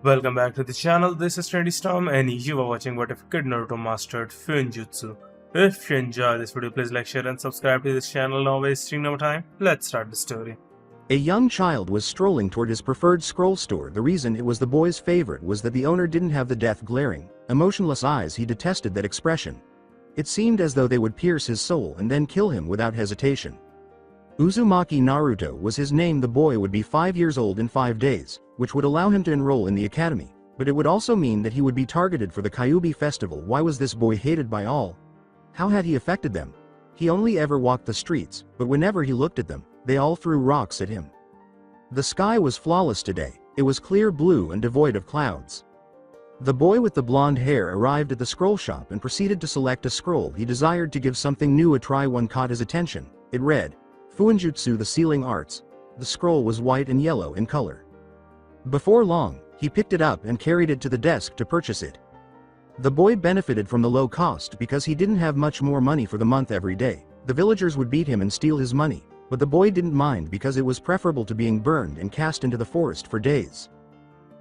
Welcome back to the channel. This is Trendy Storm and you are watching What If Kid Naruto Mastered Fuinjutsu. If you enjoy this video, please like, share and subscribe to this channel. Now wasting no time, let's start the story. A young child was strolling toward his preferred scroll store. The reason it was the boy's favorite was that the owner didn't have the death glaring, emotionless eyes. He detested that expression. It seemed as though they would pierce his soul and then kill him without hesitation. Uzumaki Naruto was his name. The boy would be 5 years old in 5 days, which would allow him to enroll in the academy, but it would also mean that he would be targeted for the Kyuubi festival. Why was this boy hated by all? How had he affected them? He only ever walked the streets, but whenever he looked at them, they all threw rocks at him. The sky was flawless today. It was clear blue and devoid of clouds. The boy with the blonde hair arrived at the scroll shop and proceeded to select a scroll. He desired to give something new a try. One caught his attention. It read, Fuinjutsu, the Sealing Arts. The scroll was white and yellow in color. Before long, he picked it up and carried it to the desk to purchase it. The boy benefited from the low cost because he didn't have much more money for the month. Every day, the villagers would beat him and steal his money, but the boy didn't mind because it was preferable to being burned and cast into the forest for days.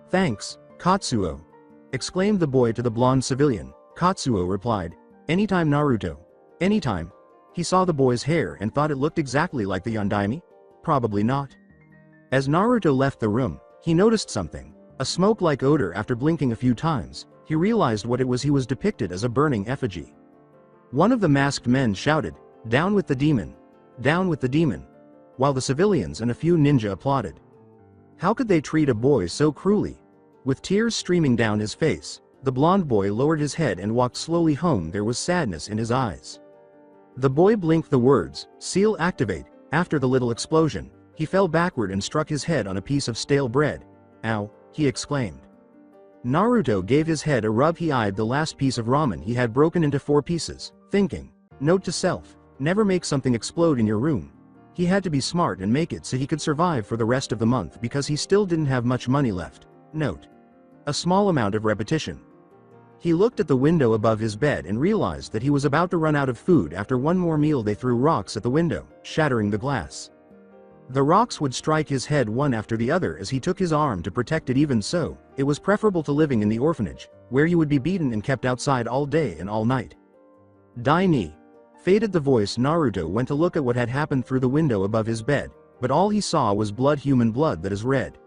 Thanks, Katsuo, exclaimed the boy to the blonde civilian. Katsuo replied, anytime Naruto. Anytime. He saw the boy's hair and thought it looked exactly like the Yondaime? Probably not. As Naruto left the room, he noticed something, a smoke-like odor. After blinking a few times, he realized what it was. He was depicted as a burning effigy. One of the masked men shouted, down with the demon! Down with the demon! While the civilians and a few ninja applauded. How could they treat a boy so cruelly? With tears streaming down his face, the blonde boy lowered his head and walked slowly home. There was sadness in his eyes. The boy blinked the words, seal activate. After the little explosion, he fell backward and struck his head on a piece of stale bread. Ow, he exclaimed. Naruto gave his head a rub. He eyed the last piece of ramen he had broken into 4 pieces, thinking, note to self, never make something explode in your room. He had to be smart and make it so he could survive for the rest of the month because he still didn't have much money left. Note. A small amount of repetition. He looked at the window above his bed and realized that he was about to run out of food. After one more meal they threw rocks at the window, shattering the glass. The rocks would strike his head one after the other as he took his arm to protect it. Even so, it was preferable to living in the orphanage, where you would be beaten and kept outside all day and all night. Dai ni. Faded the voice. Naruto went to look at what had happened through the window above his bed, but all he saw was blood, human blood that is red.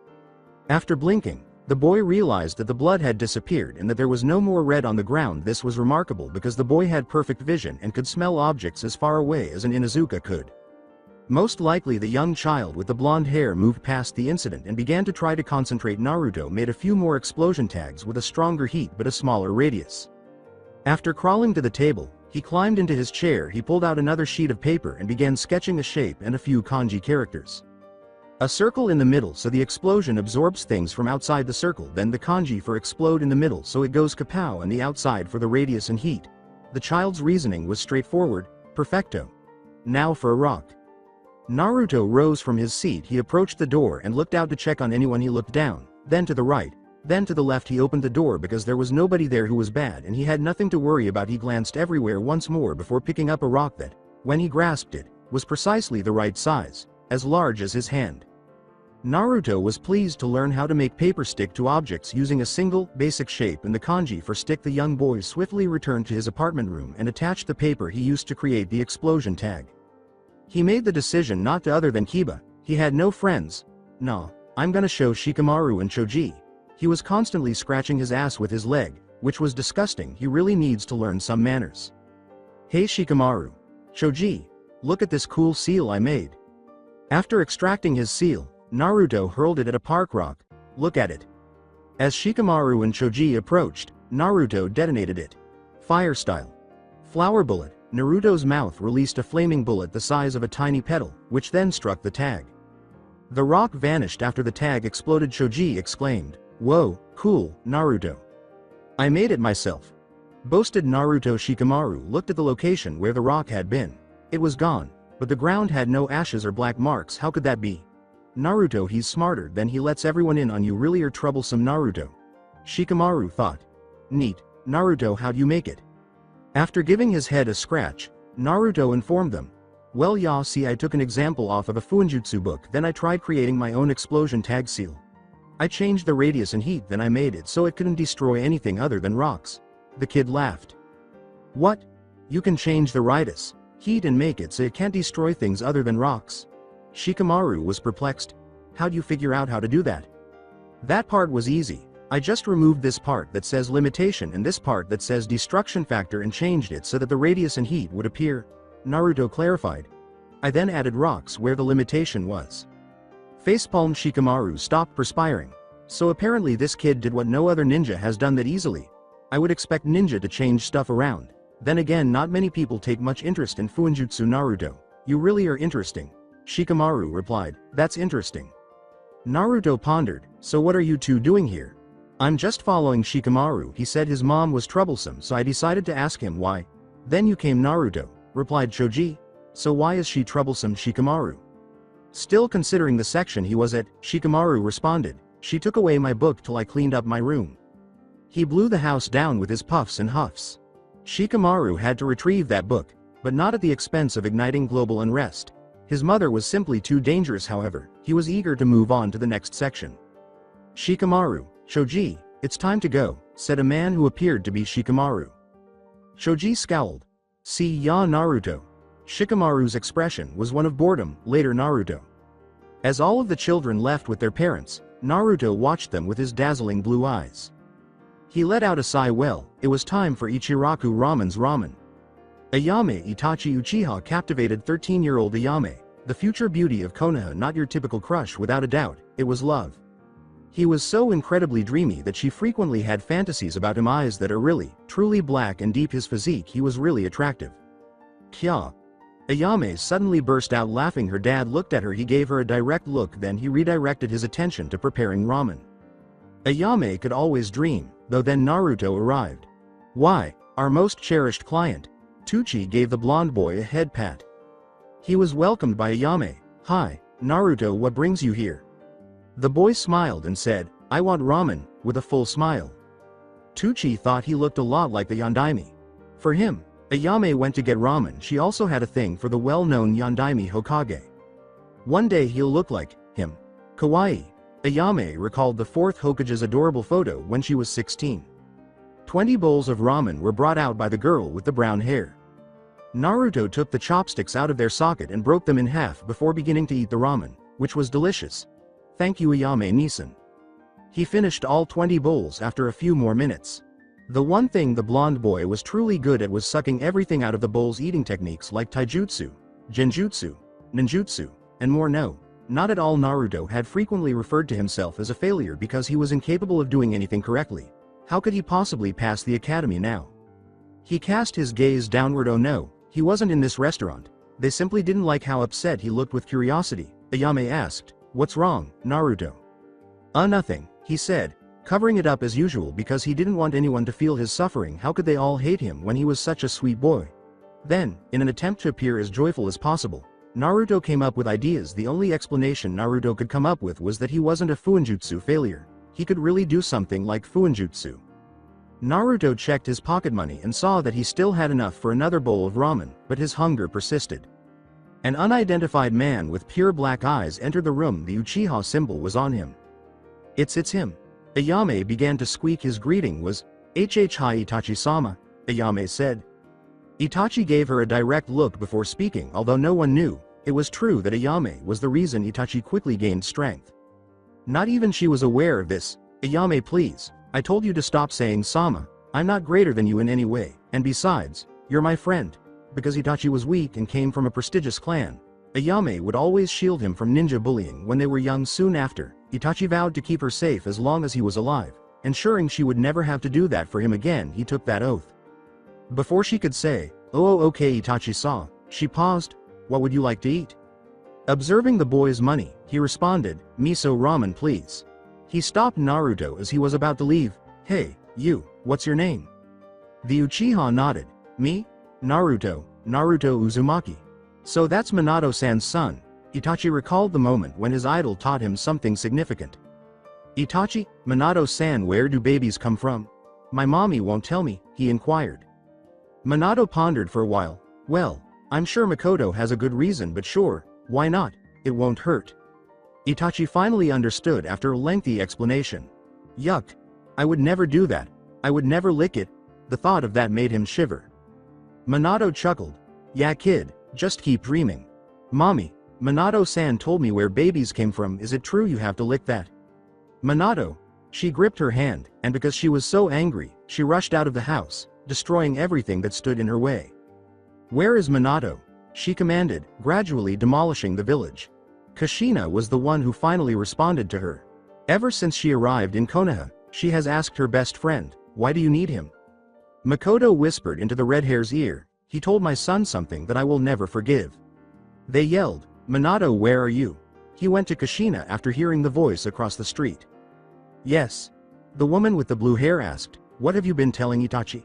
After blinking, the boy realized that the blood had disappeared and that there was no more red on the ground. This was remarkable because the boy had perfect vision and could smell objects as far away as an Inuzuka could. Most likely the young child with the blonde hair moved past the incident and began to try to concentrate. Naruto made a few more explosion tags with a stronger heat but a smaller radius. After crawling to the table, he climbed into his chair. He pulled out another sheet of paper and began sketching a shape and a few kanji characters. A circle in the middle so the explosion absorbs things from outside the circle, then the kanji for explode in the middle so it goes kapow, and the outside for the radius and heat. The child's reasoning was straightforward, perfecto. Now for a rock. Naruto rose from his seat. He approached the door and looked out to check on anyone. He looked down, then to the right, then to the left. He opened the door because there was nobody there who was bad and he had nothing to worry about. He glanced everywhere once more before picking up a rock that, when he grasped it, was precisely the right size, as large as his hand. Naruto was pleased to learn how to make paper stick to objects using a single, basic shape and the kanji for stick. The young boy swiftly returned to his apartment room and attached the paper he used to create the explosion tag. He made the decision not to other than Kiba. He had no friends. Nah, I'm gonna show Shikamaru and Choji. He was constantly scratching his ass with his leg, which was disgusting. He really needs to learn some manners. Hey Shikamaru. Choji, look at this cool seal I made. After extracting his seal, Naruto hurled it at a park rock. Look at it. As Shikamaru and Choji approached, Naruto detonated it. Fire style. Flower bullet. Naruto's mouth released a flaming bullet the size of a tiny petal, which then struck the tag. The rock vanished after the tag exploded. Choji exclaimed, whoa, cool, Naruto. I made it myself. Boasted Naruto. Shikamaru looked at the location where the rock had been. It was gone, but the ground had no ashes or black marks. How could that be? Naruto, he's smarter than he lets everyone in on. You really are troublesome, Naruto. Shikamaru thought. Neat, Naruto, how'd you make it? After giving his head a scratch, Naruto informed them. Well, ya see, I took an example off of a Fuinjutsu book, then I tried creating my own explosion tag seal. I changed the radius and heat, then I made it so it couldn't destroy anything other than rocks. The kid laughed. What? You can change the radius, heat and make it so it can't destroy things other than rocks? Shikamaru was perplexed. How'd you figure out how to do that? That part was easy. I just removed this part that says limitation and this part that says destruction factor and changed it so that the radius and heat would appear, Naruto clarified. I then added rocks where the limitation was. Facepalm Shikamaru stopped perspiring. So apparently this kid did what no other ninja has done that easily. I would expect ninja to change stuff around. Then again, not many people take much interest in Fuinjutsu Naruto. You really are interesting. Shikamaru replied, that's interesting. Naruto pondered, so what are you two doing here? I'm just following Shikamaru. He said his mom was troublesome, so I decided to ask him why. Then you came, Naruto, replied Choji. So why is she troublesome, Shikamaru? Still considering the section he was at, Shikamaru responded, she took away my book till I cleaned up my room. He blew the house down with his puffs and huffs. Shikamaru had to retrieve that book, but not at the expense of igniting global unrest. His mother was simply too dangerous, however. He was eager to move on to the next section. Shikamaru, Choji, it's time to go, said a man who appeared to be Shikamaru. Choji scowled. See ya, Naruto. Shikamaru's expression was one of boredom. Later, Naruto. As all of the children left with their parents, Naruto watched them with his dazzling blue eyes. He let out a sigh. Well, it was time for Ichiraku Ramen's ramen. Ayame Itachi Uchiha captivated 13-year-old Ayame, the future beauty of Konoha. Not your typical crush, without a doubt, it was love. He was so incredibly dreamy that she frequently had fantasies about him. Eyes that are really, truly black and deep. His physique, he was really attractive. Kya. Ayame suddenly burst out laughing. Her dad looked at her. He gave her a direct look, then he redirected his attention to preparing ramen. Ayame could always dream, though then Naruto arrived. Why, our most cherished client. Tucci gave the blonde boy a head pat. He was welcomed by Ayame. Hi, Naruto, what brings you here? The boy smiled and said, I want ramen, with a full smile. Tucci thought he looked a lot like the Yondaime. For him, Ayame went to get ramen. She also had a thing for the well-known Yondaime Hokage. One day he'll look like him. Kawaii. Ayame recalled the fourth Hokage's adorable photo when she was 16. 20 bowls of ramen were brought out by the girl with the brown hair. Naruto took the chopsticks out of their socket and broke them in half before beginning to eat the ramen, which was delicious. Thank you, Ayame-Nisan. He finished all 20 bowls after a few more minutes. The one thing the blonde boy was truly good at was sucking everything out of the bowls. Eating techniques like taijutsu, genjutsu, ninjutsu, and more. No, not at all. Naruto had frequently referred to himself as a failure because he was incapable of doing anything correctly. How could he possibly pass the academy now? He cast his gaze downward. Oh no, he wasn't in this restaurant. They simply didn't like how upset he looked. With curiosity, Ayame asked, what's wrong, Naruto? Nothing, he said, covering it up as usual because he didn't want anyone to feel his suffering. How could they all hate him when he was such a sweet boy? Then, in an attempt to appear as joyful as possible, Naruto came up with ideas. The only explanation Naruto could come up with was that he wasn't a Fuinjutsu failure. He could really do something like Fuinjutsu. Naruto checked his pocket money and saw that he still had enough for another bowl of ramen, but his hunger persisted. An unidentified man with pure black eyes entered the room. The Uchiha symbol was on him. It's him. Ayame began to squeak. His greeting was, Hi Itachi-sama, Ayame said. Itachi gave her a direct look before speaking. Although no one knew, it was true that Ayame was the reason Itachi quickly gained strength. Not even she was aware of this. Ayame, please, I told you to stop saying sama. I'm not greater than you in any way, and besides, you're my friend. Because Itachi was weak and came from a prestigious clan, Ayame would always shield him from ninja bullying when they were young. Soon after, Itachi vowed to keep her safe as long as he was alive, ensuring she would never have to do that for him again. He took that oath. Before she could say, oh okay Itachi saw, she paused. What would you like to eat? Observing the boy's money, he responded, miso ramen please. He stopped Naruto as he was about to leave. Hey, you, what's your name? The Uchiha nodded. Me? Naruto Uzumaki. So that's Minato-san's son. Itachi recalled the moment when his idol taught him something significant. Itachi, Minato-san, where do babies come from? My mommy won't tell me, he inquired. Minato pondered for a while. Well, I'm sure Makoto has a good reason, but sure, why not? It won't hurt. Itachi finally understood after a lengthy explanation. Yuck. I would never do that. I would never lick it. The thought of that made him shiver. Minato chuckled. Yeah kid, just keep dreaming. Mommy, Minato-san told me where babies came from. Is it true you have to lick that? Minato. She gripped her hand, and because she was so angry, she rushed out of the house, destroying everything that stood in her way. Where is Minato? She commanded, gradually demolishing the village. Kushina was the one who finally responded to her. Ever since she arrived in Konoha, she has asked her best friend, why do you need him? Makoto whispered into the red hair's ear, he told my son something that I will never forgive. They yelled, Minato, where are you? He went to Kushina after hearing the voice across the street. Yes. The woman with the blue hair asked, what have you been telling Itachi?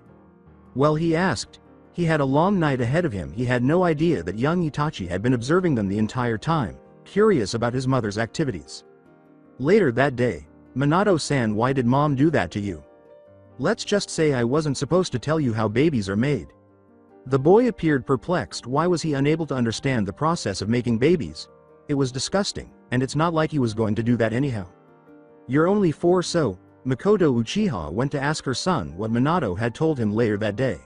Well, he asked. He had a long night ahead of him. He had no idea that young Itachi had been observing them the entire time, curious about his mother's activities. Later that day, Minato-san, why did mom do that to you? Let's just say I wasn't supposed to tell you how babies are made. The boy appeared perplexed. Why was he unable to understand the process of making babies? It was disgusting, and it's not like he was going to do that anyhow. You're only 4, so Makoto Uchiha went to ask her son what Minato had told him later that day.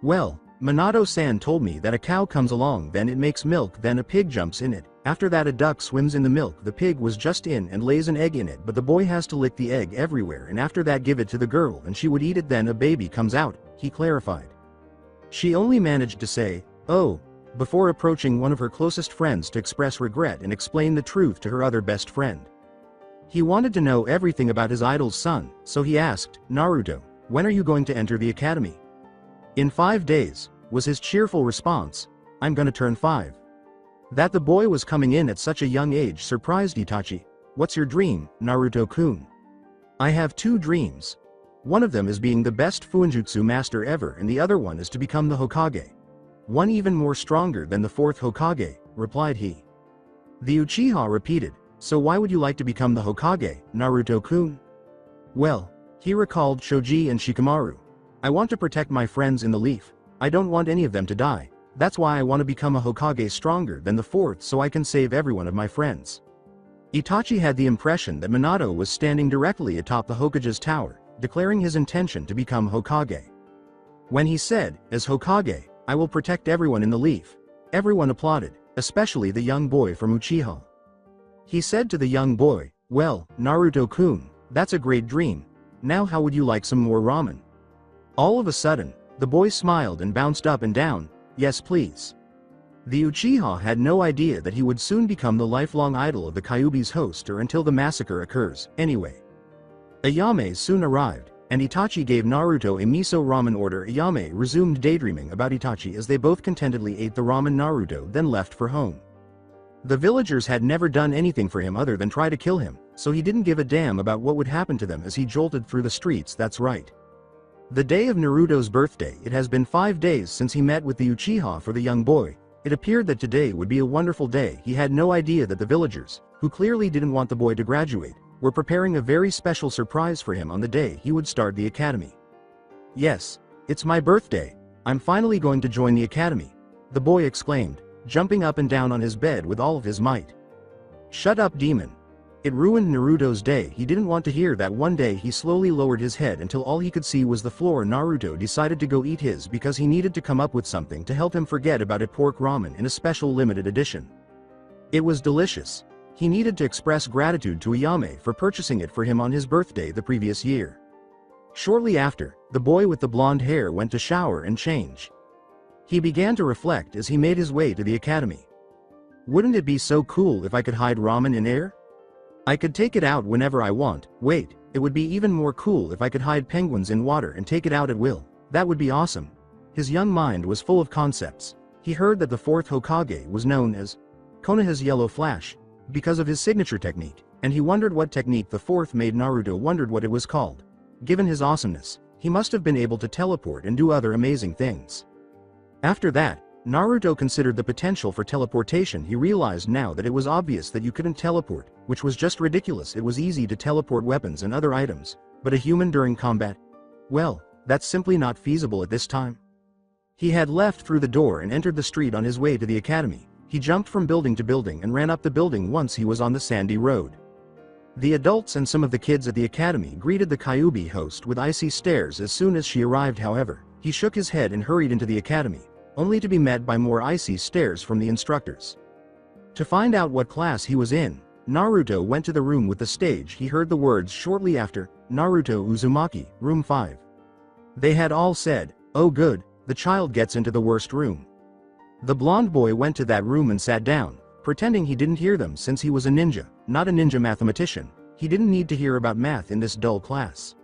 Well, Minato-san told me that a cow comes along, then it makes milk, then a pig jumps in it. After that a duck swims in the milk. The pig was just in and lays an egg in it, but the boy has to lick the egg everywhere, and after that give it to the girl and she would eat it, then a baby comes out, he clarified. She only managed to say, oh, before approaching one of her closest friends to express regret and explain the truth to her other best friend. He wanted to know everything about his idol's son, so he asked, Naruto, when are you going to enter the academy? In 5 days, was his cheerful response. I'm gonna turn 5. That the boy was coming in at such a young age surprised Itachi. What's your dream, Naruto-kun? I have 2 dreams. One of them is being the best Fuinjutsu master ever, and the other one is to become the Hokage. One even more stronger than the 4th Hokage, replied he. The Uchiha repeated, so why would you like to become the Hokage, Naruto-kun? Well, he recalled Choji and Shikamaru. I want to protect my friends in the leaf. I don't want any of them to die. That's why I want to become a Hokage stronger than the 4th so I can save every one of my friends. Itachi had the impression that Minato was standing directly atop the Hokage's tower, declaring his intention to become Hokage. When he said, as Hokage, I will protect everyone in the leaf, everyone applauded, especially the young boy from Uchiha. He said to the young boy, well, Naruto-kun, that's a great dream. Now how would you like some more ramen? All of a sudden, the boy smiled and bounced up and down, yes please. The Uchiha had no idea that he would soon become the lifelong idol of the Kyuubi's host, or until the massacre occurs, anyway. Ayame soon arrived, and Itachi gave Naruto a miso ramen order. Ayame resumed daydreaming about Itachi as they both contentedly ate the ramen. Naruto then left for home. The villagers had never done anything for him other than try to kill him, so he didn't give a damn about what would happen to them as he jolted through the streets. That's right. The day of Naruto's birthday. It has been 5 days since he met with the Uchiha for the young boy. It appeared that today would be a wonderful day. He had no idea that the villagers, who clearly didn't want the boy to graduate, were preparing a very special surprise for him on the day he would start the academy. Yes, it's my birthday. I'm finally going to join the academy, the boy exclaimed, jumping up and down on his bed with all of his might. Shut up, demon. It ruined Naruto's day. He didn't want to hear that. One day he slowly lowered his head until all he could see was the floor. Naruto decided to go eat his because he needed to come up with something to help him forget about it. Pork ramen in a special limited edition. It was delicious. He needed to express gratitude to Ayame for purchasing it for him on his birthday the previous year. Shortly after, the boy with the blonde hair went to shower and change. He began to reflect as he made his way to the academy. Wouldn't it be so cool if I could hide ramen in air? I could take it out whenever I want. Wait, it would be even more cool if I could hide penguins in water and take it out at will. That would be awesome. His young mind was full of concepts. He heard that the 4th Hokage was known as Konoha's Yellow Flash because of his signature technique, and he wondered what technique the 4th made. Naruto wondered what it was called. Given his awesomeness, he must have been able to teleport and do other amazing things. After that, Naruto considered the potential for teleportation. He realized now that it was obvious that you couldn't teleport, which was just ridiculous. It was easy to teleport weapons and other items, but a human during combat? Well, that's simply not feasible at this time. He had left through the door and entered the street on his way to the academy. He jumped from building to building and ran up the building once he was on the sandy road. The adults and some of the kids at the academy greeted the Kyuubi host with icy stares as soon as she arrived. However, he shook his head and hurried into the academy, only to be met by more icy stares from the instructors. To find out what class he was in, Naruto went to the room with the stage. He heard the words shortly after, "Naruto Uzumaki, room 5. They had all said, "Oh good, the child gets into the worst room." The blonde boy went to that room and sat down, pretending he didn't hear them since he was a ninja, not a ninja mathematician. He didn't need to hear about math in this dull class.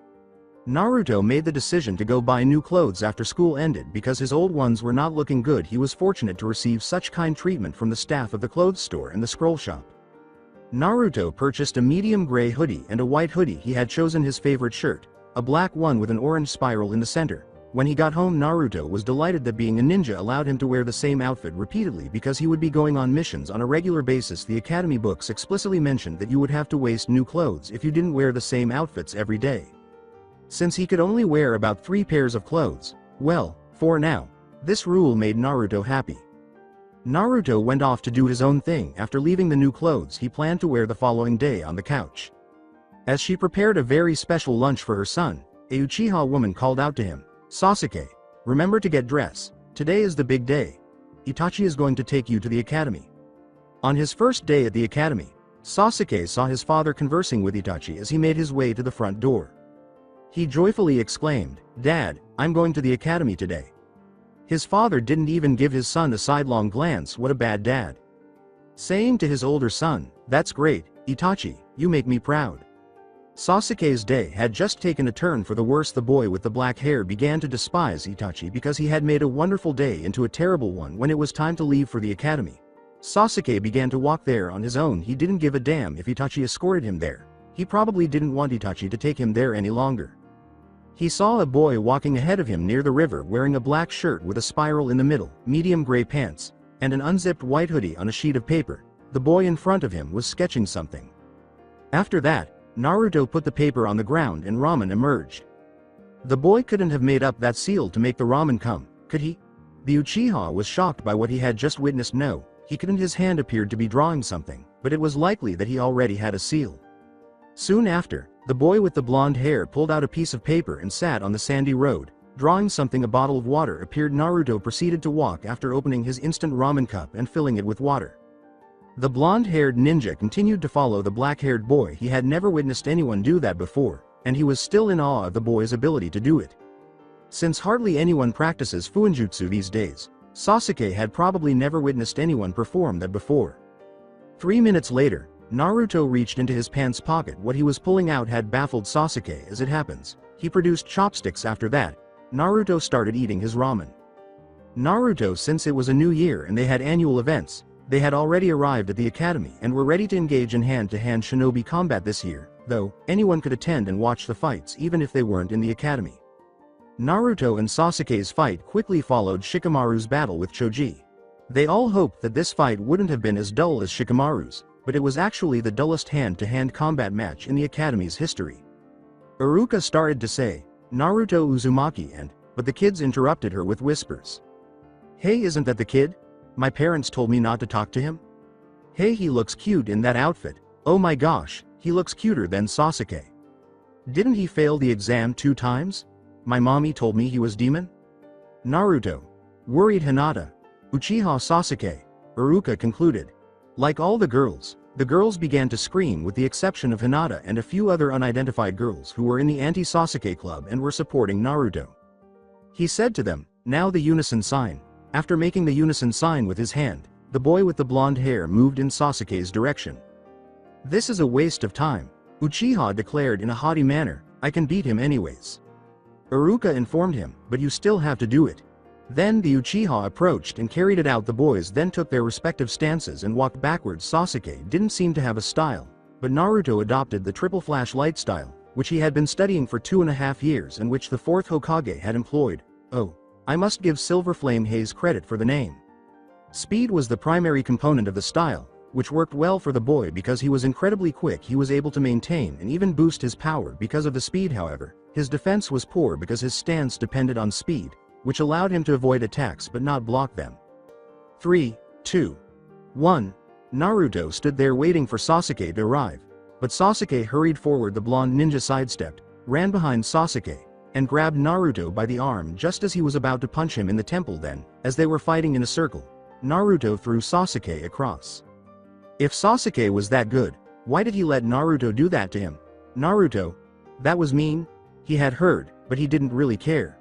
Naruto made the decision to go buy new clothes after school ended because his old ones were not looking good. He was fortunate to receive such kind treatment from the staff of the clothes store and the scroll shop. Naruto purchased a medium gray hoodie and a white hoodie. He had chosen his favorite shirt, a black one with an orange spiral in the center. When he got home, Naruto was delighted that being a ninja allowed him to wear the same outfit repeatedly because he would be going on missions on a regular basis. The academy books explicitly mentioned that you would have to waste new clothes if you didn't wear the same outfits every day. Since he could only wear about 3 pairs of clothes, well, for now, this rule made Naruto happy. Naruto went off to do his own thing. After leaving the new clothes he planned to wear the following day on the couch. As she prepared a very special lunch for her son, a Uchiha woman called out to him, "Sasuke, remember to get dressed. Today is the big day. Itachi is going to take you to the academy." On his first day at the academy, Sasuke saw his father conversing with Itachi as he made his way to the front door. He joyfully exclaimed, "Dad, I'm going to the academy today." His father didn't even give his son a sidelong glance. What a bad dad. Saying to his older son, "That's great, Itachi, you make me proud." Sasuke's day had just taken a turn for the worse. The boy with the black hair began to despise Itachi because he had made a wonderful day into a terrible one. When it was time to leave for the academy, Sasuke began to walk there on his own. He didn't give a damn if Itachi escorted him there. He probably didn't want Itachi to take him there any longer. He saw a boy walking ahead of him near the river wearing a black shirt with a spiral in the middle, medium gray pants, and an unzipped white hoodie on a sheet of paper. The boy in front of him was sketching something. After that, Naruto put the paper on the ground and ramen emerged. The boy couldn't have made up that seal to make the ramen come, could he? The Uchiha was shocked by what he had just witnessed. No, he couldn't. His hand appeared to be drawing something, but it was likely that he already had a seal. Soon after, the boy with the blonde hair pulled out a piece of paper and sat on the sandy road, drawing something. A bottle of water appeared. Naruto proceeded to walk after opening his instant ramen cup and filling it with water. The blonde-haired ninja continued to follow the black-haired boy. He had never witnessed anyone do that before, and he was still in awe of the boy's ability to do it. Since hardly anyone practices Fuinjutsu these days, Sasuke had probably never witnessed anyone perform that before. 3 minutes later, Naruto reached into his pants pocket. What he was pulling out had baffled Sasuke. As it happens, he produced chopsticks. After that, Naruto started eating his ramen. Naruto, since it was a new year and they had annual events, they had already arrived at the academy and were ready to engage in hand-to-hand shinobi combat this year, though anyone could attend and watch the fights even if they weren't in the academy. Naruto and Sasuke's fight quickly followed Shikamaru's battle with Choji. They all hoped that this fight wouldn't have been as dull as Shikamaru's, but it was actually the dullest hand-to-hand combat match in the academy's history. Iruka started to say, "Naruto Uzumaki," but the kids interrupted her with whispers. "Hey, isn't that the kid? My parents told me not to talk to him. Hey, he looks cute in that outfit. Oh my gosh, he looks cuter than Sasuke. Didn't he fail the exam 2 times? My mommy told me he was demon." Naruto. Worried Hinata. Uchiha Sasuke. Iruka concluded. Like all the girls began to scream with the exception of Hinata and a few other unidentified girls who were in the anti-Sasuke club and were supporting Naruto. He said to them, "Now the unison sign." After making the unison sign with his hand, the boy with the blonde hair moved in Sasuke's direction. "This is a waste of time," Uchiha declared in a haughty manner. "I can beat him anyways." Iruka informed him, "But you still have to do it." Then the Uchiha approached and carried it out. The boys then took their respective stances and walked backwards. Sasuke didn't seem to have a style, but Naruto adopted the triple flash light style, which he had been studying for 2.5 years and which the 4th Hokage had employed. Oh, I must give Silver Flame Haze credit for the name. Speed was the primary component of the style, which worked well for the boy because he was incredibly quick. He was able to maintain and even boost his power because of the speed. However, his defense was poor because his stance depended on speed, which allowed him to avoid attacks but not block them. 3, 2, 1. Naruto stood there waiting for Sasuke to arrive. But Sasuke hurried forward. The blonde ninja sidestepped, ran behind Sasuke, and grabbed Naruto by the arm just as he was about to punch him in the temple. Then, as they were fighting in a circle, Naruto threw Sasuke across. If Sasuke was that good, why did he let Naruto do that to him? Naruto, that was mean. He had heard, but he didn't really care.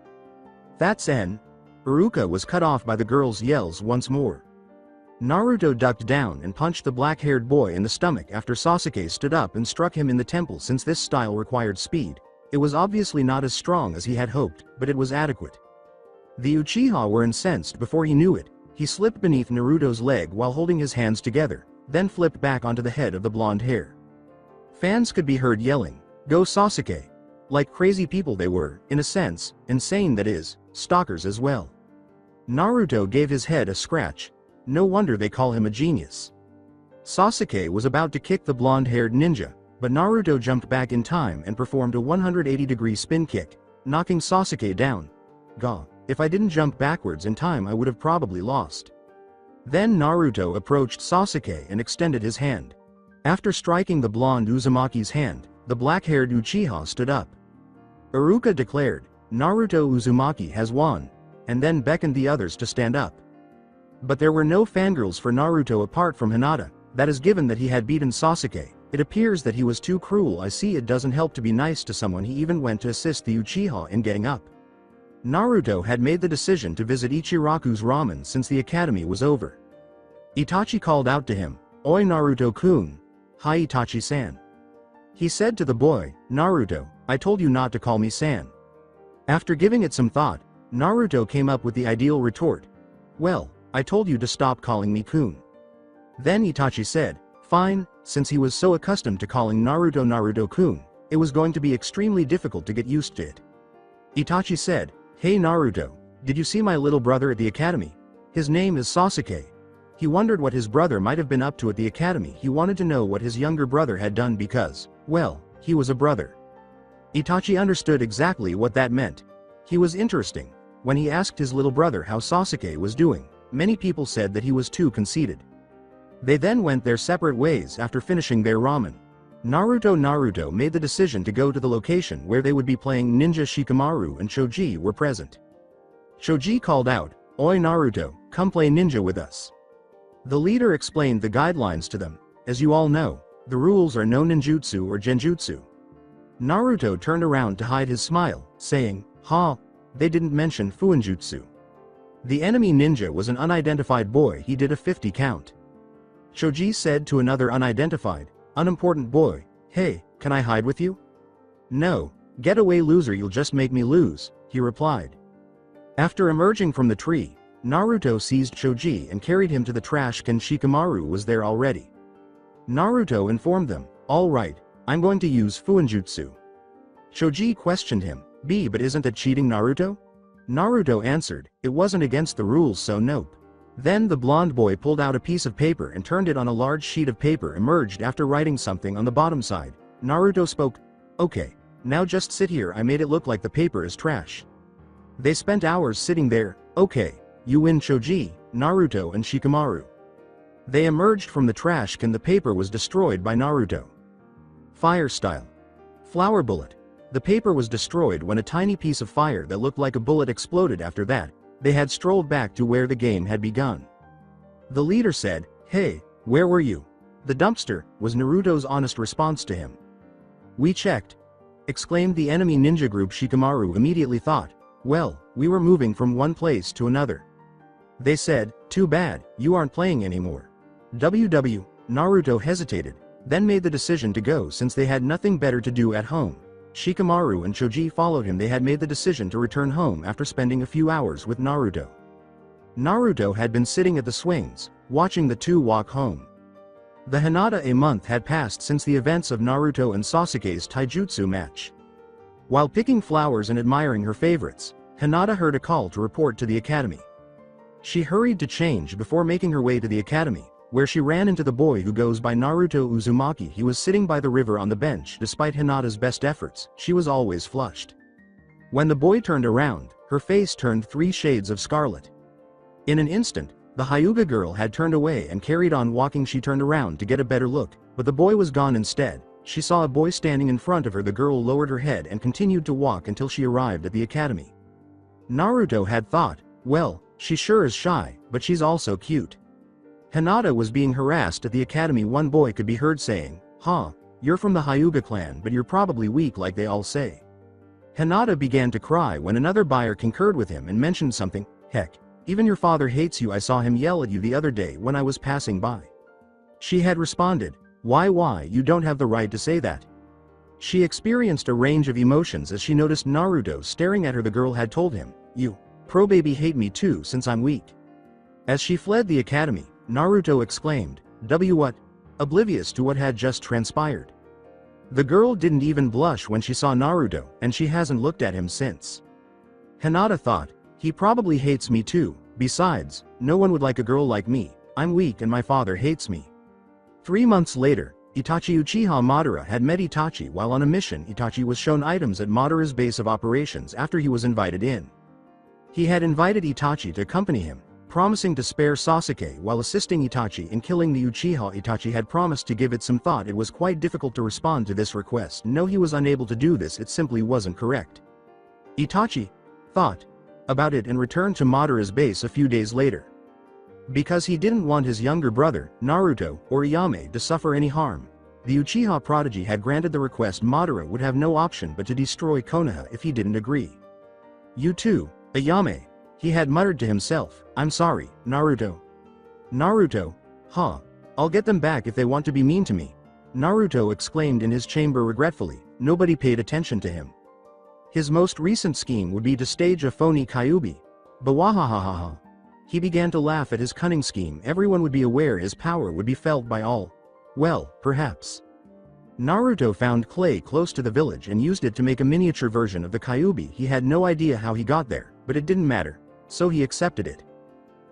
That's N. Iruka was cut off by the girl's yells once more. Naruto ducked down and punched the black-haired boy in the stomach after Sasuke stood up and struck him in the temple. Since this style required speed, it was obviously not as strong as he had hoped, but it was adequate. The Uchiha were incensed. Before he knew it, he slipped beneath Naruto's leg while holding his hands together, then flipped back onto the head of the blonde hair. Fans could be heard yelling, "Go Sasuke!" Like crazy people they were, in a sense, insane that is, stalkers as well. Naruto gave his head a scratch. No wonder they call him a genius. Sasuke was about to kick the blonde-haired ninja, but Naruto jumped back in time and performed a 180-degree spin kick, knocking Sasuke down. Gah, if I didn't jump backwards in time I would have probably lost. Then Naruto approached Sasuke and extended his hand. After striking the blonde Uzumaki's hand, the black-haired Uchiha stood up. Iruka declared, "Naruto Uzumaki has won," and then beckoned the others to stand up. But there were no fangirls for Naruto apart from Hinata. That is, given that he had beaten Sasuke, it appears that he was too cruel. I see it doesn't help to be nice to someone. He even went to assist the Uchiha in getting up. Naruto had made the decision to visit Ichiraku's ramen since the academy was over. Itachi called out to him, "Oi Naruto-kun." "Hi Itachi-san." He said to the boy, "Naruto, I told you not to call me san." After giving it some thought, Naruto came up with the ideal retort. "Well, I told you to stop calling me kun." Then Itachi said, "Fine," since he was so accustomed to calling Naruto Naruto-kun, it was going to be extremely difficult to get used to it. Itachi said, "Hey Naruto, did you see my little brother at the academy? His name is Sasuke." He wondered what his brother might have been up to at the academy. He wanted to know what his younger brother had done because, well, he was a brother. Itachi understood exactly what that meant. He was interesting. When he asked his little brother how Sasuke was doing, many people said that he was too conceited. They then went their separate ways after finishing their ramen. Naruto made the decision to go to the location where they would be playing ninja. Shikamaru and Choji were present. Choji called out, "Oi Naruto, come play ninja with us." The leader explained the guidelines to them. As you all know, the rules are no ninjutsu or genjutsu. Naruto turned around to hide his smile, saying, "Ha, they didn't mention Fuinjutsu." The enemy ninja was an unidentified boy. He did a 50 count. Choji said to another unimportant boy, "Hey, can I hide with you?" "No, get away loser, you'll just make me lose," he replied. After emerging from the tree, Naruto seized Choji and carried him to the trash can. Shikamaru was there already. Naruto informed them, "All right, I'm going to use Fuinjutsu." Choji questioned him, But isn't that cheating Naruto?" Naruto answered, "It wasn't against the rules, so nope." Then the blonde boy pulled out a piece of paper and turned it on. A large sheet of paper emerged after writing something on the bottom side. Naruto spoke, "Okay, now just sit here. I made it look like the paper is trash." They spent hours sitting there. "Okay, you win." Choji, Naruto and Shikamaru. They emerged from the trash can. The paper was destroyed by Naruto. Fire style. Flower bullet. The paper was destroyed when a tiny piece of fire that looked like a bullet exploded. After that, they had strolled back to where the game had begun. The leader said, "Hey, where were you?" "The dumpster," was Naruto's honest response to him. "We checked," exclaimed the enemy ninja group. Shikamaru immediately thought, "Well, we were moving from one place to another." They said, "Too bad, you aren't playing anymore." Naruto hesitated, then made the decision to go since they had nothing better to do at home. Shikamaru and Choji followed him. They had made the decision to return home after spending a few hours with Naruto. Naruto had been sitting at the swings, watching the two walk home. The Hinata. A month had passed since the events of Naruto and Sasuke's taijutsu match. While picking flowers and admiring her favorites, Hinata heard a call to report to the academy. She hurried to change before making her way to the academy, where she ran into the boy who goes by Naruto Uzumaki. He was sitting by the river on the bench. Despite Hinata's best efforts, she was always flushed. When the boy turned around, her face turned 3 shades of scarlet. In an instant, The Hyuga girl had turned away and carried on walking. She turned around to get a better look, but the boy was gone instead. She saw a boy standing in front of her. The girl lowered her head and continued to walk until she arrived at the academy. Naruto had thought, well, she sure is shy, but she's also cute. Hinata was being harassed at the academy. One boy could be heard saying, "Huh, you're from the Hyuga clan, but you're probably weak like they all say." Hinata began to cry when another buyer concurred with him and mentioned something, "Heck, even your father hates you. I saw him yell at you the other day when I was passing by." She had responded, Why, you don't have the right to say that." She experienced a range of emotions as she noticed Naruto staring at her. The girl had told him, "You, pro baby, hate me too since I'm weak." As she fled the academy, Naruto exclaimed, what? Oblivious to what had just transpired. The girl didn't even blush when she saw Naruto, and she hasn't looked at him since. Hinata thought, he probably hates me too. Besides, no one would like a girl like me. I'm weak and my father hates me. 3 months later, Itachi Uchiha Madara had met Itachi while on a mission. Itachi was shown items at Madara's base of operations after he was invited in. He had invited Itachi to accompany him, promising to spare Sasuke while assisting Itachi in killing the Uchiha. Itachi had promised to give it some thought. It was quite difficult to respond to this request. No, he was unable to do this. It simply wasn't correct. Itachi thought about it and returned to Madara's base a few days later. Because he didn't want his younger brother, Naruto, or Ayame to suffer any harm, the Uchiha prodigy had granted the request. Madara would have no option but to destroy Konoha if he didn't agree. "You too, Ayame," he had muttered to himself. "I'm sorry, Naruto." Naruto, huh? I'll get them back if they want to be mean to me," Naruto exclaimed in his chamber regretfully. Nobody paid attention to him. His most recent scheme would be to stage a phony Kyuubi. Bawahahaha. He began to laugh at his cunning scheme. Everyone would be aware. His power would be felt by all. Well, perhaps. Naruto found clay close to the village and used it to make a miniature version of the Kyuubi. He had no idea how he got there, but it didn't matter, so he accepted it.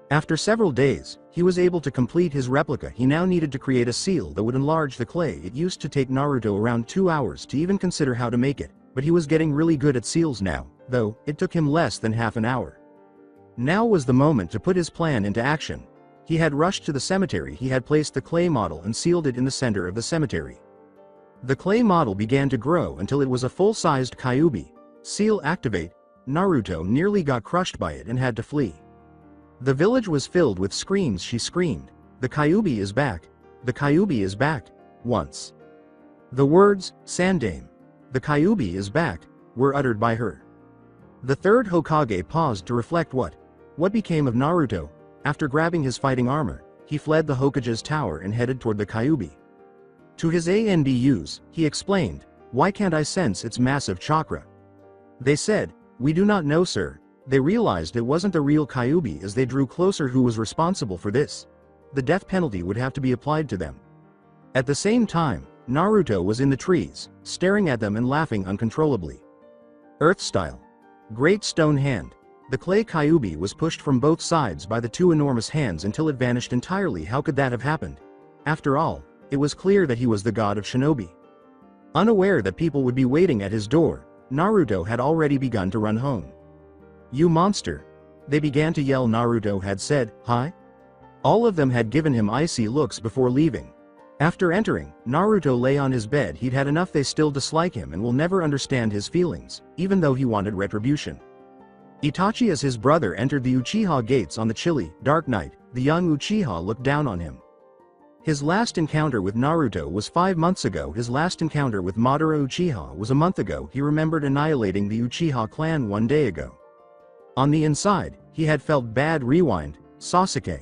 After several days, he was able to complete his replica. He now needed to create a seal that would enlarge the clay. It used to take Naruto around 2 hours to even consider how to make it, but he was getting really good at seals now, though it took him less than half an hour. Now was the moment to put his plan into action. He had rushed to the cemetery. He had placed the clay model and sealed it in the center of the cemetery. The clay model began to grow until it was a full-sized Kyuubi. Seal activate. Naruto nearly got crushed by it and had to flee. The village was filled with screams. She screamed, "The Kyuubi is back! The Kyuubi is back!" Once. The words, "Sandame, the Kyuubi is back," were uttered by her. The third Hokage paused to reflect. What became of Naruto? After grabbing his fighting armor, he fled the Hokage's tower and headed toward the Kyuubi. To his ANBUs, he explained, "Why can't I sense its massive chakra?" They said, "We do not know, sir." They realized it wasn't the real Kyuubi as they drew closer. Who was responsible for this? The death penalty would have to be applied to them. At the same time, Naruto was in the trees, staring at them and laughing uncontrollably. Earth style. Great stone hand. The clay Kyuubi was pushed from both sides by the two enormous hands until it vanished entirely. How could that have happened? After all, it was clear that he was the god of shinobi. Unaware that people would be waiting at his door, Naruto had already begun to run home. "You monster!" They began to yell. Naruto had said, "Hi?" All of them had given him icy looks before leaving. After entering, Naruto lay on his bed. He'd had enough. They still dislike him and will never understand his feelings, even though he wanted retribution. Itachi as his brother entered the Uchiha gates on the chilly, dark night. The young Uchiha looked down on him. His last encounter with Naruto was 5 months ago. His last encounter with Madara Uchiha was a month ago. He remembered annihilating the Uchiha clan 1 day ago. On the inside, he had felt bad. Rewind, Sasuke.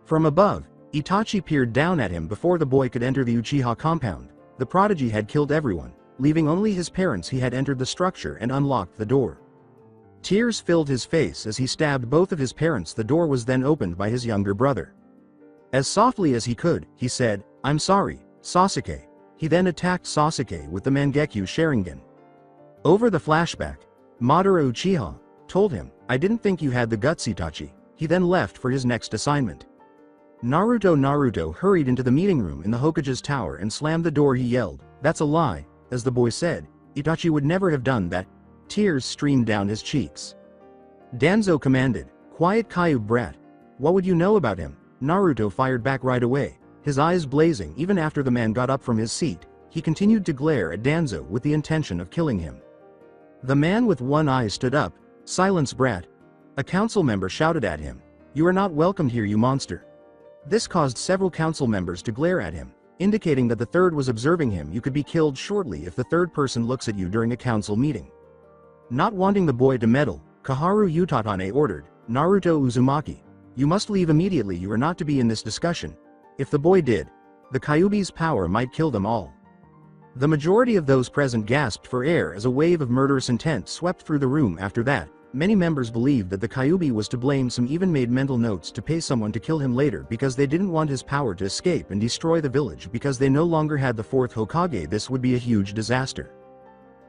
From above, Itachi peered down at him. Before the boy could enter the Uchiha compound, the prodigy had killed everyone, leaving only his parents. He had entered the structure and unlocked the door. Tears filled his face as he stabbed both of his parents. The door was then opened by his younger brother. As softly as he could, he said, "I'm sorry, Sasuke." He then attacked Sasuke with the Mangekyo Sharingan. Over the flashback, Madara Uchiha told him, "I didn't think you had the guts, Itachi." He then left for his next assignment. Naruto hurried into the meeting room in the Hokage's tower and slammed the door. He yelled, "That's a lie." As the boy said, Itachi would never have done that. Tears streamed down his cheeks. Danzo commanded, "Quiet, Kyuubi brat. What would you know about him? Naruto fired back right away, his eyes blazing. Even after the man got up from his seat, he continued to glare at Danzo with the intention of killing him. The man with one eye stood up. Silence, brat. A council member shouted at him. You are not welcomed here, you monster. This caused several council members to glare at him, indicating that the third was observing him. You could be killed shortly if the third person looks at you during a council meeting. Not wanting the boy to meddle, Koharu Utatane ordered, Naruto Uzumaki, you must leave immediately. You are not to be in this discussion. If the boy did, the Kyuubi's power might kill them all. The majority of those present gasped for air as a wave of murderous intent swept through the room. After that, many members believed that the Kyuubi was to blame. Some even made mental notes to pay someone to kill him later because they didn't want his power to escape and destroy the village because they no longer had the fourth Hokage. This would be a huge disaster.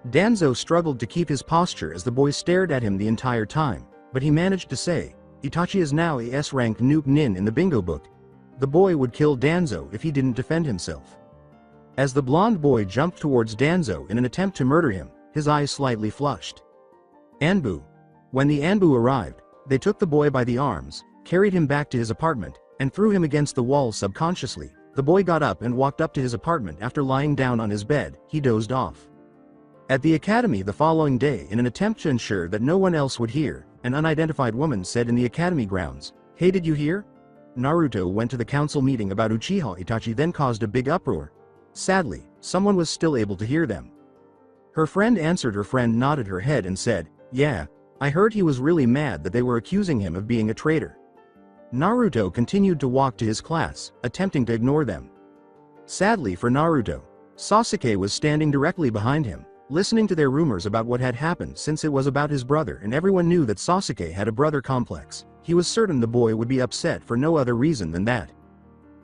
Danzo struggled to keep his posture as the boy stared at him the entire time, but he managed to say, Itachi is now a S-rank nuke nin in the bingo book. The boy would kill Danzo if he didn't defend himself. As the blonde boy jumped towards Danzo in an attempt to murder him, his eyes slightly flushed. Anbu. When the Anbu arrived, they took the boy by the arms, carried him back to his apartment, and threw him against the wall subconsciously. The boy got up and walked up to his apartment. After lying down on his bed, he dozed off. At the academy the following day, in an attempt to ensure that no one else would hear, an unidentified woman said in the academy grounds, Hey, did you hear? Naruto went to the council meeting about Uchiha Itachi, then caused a big uproar. Sadly, someone was still able to hear them. Her friend answered. Her friend nodded her head and said, Yeah, I heard he was really mad that they were accusing him of being a traitor. Naruto continued to walk to his class, attempting to ignore them. Sadly for Naruto, Sasuke was standing directly behind him, listening to their rumors about what had happened. Since it was about his brother and everyone knew that Sasuke had a brother complex, he was certain the boy would be upset for no other reason than that.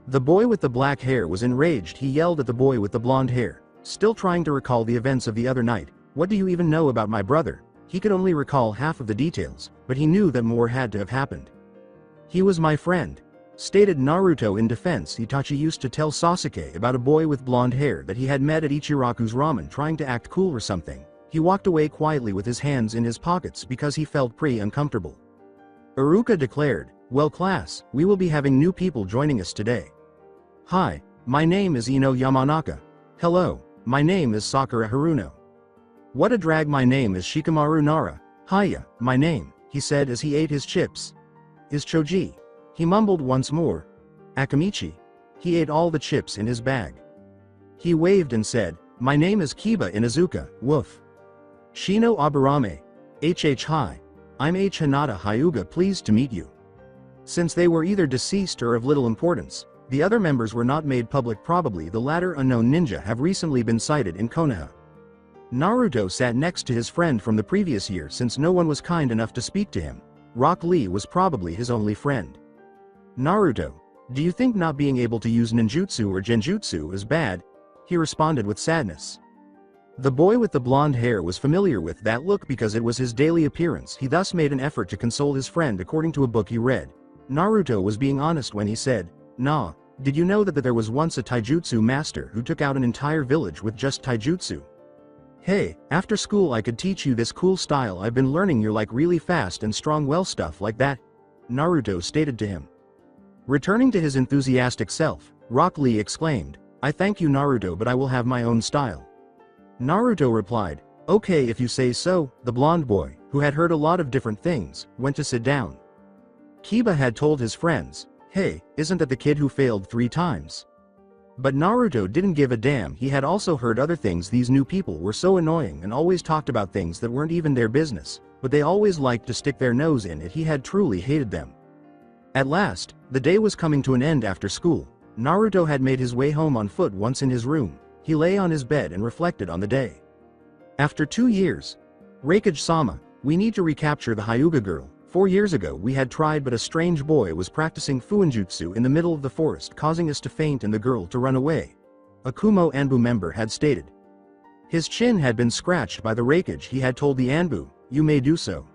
The boy with the black hair was enraged. He yelled at the boy with the blonde hair, still trying to recall the events of the other night. What do you even know about my brother? He could only recall half of the details, but he knew that more had to have happened. He was my friend, stated Naruto in defense. Itachi used to tell Sasuke about a boy with blonde hair that he had met at Ichiraku's ramen trying to act cool or something. He walked away quietly with his hands in his pockets because he felt pretty uncomfortable. Iruka declared, Well class, we will be having new people joining us today. Hi, my name is Ino Yamanaka. Hello, my name is Sakura Haruno. What a drag, my name is Shikamaru Nara. Hiya, my name, he said as he ate his chips. Is Choji? He mumbled once more. Akamichi. He ate all the chips in his bag. He waved and said, My name is Kiba Inuzuka, woof. Shino Aburame. Hi. I'm H. Hinata Hyuga, pleased to meet you. Since they were either deceased or of little importance, the other members were not made public. Probably the latter unknown ninja have recently been sighted in Konoha. Naruto sat next to his friend from the previous year. Since no one was kind enough to speak to him, Rock Lee was probably his only friend. Naruto, do you think not being able to use ninjutsu or genjutsu is bad? He responded with sadness. The boy with the blonde hair was familiar with that look because it was his daily appearance. He thus made an effort to console his friend according to a book he read. Naruto was being honest when he said, Nah, did you know that there was once a taijutsu master who took out an entire village with just taijutsu? Hey, after school I could teach you this cool style I've been learning. You're like really fast and strong, well stuff like that, Naruto stated to him. Returning to his enthusiastic self, Rock Lee exclaimed, I thank you Naruto, but I will have my own style. Naruto replied, Okay, if you say so. The blonde boy, who had heard a lot of different things, went to sit down. Kiba had told his friends, Hey, isn't that the kid who failed 3 times? But Naruto didn't give a damn. He had also heard other things. These new people were so annoying and always talked about things that weren't even their business, but they always liked to stick their nose in it. He had truly hated them. At last, the day was coming to an end. After school, Naruto had made his way home on foot. Once in his room, he lay on his bed and reflected on the day. After 2 years. Raikage-sama, we need to recapture the Hyuga girl. 4 years ago we had tried, but a strange boy was practicing Fuinjutsu in the middle of the forest, causing us to faint and the girl to run away, a Kumo Anbu member had stated. His chin had been scratched by the Raikage. He had told the Anbu, You may do so.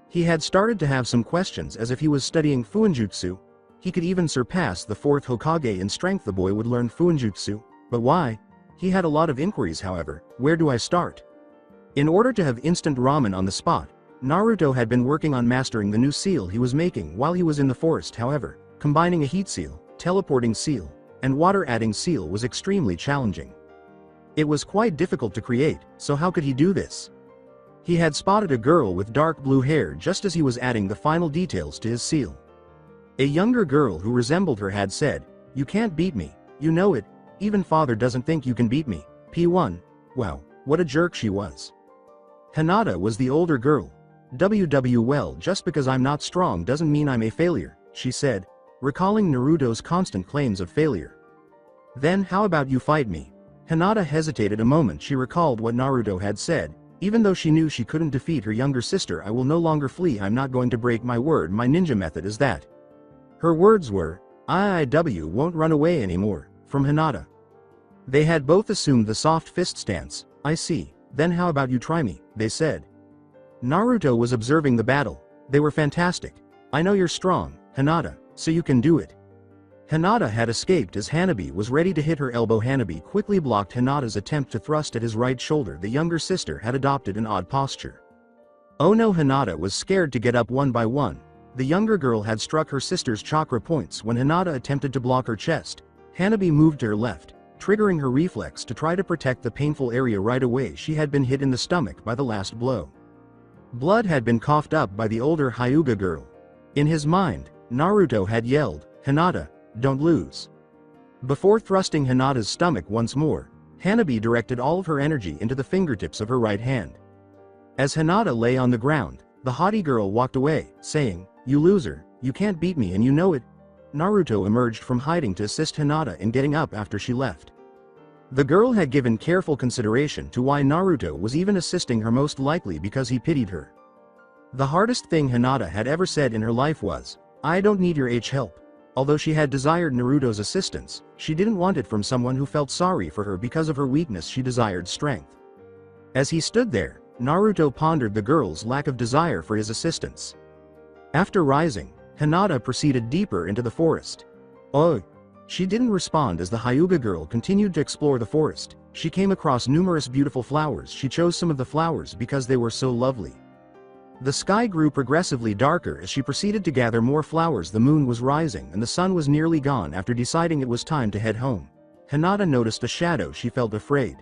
He had started to have some questions, as if he was studying Fuinjutsu. He could even surpass the 4th Hokage in strength. The boy would learn Fuinjutsu, but why? He had a lot of inquiries. However, where do I start? In order to have instant ramen on the spot, Naruto had been working on mastering the new seal he was making while he was in the forest. However, combining a heat seal, teleporting seal, and water-adding seal was extremely challenging. It was quite difficult to create, so how could he do this? He had spotted a girl with dark blue hair just as he was adding the final details to his seal. A younger girl who resembled her had said, "You can't beat me, you know it, even father doesn't think you can beat me." P1. Wow, what a jerk she was. Hinata was the older girl. Well, just because I'm not strong doesn't mean I'm a failure, she said, recalling Naruto's constant claims of failure. Then how about you fight me? Hinata hesitated a moment. She recalled what Naruto had said, even though she knew she couldn't defeat her younger sister. "I will no longer flee, I'm not going to break my word, my ninja method is that." Her words were, "I won't run away anymore," from Hinata. They had both assumed the soft fist stance. "I see, then how about you try me," they said. Naruto was observing the battle. They were fantastic. "I know you're strong, Hinata, so you can do it." Hinata had escaped as Hanabi was ready to hit her elbow. Hanabi quickly blocked Hinata's attempt to thrust at his right shoulder. The younger sister had adopted an odd posture. Oh no, Hinata was scared to get up one by one. The younger girl had struck her sister's chakra points when Hinata attempted to block her chest. Hanabi moved to her left, triggering her reflex to try to protect the painful area right away. She had been hit in the stomach by the last blow. Blood had been coughed up by the older Hyuga girl. In his mind, Naruto had yelled, "Hinata, don't lose." Before thrusting Hinata's stomach once more, Hanabi directed all of her energy into the fingertips of her right hand. As Hinata lay on the ground, the haughty girl walked away, saying, "You loser, you can't beat me and you know it." Naruto emerged from hiding to assist Hinata in getting up after she left. The girl had given careful consideration to why Naruto was even assisting her, most likely because he pitied her. The hardest thing Hinata had ever said in her life was, "I don't need your help." Although she had desired Naruto's assistance, she didn't want it from someone who felt sorry for her because of her weakness. She desired strength. As he stood there, Naruto pondered the girl's lack of desire for his assistance. After rising, Hinata proceeded deeper into the forest. "Oh." She didn't respond as the Hyuga girl continued to explore the forest. She came across numerous beautiful flowers. She chose some of the flowers because they were so lovely. The sky grew progressively darker as she proceeded to gather more flowers. The moon was rising and the sun was nearly gone. After deciding it was time to head home, Hinata noticed a shadow. She felt afraid.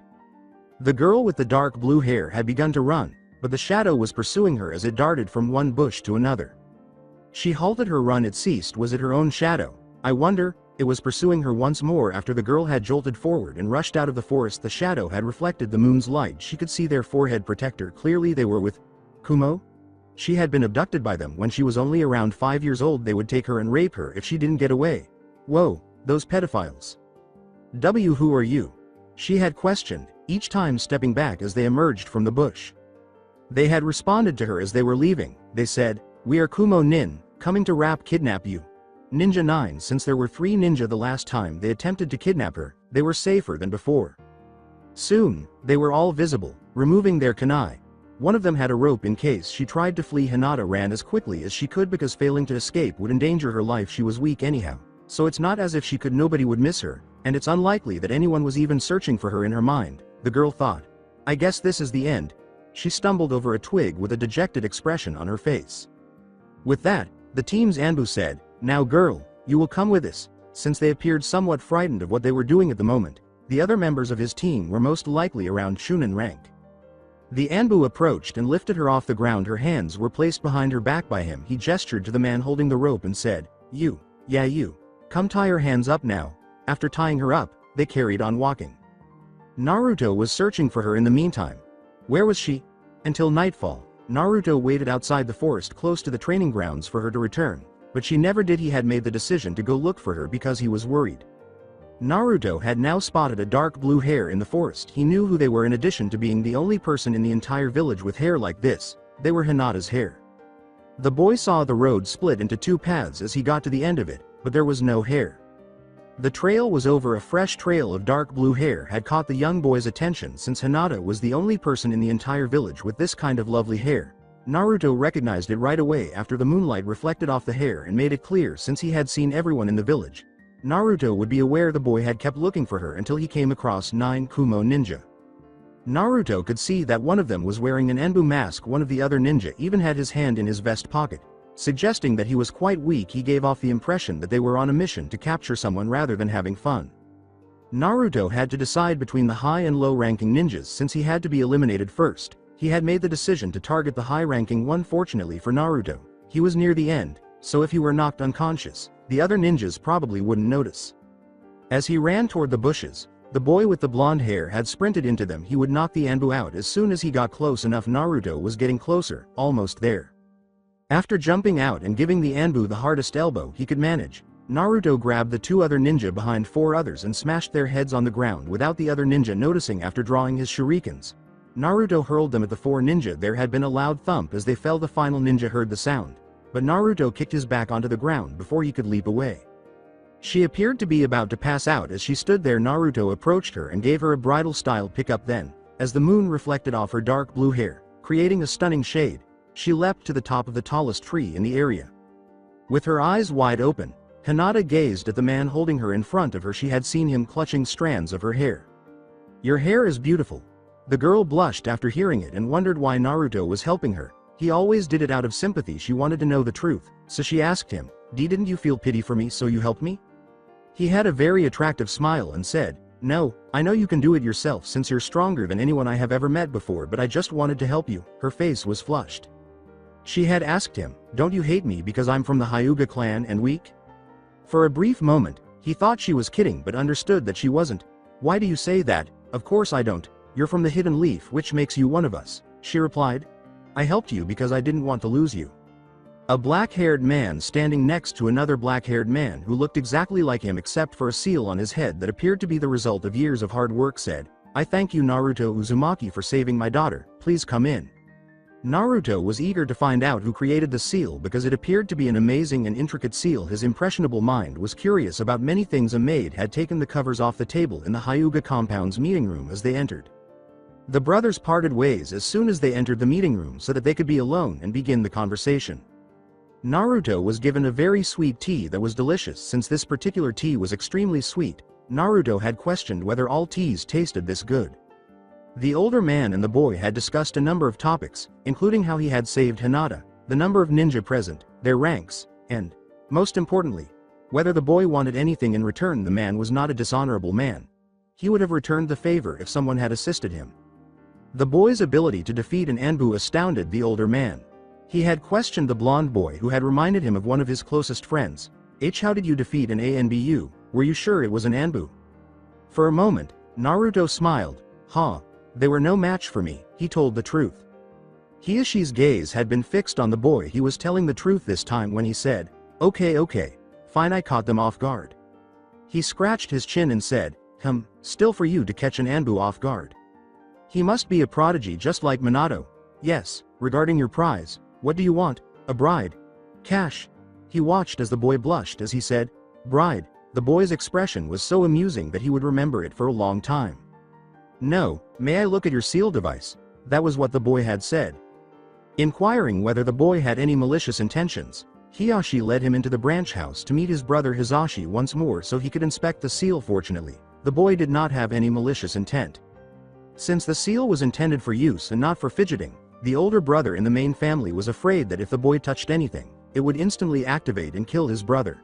The girl with the dark blue hair had begun to run, but the shadow was pursuing her as it darted from one bush to another. She halted her run. It ceased. Was it her own shadow? I wonder. It was pursuing her once more. After the girl had jolted forward and rushed out of the forest, the shadow had reflected the moon's light. She could see their forehead protector clearly. They were with Kumo? She had been abducted by them when she was only around 5 years old. They would take her and rape her if she didn't get away. Whoa, those pedophiles. Who are you? She had questioned, each time stepping back as they emerged from the bush. They had responded to her as they were leaving. They said, "We are Kumo Nin, coming to kidnap you." Ninja 9. Since there were 3 ninja the last time they attempted to kidnap her, they were safer than before. Soon, they were all visible, removing their kunai. One of them had a rope in case she tried to flee. Hinata ran as quickly as she could because failing to escape would endanger her life. She was weak anyhow, so it's not as if she could. Nobody would miss her, and it's unlikely that anyone was even searching for her. In her mind, the girl thought, "I guess this is the end." She stumbled over a twig with a dejected expression on her face. With that, the team's Anbu said, "Now girl, you will come with us." Since they appeared somewhat frightened of what they were doing at the moment, the other members of his team were most likely around Shunin rank. The Anbu approached and lifted her off the ground. Her hands were placed behind her back by him. He gestured to the man holding the rope and said, "You, yeah you, come tie her hands up now." After tying her up, they carried on walking. Naruto was searching for her in the meantime. Where was she? Until nightfall, Naruto waited outside the forest close to the training grounds for her to return, but she never did. He had made the decision to go look for her because he was worried. Naruto had now spotted a dark blue hair in the forest. He knew who they were. In addition to being the only person in the entire village with hair like this, they were Hinata's hair. The boy saw the road split into 2 paths as he got to the end of it, but there was no hair. The trail was over. A fresh trail of dark blue hair had caught the young boy's attention. Since Hinata was the only person in the entire village with this kind of lovely hair, Naruto recognized it right away after the moonlight reflected off the hair and made it clear. Since he had seen everyone in the village, Naruto would be aware the boy had kept looking for her until he came across 9 Kumo ninja. Naruto could see that one of them was wearing an Enbu mask. One of the other ninja even had his hand in his vest pocket, suggesting that he was quite weak. He gave off the impression that they were on a mission to capture someone rather than having fun. Naruto had to decide between the high and low-ranking ninjas since he had to be eliminated first. He had made the decision to target the high-ranking one. Fortunately for Naruto, he was near the end, so if he were knocked unconscious, the other ninjas probably wouldn't notice. As he ran toward the bushes, the boy with the blonde hair had sprinted into them. He would knock the Anbu out as soon as he got close enough. Naruto was getting closer, almost there. After jumping out and giving the Anbu the hardest elbow he could manage, Naruto grabbed the two other ninja behind four others and smashed their heads on the ground without the other ninja noticing. After drawing his shurikens, Naruto hurled them at the four ninja. There had been a loud thump as they fell. The final ninja heard the sound, but Naruto kicked his back onto the ground before he could leap away. She appeared to be about to pass out as she stood there. Naruto approached her and gave her a bridal-style pickup. Then, as the moon reflected off her dark blue hair, creating a stunning shade, she leapt to the top of the tallest tree in the area. With her eyes wide open, Hinata gazed at the man holding her in front of her. She had seen him clutching strands of her hair. "Your hair is beautiful." The girl blushed after hearing it and wondered why Naruto was helping her. He always did it out of sympathy. She wanted to know the truth, so she asked him, Didn't you feel pity for me so you helped me?" He had a very attractive smile and said, "No, I know you can do it yourself since you're stronger than anyone I have ever met before, but I just wanted to help you." Her face was flushed. She had asked him, "Don't you hate me because I'm from the Hyuga clan and weak?" For a brief moment, he thought she was kidding but understood that she wasn't. "Why do you say that?" "Of course I don't. You're from the Hidden Leaf, which makes you one of us," she replied. "I helped you because I didn't want to lose you." A black-haired man standing next to another black-haired man who looked exactly like him except for a seal on his head that appeared to be the result of years of hard work said, "I thank you Naruto Uzumaki for saving my daughter, please come in." Naruto was eager to find out who created the seal because it appeared to be an amazing and intricate seal. His impressionable mind was curious about many things. A maid had taken the covers off the table in the Hyuga compound's meeting room as they entered. The brothers parted ways as soon as they entered the meeting room so that they could be alone and begin the conversation. Naruto was given a very sweet tea that was delicious. Since this particular tea was extremely sweet, Naruto had questioned whether all teas tasted this good. The older man and the boy had discussed a number of topics, including how he had saved Hinata, the number of ninja present, their ranks, and, most importantly, whether the boy wanted anything in return. The man was not a dishonorable man. He would have returned the favor if someone had assisted him. The boy's ability to defeat an Anbu astounded the older man. He had questioned the blonde boy who had reminded him of one of his closest friends. How did you defeat an Anbu? Were you sure it was an Anbu?" For a moment, Naruto smiled. They were no match for me," he told the truth. Hiyoshi's gaze had been fixed on the boy. He was telling the truth this time when he said, Okay, fine, I caught them off guard." He scratched his chin and said, Still for you to catch an Anbu off guard. He must be a prodigy just like Minato." "Yes, regarding your prize, what do you want? A bride? Cash?" He watched as the boy blushed as he said, "Bride." The boy's expression was so amusing that he would remember it for a long time. "No, may I look at your seal device?" That was what the boy had said. Inquiring whether the boy had any malicious intentions, Hiyashi led him into the branch house to meet his brother Hizashi once more so he could inspect the seal. Fortunately, the boy did not have any malicious intent. Since the seal was intended for use and not for fidgeting, the older brother in the main family was afraid that if the boy touched anything, it would instantly activate and kill his brother.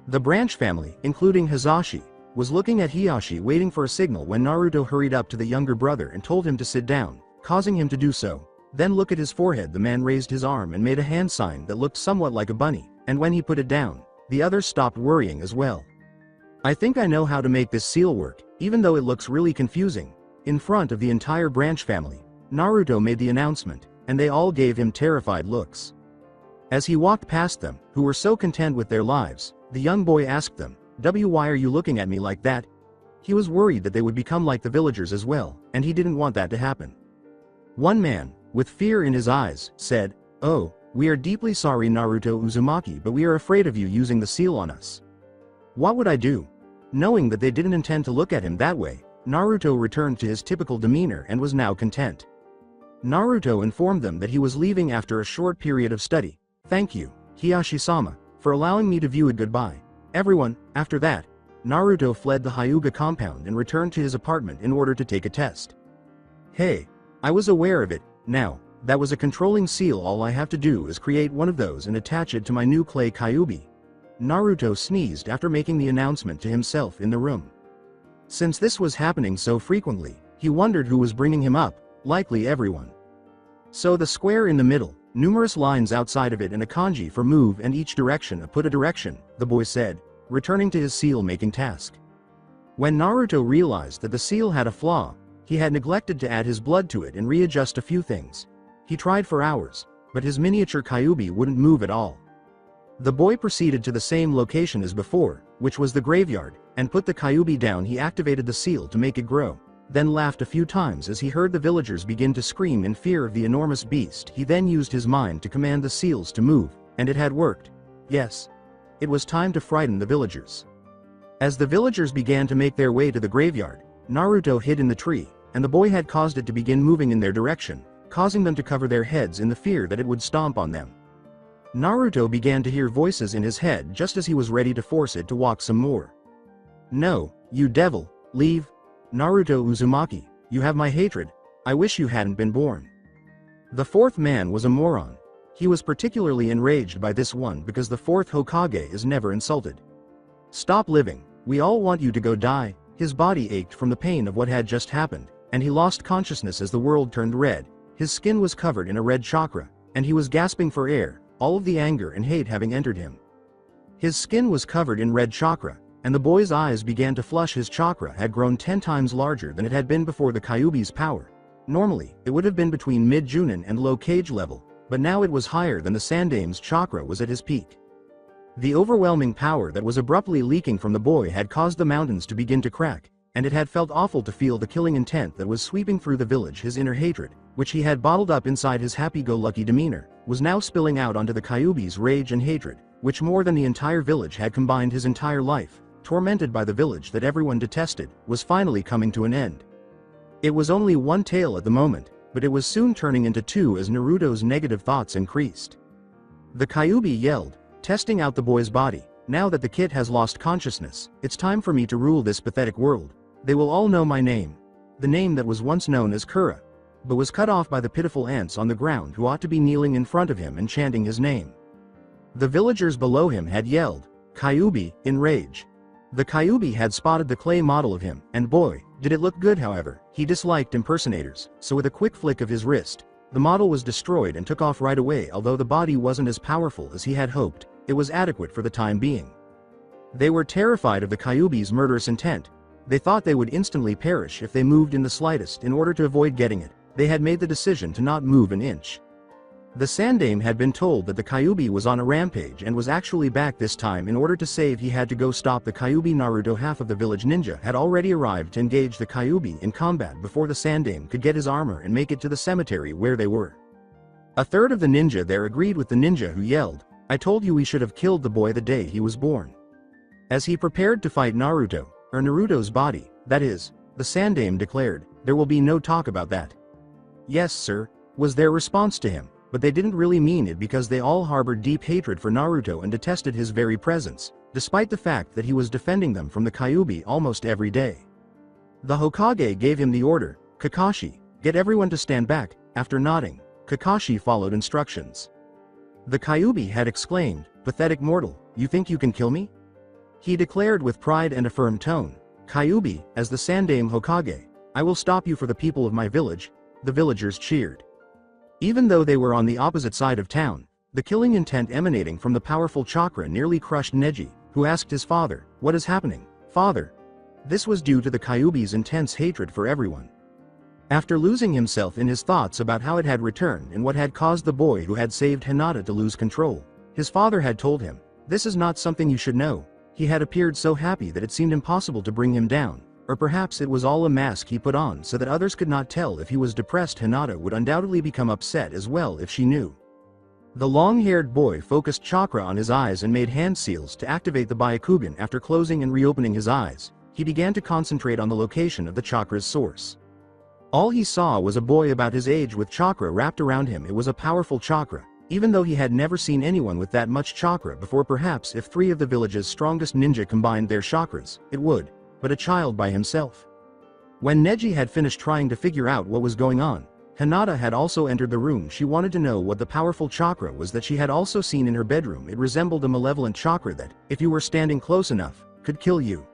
The branch family, including Hizashi, was looking at Hiyashi waiting for a signal when Naruto hurried up to the younger brother and told him to sit down, causing him to do so. Then look at his forehead. The man raised his arm and made a hand sign that looked somewhat like a bunny, and when he put it down, the others stopped worrying as well. "I think I know how to make this seal work, even though it looks really confusing." In front of the entire branch family, Naruto made the announcement, and they all gave him terrified looks. As he walked past them, who were so content with their lives, the young boy asked them, Why are you looking at me like that?" He was worried that they would become like the villagers as well, and he didn't want that to happen. One man, with fear in his eyes, said, "Oh, we are deeply sorry Naruto Uzumaki, but we are afraid of you using the seal on us." "What would I do?" Knowing that they didn't intend to look at him that way, Naruto returned to his typical demeanor and was now content. Naruto informed them that he was leaving after a short period of study. "Thank you, Hiyashi-sama, for allowing me to view it. Goodbye, everyone." After that, Naruto fled the Hyuga compound and returned to his apartment in order to take a test. Hey, I was aware of it. Now, that was a controlling seal. All I have to do is create one of those and attach it to my new clay Kyuubi. Naruto sneezed after making the announcement to himself in the room. Since this was happening so frequently, he wondered who was bringing him up, likely everyone. So the square in the middle, numerous lines outside of it and a kanji for move and each direction a put a direction, the boy said, returning to his seal-making task. When Naruto realized that the seal had a flaw, he had neglected to add his blood to it and readjust a few things. He tried for hours, but his miniature Kyuubi wouldn't move at all. The boy proceeded to the same location as before, which was the graveyard, and put the Kyuubi down. He activated the seal to make it grow, then laughed a few times as he heard the villagers begin to scream in fear of the enormous beast. He then used his mind to command the seals to move, and it had worked. Yes. It was time to frighten the villagers. As the villagers began to make their way to the graveyard, Naruto hid in the tree, and the boy had caused it to begin moving in their direction, causing them to cover their heads in the fear that it would stomp on them. Naruto began to hear voices in his head just as he was ready to force it to walk some more. No, you devil, leave. Naruto Uzumaki, you have my hatred. I wish you hadn't been born. The fourth man was a moron. He was particularly enraged by this one because the fourth Hokage is never insulted. Stop living, we all want you to go die. His body ached from the pain of what had just happened, and he lost consciousness as the world turned red. His skin was covered in a red chakra, and he was gasping for air, all of the anger and hate having entered him. His skin was covered in red chakra, and the boy's eyes began to flush. His chakra had grown 10 times larger than it had been before the Kyuubi's power. Normally, it would have been between mid-Junin and low Kage level, but now it was higher than the Sandame's chakra was at his peak. The overwhelming power that was abruptly leaking from the boy had caused the mountains to begin to crack, and it had felt awful to feel the killing intent that was sweeping through the village. His inner hatred, which he had bottled up inside his happy-go-lucky demeanor, was now spilling out onto the Kyuubi's rage and hatred, which more than the entire village had combined. His entire life, tormented by the village that everyone detested, was finally coming to an end. It was only one tale at the moment, but it was soon turning into two as Naruto's negative thoughts increased. The Kyuubi yelled, testing out the boy's body. Now that the kid has lost consciousness, it's time for me to rule this pathetic world. They will all know my name. The name that was once known as Kura, but was cut off by the pitiful ants on the ground who ought to be kneeling in front of him and chanting his name. The villagers below him had yelled, Kyuubi, in rage. The Kyuubi had spotted the clay model of him, and boy, did it look good. However, he disliked impersonators, so with a quick flick of his wrist, the model was destroyed and took off right away. Although the body wasn't as powerful as he had hoped, it was adequate for the time being. They were terrified of the Kyuubi's murderous intent. They thought they would instantly perish if they moved in the slightest. In order to avoid getting it, they had made the decision to not move an inch. The Sandame had been told that the Kyuubi was on a rampage and was actually back this time. In order to save, he had to go stop the Kyuubi. Naruto, half of the village ninja, had already arrived to engage the Kyuubi in combat before the Sandame could get his armor and make it to the cemetery where they were. A third of the ninja there agreed with the ninja who yelled, I told you we should have killed the boy the day he was born. As he prepared to fight Naruto, or Naruto's body, that is, the Sandame declared, there will be no talk about that. Yes, sir, was their response to him, but they didn't really mean it because they all harbored deep hatred for Naruto and detested his very presence, despite the fact that he was defending them from the Kyuubi almost every day. The Hokage gave him the order, Kakashi, get everyone to stand back. After nodding, Kakashi followed instructions. The Kyuubi had exclaimed, pathetic mortal, you think you can kill me? He declared with pride and a firm tone, Kyuubi, as the Sandame Hokage, I will stop you for the people of my village. The villagers cheered. Even though they were on the opposite side of town, the killing intent emanating from the powerful chakra nearly crushed Neji, who asked his father, what is happening, father? This was due to the Kyuubi's intense hatred for everyone. After losing himself in his thoughts about how it had returned and what had caused the boy who had saved Hinata to lose control, his father had told him, this is not something you should know. He had appeared so happy that it seemed impossible to bring him down, or perhaps it was all a mask he put on so that others could not tell if he was depressed. Hinata would undoubtedly become upset as well if she knew. The long-haired boy focused chakra on his eyes and made hand seals to activate the Byakugan. After closing and reopening his eyes, he began to concentrate on the location of the chakra's source. All he saw was a boy about his age with chakra wrapped around him. It was a powerful chakra, even though he had never seen anyone with that much chakra before. Perhaps if 3 of the village's strongest ninja combined their chakras, it would, but a child by himself. When Neji had finished trying to figure out what was going on, Hinata had also entered the room. She wanted to know what the powerful chakra was that she had also seen in her bedroom. It resembled a malevolent chakra that, if you were standing close enough, could kill you.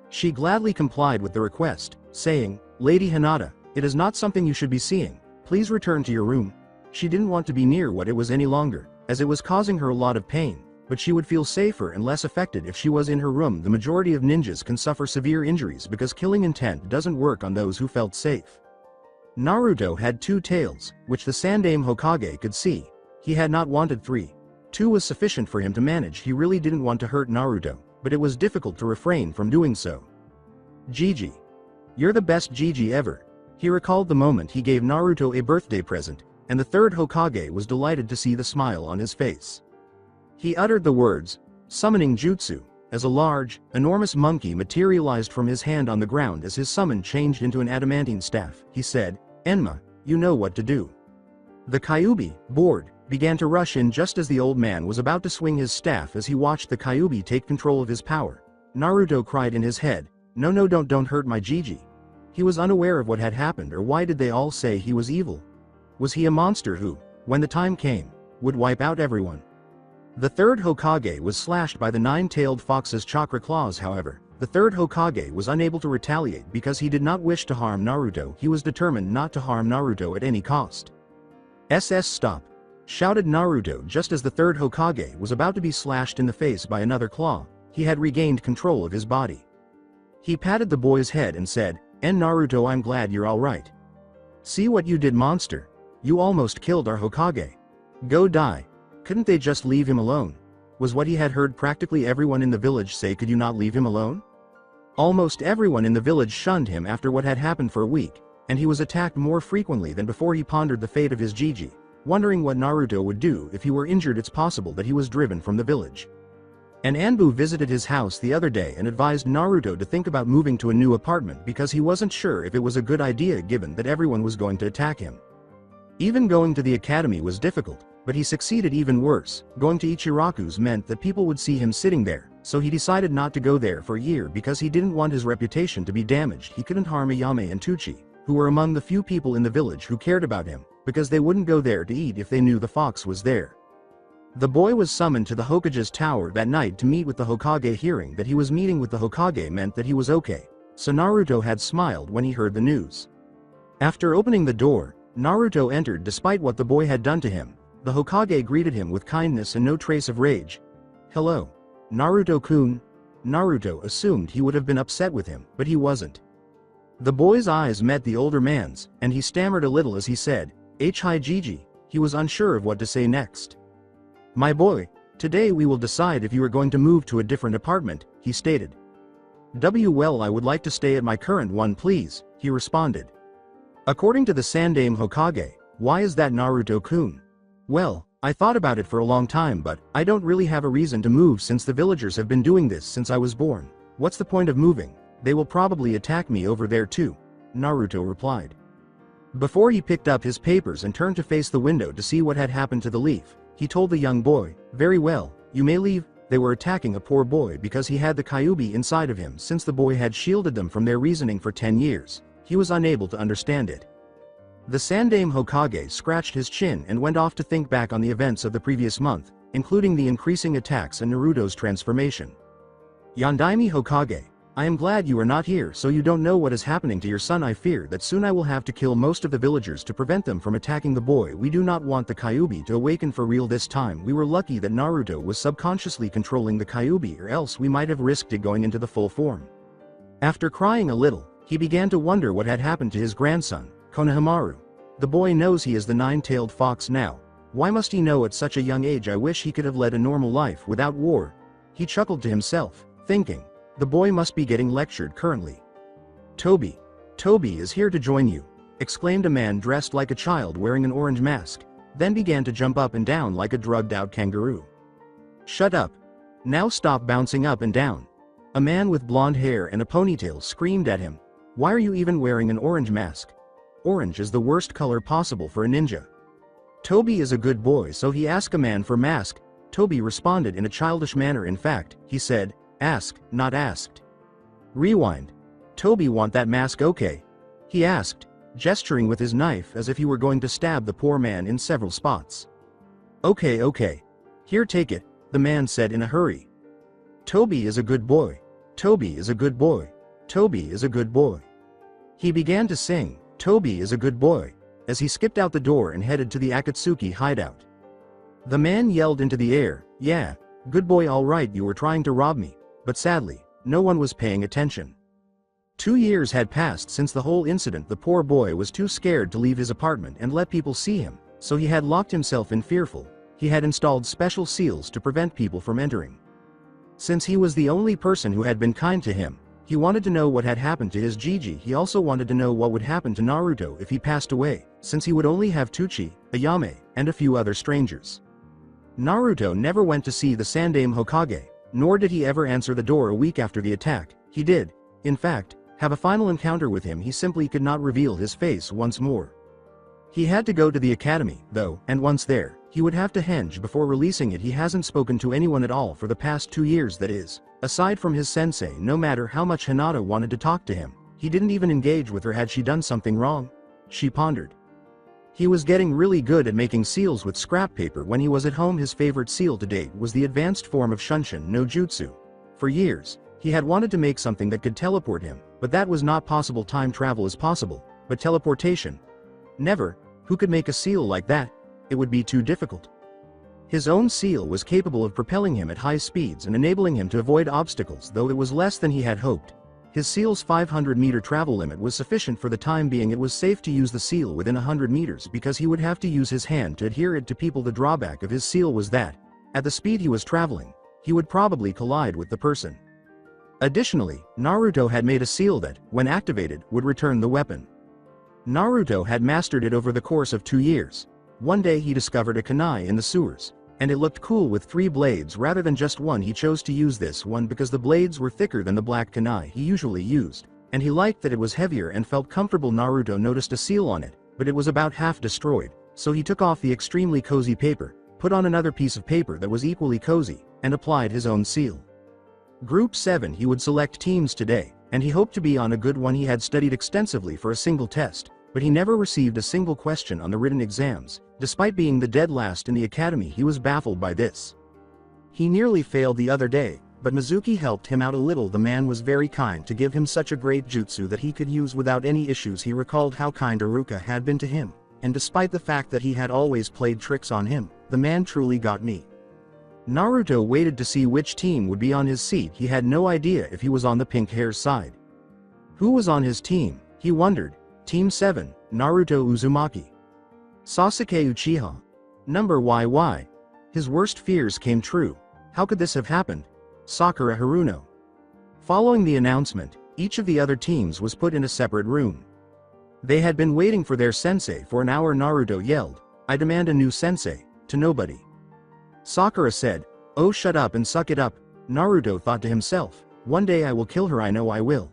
She gladly complied with the request, saying, "Lady Hinata, it is not something you should be seeing. Please return to your room." She didn't want to be near what it was any longer, as it was causing her a lot of pain, but she would feel safer and less affected if she was in her room. The majority of ninjas can suffer severe injuries because killing intent doesn't work on those who felt safe. Naruto had 2 tails, which the Sandaime Hokage could see. He had not wanted 3. 2 was sufficient for him to manage. He really didn't want to hurt Naruto, but it was difficult to refrain from doing so. "Gigi. You're the best Gigi ever." He recalled the moment he gave Naruto a birthday present, and the 3rd Hokage was delighted to see the smile on his face. He uttered the words, "Summoning Jutsu," as a large, enormous monkey materialized from his hand on the ground as his summon changed into an adamantine staff. He said, "Enma, you know what to do." The Kyuubi, bored, began to rush in just as the old man was about to swing his staff. As he watched the Kyuubi take control of his power, Naruto cried in his head, No, don't hurt my Gigi." He was unaware of what had happened, or why did they all say he was evil? Was he a monster who, when the time came, would wipe out everyone? The 3rd Hokage was slashed by the 9-tailed fox's chakra claws. However, the 3rd Hokage was unable to retaliate because he did not wish to harm Naruto. He was determined not to harm Naruto at any cost. Stop!" shouted Naruto just as the 3rd Hokage was about to be slashed in the face by another claw. He had regained control of his body. He patted the boy's head and said, Naruto, I'm glad you're alright. See what you did, monster. You almost killed our Hokage. Go die. Couldn't they just leave him alone? Was what he had heard practically everyone in the village say. Could you not leave him alone? Almost everyone in the village shunned him after what had happened for a week, and he was attacked more frequently than before. He pondered the fate of his Gigi, wondering what Naruto would do if he were injured. It's possible that he was driven from the village. An Anbu visited his house the other day and advised Naruto to think about moving to a new apartment because he wasn't sure if it was a good idea given that everyone was going to attack him. Even going to the academy was difficult, but he succeeded even worse. Going to Ichiraku's meant that people would see him sitting there, so he decided not to go there for a year because he didn't want his reputation to be damaged. He couldn't harm Ayame and Tuchi, who were among the few people in the village who cared about him, because they wouldn't go there to eat if they knew the fox was there. The boy was summoned to the Hokage's tower that night to meet with the Hokage. Hearing that he was meeting with the Hokage meant that he was okay, so Naruto had smiled when he heard the news. After opening the door, Naruto entered. Despite what the boy had done to him, the Hokage greeted him with kindness and no trace of rage. Hello, Naruto-kun. Naruto assumed he would have been upset with him, but he wasn't. The boy's eyes met the older man's, and he stammered a little as he said, Hi Gigi. He was unsure of what to say next. My boy, today we will decide if you are going to move to a different apartment, he stated. Well, I would like to stay at my current one, please, he responded. According to the Sandaime Hokage, why is that, Naruto-kun? Well, I thought about it for a long time, but I don't really have a reason to move since the villagers have been doing this since I was born. What's the point of moving? They will probably attack me over there too, Naruto replied. Before he picked up his papers and turned to face the window to see what had happened to the leaf, he told the young boy, very well, you may leave. They were attacking a poor boy because he had the Kyuubi inside of him. Since the boy had shielded them from their reasoning for 10 years, he was unable to understand it. The Sandaime Hokage scratched his chin and went off to think back on the events of the previous month, including the increasing attacks and Naruto's transformation. Yondaime Hokage, I am glad you are not here, so you don't know what is happening to your son. I fear that soon I will have to kill most of the villagers to prevent them from attacking the boy. We do not want the Kyuubi to awaken for real this time. We were lucky that Naruto was subconsciously controlling the Kyuubi, or else we might have risked it going into the full form. After crying a little, he began to wonder what had happened to his grandson, Konohamaru. The boy knows he is the 9-tailed fox now. Why must he know at such a young age? I wish he could have led a normal life without war. He chuckled to himself, thinking, the boy must be getting lectured currently. Toby is here to join you, exclaimed a man dressed like a child wearing an orange mask, then began to jump up and down like a drugged-out kangaroo. Shut up. Now stop bouncing up and down. A man with blonde hair and a ponytail screamed at him. Why are you even wearing an orange mask? Orange is the worst color possible for a ninja. Toby is a good boy, so he asked a man for mask. Toby responded in a childish manner. In fact, he said, ask, not asked. Rewind. Toby want that mask okay? He asked, gesturing with his knife as if he were going to stab the poor man in several spots. Okay. Here, take it, the man said in a hurry. Toby is a good boy. Toby is a good boy. Toby is a good boy. He began to sing, Toby is a good boy, as he skipped out the door and headed to the Akatsuki hideout. The man yelled into the air, yeah, good boy, all right, you were trying to rob me, but sadly, no one was paying attention. 2 years had passed since the whole incident. The poor boy was too scared to leave his apartment and let people see him, so he had locked himself in fearful. He had installed special seals to prevent people from entering. Since he was the only person who had been kind to him, he wanted to know what had happened to his Gigi. He also wanted to know what would happen to Naruto if he passed away, since he would only have Tuchi, Ayame, and a few other strangers. Naruto never went to see the Sandaime Hokage, nor did he ever answer the door a week after the attack. He did, in fact, have a final encounter with him. He simply could not reveal his face once more. He had to go to the academy, though, and once there, he would have to henge before releasing it. He hasn't spoken to anyone at all for the past 2 years, that is, aside from his sensei. No matter how much Hinata wanted to talk to him, he didn't even engage with her. Had she done something wrong? She pondered. He was getting really good at making seals with scrap paper when he was at home. His favorite seal to date was the advanced form of Shunshin no Jutsu. For years, he had wanted to make something that could teleport him, but that was not possible. Time travel is possible, but teleportation? Never. Who could make a seal like that? It would be too difficult. His own seal was capable of propelling him at high speeds and enabling him to avoid obstacles, though it was less than he had hoped. His seal's 500-meter travel limit was sufficient for the time being. It was safe to use the seal within 100 meters because he would have to use his hand to adhere it to people. The drawback of his seal was that, at the speed he was traveling, he would probably collide with the person. Additionally, Naruto had made a seal that, when activated, would return the weapon. Naruto had mastered it over the course of 2 years. One day he discovered a kunai in the sewers, and it looked cool with 3 blades rather than just one. He chose to use this one because the blades were thicker than the black kunai he usually used, and he liked that it was heavier and felt comfortable. Naruto noticed a seal on it, but it was about half destroyed, so he took off the extremely cozy paper, put on another piece of paper that was equally cozy, and applied his own seal. Group 7. He would select teams today, and he hoped to be on a good one. He had studied extensively for a single test, but he never received a single question on the written exams. Despite being the dead last in the academy, he was baffled by this. He nearly failed the other day, but Mizuki helped him out a little. The man was very kind to give him such a great jutsu that he could use without any issues. He recalled how kind Iruka had been to him, and despite the fact that he had always played tricks on him, the man truly got me. Naruto waited to see which team would be on his seat. He had no idea if he was on the pink hair's side. Who was on his team? He wondered. Team 7, Naruto Uzumaki. Sasuke Uchiha. Number YY. His worst fears came true. How could this have happened? Sakura Haruno. Following the announcement, each of the other teams was put in a separate room. They had been waiting for their sensei for an hour. Naruto yelled, "I demand a new sensei," to nobody. Sakura said, "Oh, shut up and suck it up." Naruto thought to himself, "One day I will kill her, I know I will."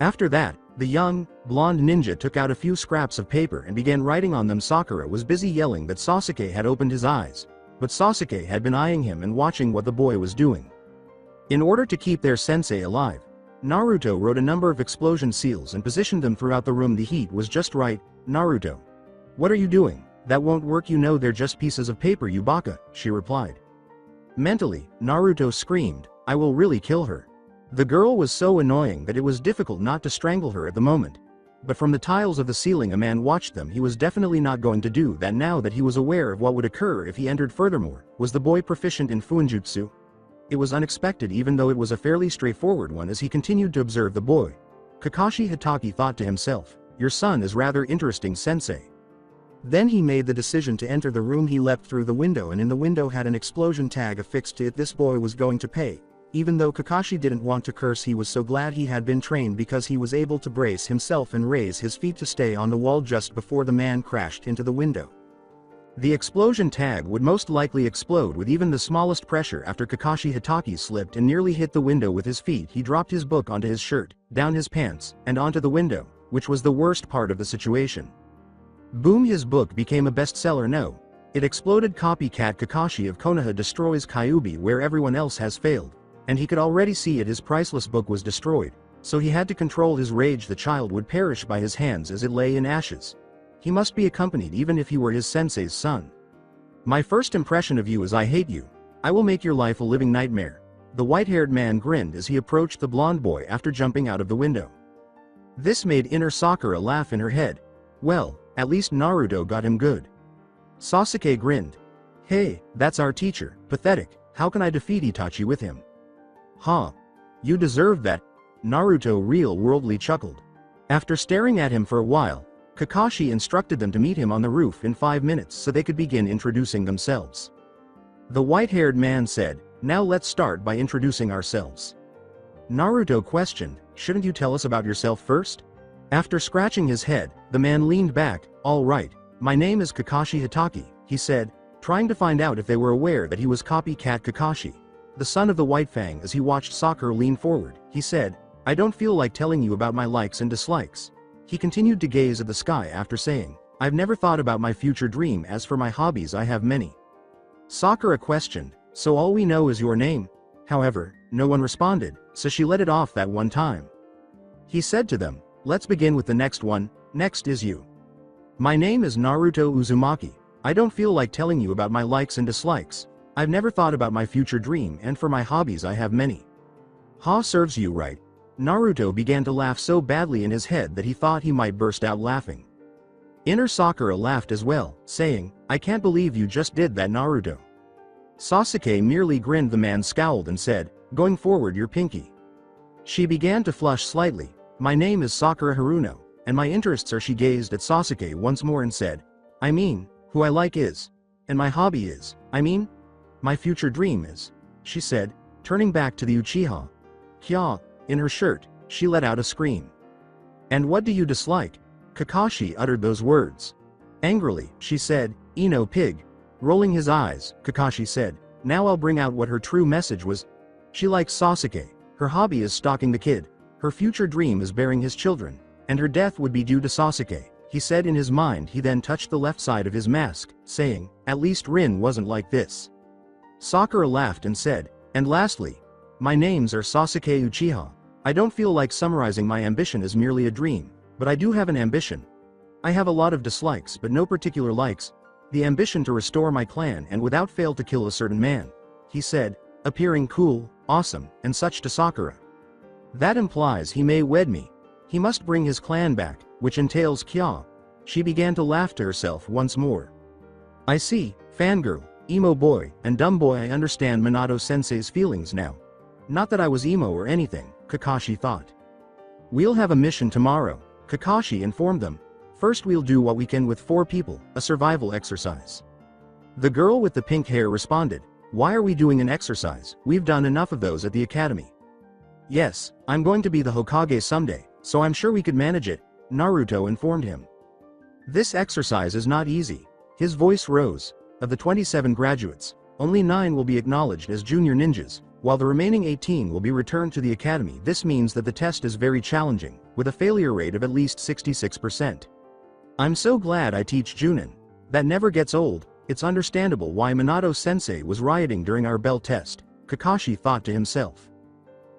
After that, the young, blonde ninja took out a few scraps of paper and began writing on them. Sakura was busy yelling that Sasuke had opened his eyes, but Sasuke had been eyeing him and watching what the boy was doing. In order to keep their sensei alive, Naruto wrote a number of explosion seals and positioned them throughout the room. The heat was just right. "Naruto. What are you doing? That won't work, you know they're just pieces of paper, you baka," she replied. Mentally, Naruto screamed, "I will really kill her." The girl was so annoying that it was difficult not to strangle her at the moment. But from the tiles of the ceiling a man watched them. He was definitely not going to do that now that he was aware of what would occur if he entered. Furthermore, was the boy proficient in Fuinjutsu? It was unexpected, even though it was a fairly straightforward one. As he continued to observe the boy, Kakashi Hatake thought to himself, "Your son is rather interesting, sensei." Then he made the decision to enter the room. He leapt through the window, and in the window had an explosion tag affixed to it. This boy was going to pay. Even though Kakashi didn't want to curse, he was so glad he had been trained because he was able to brace himself and raise his feet to stay on the wall just before the man crashed into the window. The explosion tag would most likely explode with even the smallest pressure. After Kakashi Hatake slipped and nearly hit the window with his feet, he dropped his book onto his shirt, down his pants, and onto the window, which was the worst part of the situation. Boom, his book became a bestseller. No, it exploded. Copycat Kakashi of Konoha destroys Kyuubi where everyone else has failed, and he could already see it. His priceless book was destroyed. so he had to control his rage. The child would perish by his hands as it lay in ashes. He must be accompanied even if he were his sensei's son. My first impression of you is I hate you. I will make your life a living nightmare. The white-haired man grinned as he approached the blonde boy after jumping out of the window. This made inner Sakura laugh in her head. Well, at least Naruto got him good. Sasuke grinned. Hey, that's our teacher. Pathetic. How can I defeat Itachi with him? Ha. You deserved that. Naruto real-worldly chuckled. After staring at him for a while, Kakashi instructed them to meet him on the roof in 5 minutes so they could begin introducing themselves. The white-haired man said, now let's start by introducing ourselves. Naruto questioned, shouldn't you tell us about yourself first? After scratching his head, the man leaned back, all right, my name is Kakashi Hitaki, he said, trying to find out if they were aware that he was copycat Kakashi, the son of the White Fang. As he watched Sakura lean forward, he said, I don't feel like telling you about my likes and dislikes. He continued to gaze at the sky after saying, I've never thought about my future dream. As for my hobbies, I have many. Sakura questioned, so all we know is your name? However, no one responded, so she let it off that one time. He said to them, let's begin with the next one. Next is you. My name is Naruto Uzumaki. I don't feel like telling you about my likes and dislikes. I've never thought about my future dream, and for my hobbies I have many. Ha, serves you right. Naruto began to laugh so badly in his head that he thought he might burst out laughing. Inner Sakura laughed as well, saying, I can't believe you just did that, Naruto. Sasuke merely grinned. The man scowled and said, going forward your pinky. She began to flush slightly. My name is Sakura Haruno, and my interests are. She gazed at Sasuke once more and said, I mean, who I like is, and my hobby is, my future dream is, she said, turning back to the Uchiha. Kya, in her shirt, she let out a scream. And what do you dislike? Kakashi uttered those words. Angrily, she said, Ino pig. Rolling his eyes, Kakashi said, now I'll bring out what her true message was. She likes Sasuke, her hobby is stalking the kid, her future dream is bearing his children, and her death would be due to Sasuke, he said in his mind. He then touched the left side of his mask, saying, at least Rin wasn't like this. Sakura laughed and said, and lastly, my names are Sasuke Uchiha. I don't feel like summarizing my ambition as merely a dream, but I do have an ambition. I have a lot of dislikes but no particular likes. The ambition to restore my clan and without fail to kill a certain man, he said, appearing cool, awesome, and such to Sakura. That implies he may wed me. He must bring his clan back, which entails Kya. She began to laugh to herself once more. I see, fangirl, emo boy, and dumb boy. I understand Minato-sensei's feelings now. Not that I was emo or anything, Kakashi thought. We'll have a mission tomorrow, Kakashi informed them. First we'll do what we can with 4 people, a survival exercise. The girl with the pink hair responded, why are we doing an exercise? We've done enough of those at the academy. Yes, I'm going to be the Hokage someday, so I'm sure we could manage it, Naruto informed him. This exercise is not easy. His voice rose. Of the 27 graduates, only 9 will be acknowledged as junior ninjas, while the remaining 18 will be returned to the academy. This means that the test is very challenging, with a failure rate of at least 66%. I'm so glad I teach Junin. That never gets old. It's understandable why Minato-sensei was rioting during our bell test, Kakashi thought to himself.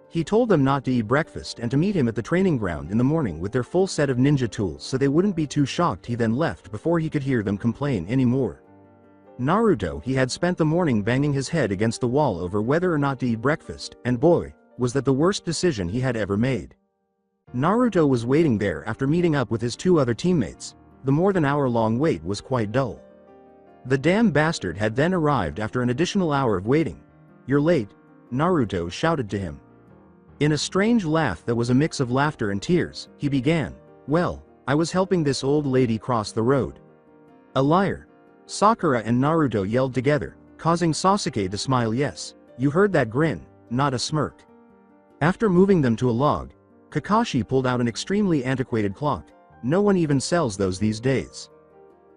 He told them not to eat breakfast and to meet him at the training ground in the morning with their full set of ninja tools so they wouldn't be too shocked. He then left before he could hear them complain anymore. Naruto, he had spent the morning banging his head against the wall over whether or not to eat breakfast, and boy, was that the worst decision he had ever made. Naruto was waiting there after meeting up with his 2 other teammates. The more than hour-long wait was quite dull. The damn bastard had then arrived after an additional hour of waiting. You're late, Naruto shouted to him. In a strange laugh that was a mix of laughter and tears, he began, well, I was helping this old lady cross the road. A liar. Sakura and Naruto yelled together, causing Sasuke to smile. Yes, you heard that grin, not a smirk. After moving them to a log, Kakashi pulled out an extremely antiquated clock. No one even sells those these days.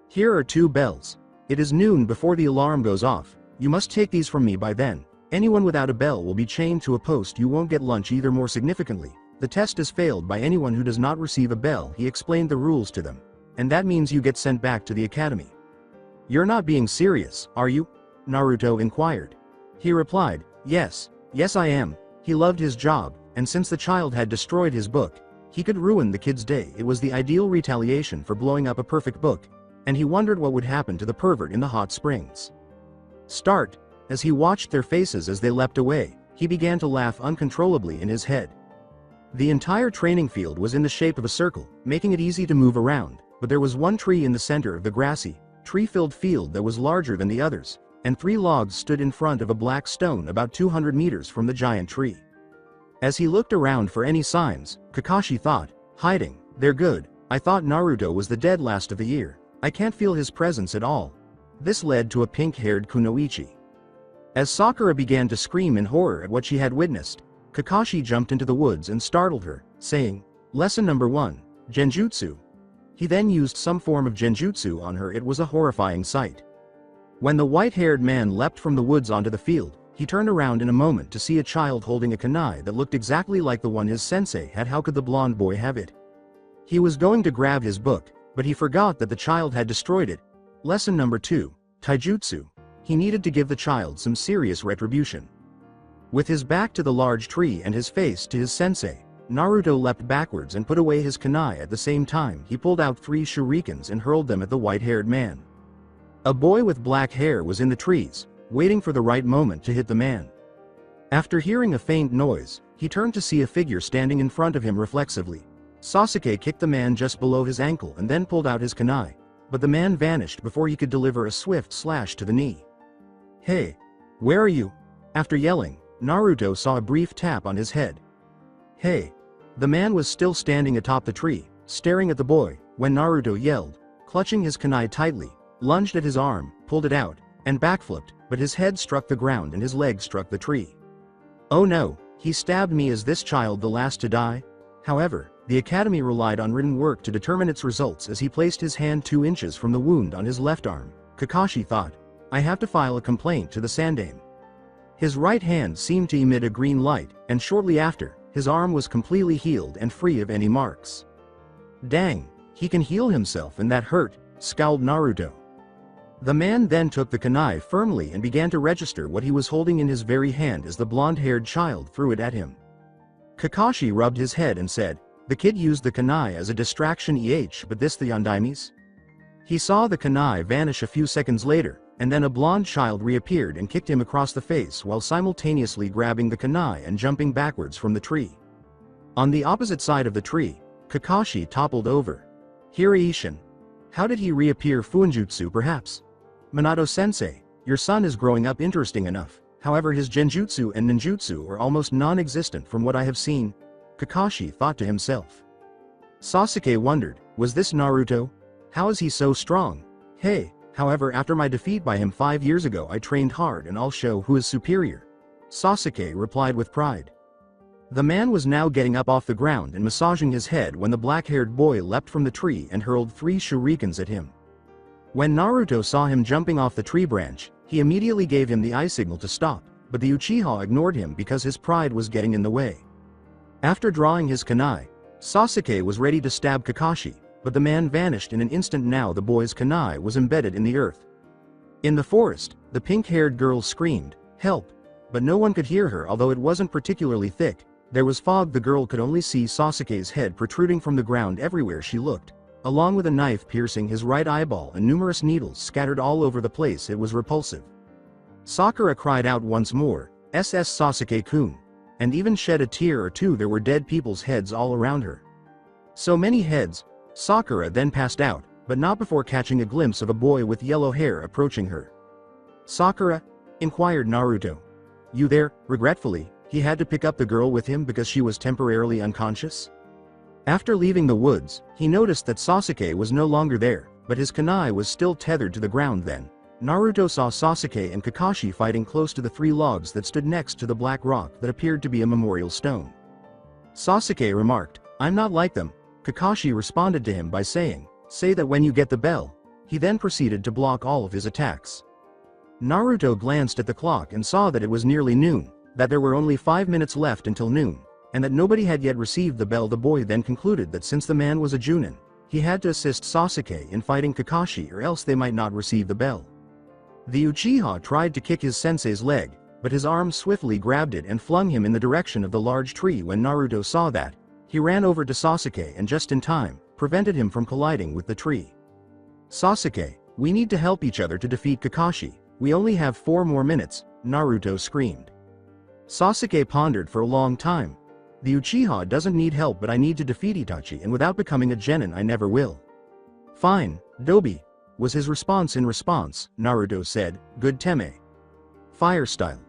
Here are 2 bells. It is noon before the alarm goes off. You must take these from me by then. Anyone without a bell will be chained to a post. You won't get lunch either. More significantly, the test is failed by anyone who does not receive a bell. He explained the rules to them. And that means you get sent back to the academy. You're not being serious, are you? Naruto inquired. He replied, yes I am. He loved his job, and since the child had destroyed his book, he could ruin the kid's day. It was the ideal retaliation for blowing up a perfect book, and he wondered what would happen to the pervert in the hot springs. Start. As he watched their faces as they leapt away, he began to laugh uncontrollably in his head. The entire training field was in the shape of a circle, making it easy to move around, but there was one tree in the center of the grassy, tree-filled field that was larger than the others, and 3 logs stood in front of a black stone about 200 meters from the giant tree. As he looked around for any signs, Kakashi thought, hiding, they're good. I thought Naruto was the dead last of the year. I can't feel his presence at all. This led to a pink-haired Kunoichi. As Sakura began to scream in horror at what she had witnessed, Kakashi jumped into the woods and startled her, saying, Lesson number 1, Genjutsu. He then used some form of Genjutsu on her. It was a horrifying sight. When the white-haired man leapt from the woods onto the field, he turned around in a moment to see a child holding a kunai that looked exactly like the one his sensei had. How could the blonde boy have it? He was going to grab his book, but he forgot that the child had destroyed it. Lesson number 2, Taijutsu. He needed to give the child some serious retribution. With his back to the large tree and his face to his sensei, Naruto leapt backwards and put away his kunai. At the same time, he pulled out 3 shurikens and hurled them at the white-haired man. A boy with black hair was in the trees, waiting for the right moment to hit the man. After hearing a faint noise, he turned to see a figure standing in front of him reflexively. Sasuke kicked the man just below his ankle and then pulled out his kunai, but the man vanished before he could deliver a swift slash to the knee. Hey! Where are you? After yelling, Naruto saw a brief tap on his head. Hey! The man was still standing atop the tree, staring at the boy, when Naruto yelled, clutching his kunai tightly, lunged at his arm, pulled it out, and backflipped, but his head struck the ground and his leg struck the tree. Oh no, he stabbed me. Is this child the last to die? However, the academy relied on written work to determine its results. As he placed his hand 2 inches from the wound on his left arm, Kakashi thought, I have to file a complaint to the Sandaime. His right hand seemed to emit a green light, and shortly after, his arm was completely healed and free of any marks. Dang, he can heal himself and that hurt, scowled Naruto. The man then took the kunai firmly and began to register what he was holding in his very hand as the blonde-haired child threw it at him. Kakashi rubbed his head and said, the kid used the kunai as a distraction but this the Yondaimes? He saw the kunai vanish a few seconds later, and then a blonde child reappeared and kicked him across the face while simultaneously grabbing the kunai and jumping backwards from the tree. On the opposite side of the tree, Kakashi toppled over. Hiraishin. How did he reappear? Fuinjutsu perhaps? Minato-sensei, your son is growing up interesting enough, however his genjutsu and ninjutsu are almost non-existent from what I have seen, Kakashi thought to himself. Sasuke wondered, was this Naruto? How is he so strong? Hey, however after my defeat by him 5 years ago I trained hard and I'll show who is superior. Sasuke replied with pride. The man was now getting up off the ground and massaging his head when the black-haired boy leapt from the tree and hurled 3 shurikens at him. When Naruto saw him jumping off the tree branch, he immediately gave him the eye signal to stop, but the Uchiha ignored him because his pride was getting in the way. After drawing his kunai, Sasuke was ready to stab Kakashi, but the man vanished in an instant. Now the boy's kunai was embedded in the earth. In the forest, the pink-haired girl screamed, help, but no one could hear her. Although it wasn't particularly thick, there was fog. The girl could only see Sasuke's head protruding from the ground everywhere she looked, along with a knife piercing his right eyeball and numerous needles scattered all over the place. It was repulsive. Sakura cried out once more, SS Sasuke-kun, and even shed a tear or two. There were dead people's heads all around her. So many heads. Sakura then passed out, but not before catching a glimpse of a boy with yellow hair approaching her. Sakura? Inquired Naruto. You there? Regretfully, he had to pick up the girl with him because she was temporarily unconscious. After leaving the woods, he noticed that Sasuke was no longer there, but his kunai was still tethered to the ground. Then, Naruto saw Sasuke and Kakashi fighting close to the 3 logs that stood next to the black rock that appeared to be a memorial stone. Sasuke remarked, I'm not like them. Kakashi responded to him by saying, say that when you get the bell. He then proceeded to block all of his attacks. Naruto glanced at the clock and saw that it was nearly noon, that there were only 5 minutes left until noon, and that nobody had yet received the bell. The boy then concluded that since the man was a Junin, he had to assist Sasuke in fighting Kakashi or else they might not receive the bell. The Uchiha tried to kick his sensei's leg, but his arm swiftly grabbed it and flung him in the direction of the large tree. When Naruto saw that, he ran over to Sasuke and just in time, prevented him from colliding with the tree. "Sasuke, we need to help each other to defeat Kakashi, we only have 4 more minutes," Naruto screamed. Sasuke pondered for a long time. "The Uchiha doesn't need help, but I need to defeat Itachi, and without becoming a genin I never will." "Fine, Dobi," was his response. In response, Naruto said, "Good Teme." "Fire style.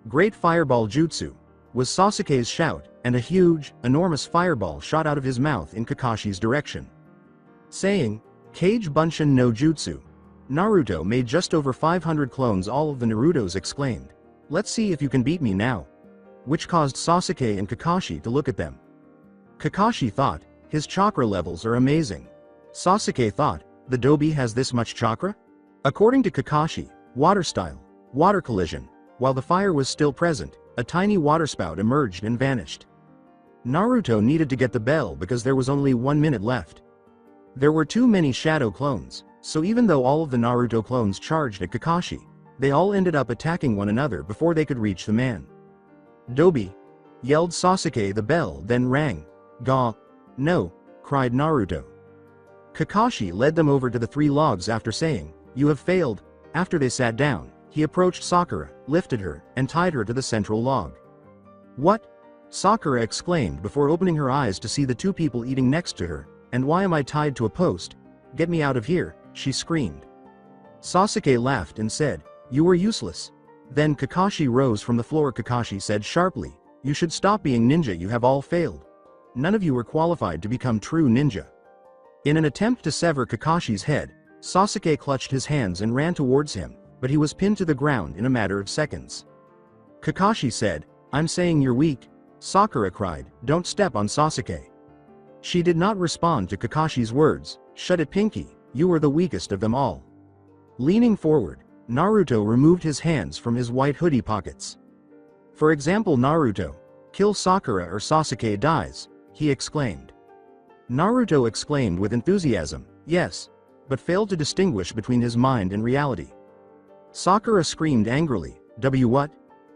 Great fireball jutsu," was Sasuke's shout, and a huge, enormous fireball shot out of his mouth in Kakashi's direction. Saying, "Kage Bunshin no Jutsu." Naruto made just over 500 clones. All of the Narutos exclaimed, "Let's see if you can beat me now." Which caused Sasuke and Kakashi to look at them. Kakashi thought, his chakra levels are amazing. Sasuke thought, the Dobi has this much chakra? According to Kakashi, water style, water collision. While the fire was still present, a tiny waterspout emerged and vanished. Naruto needed to get the bell because there was only 1 minute left. There were too many shadow clones, so even though all of the Naruto clones charged at Kakashi, they all ended up attacking one another before they could reach the man. "Dobi!" yelled Sasuke. The bell then rang. "Gah! No!" cried Naruto. Kakashi led them over to the 3 logs after saying, "You have failed." After they sat down, he approached Sakura, lifted her, and tied her to the central log. "What?" Sakura exclaimed before opening her eyes to see the 2 people eating next to her. "And why am I tied to a post? Get me out of here," she screamed. Sasuke laughed and said, "You were useless." Then Kakashi rose from the floor. Kakashi said sharply, "You should stop being ninja. You have all failed. None of you are qualified to become true ninja." In an attempt to sever Kakashi's head, Sasuke clutched his hands and ran towards him, but he was pinned to the ground in a matter of seconds. Kakashi said, "I'm saying you're weak." Sakura cried, "Don't step on Sasuke." She did not respond to Kakashi's words. "Shut it, Pinky, you are the weakest of them all." Leaning forward, Naruto removed his hands from his white hoodie pockets. "For example, Naruto, kill Sakura or Sasuke dies," he exclaimed. Naruto exclaimed with enthusiasm, "Yes," but failed to distinguish between his mind and reality. Sakura screamed angrily, What?"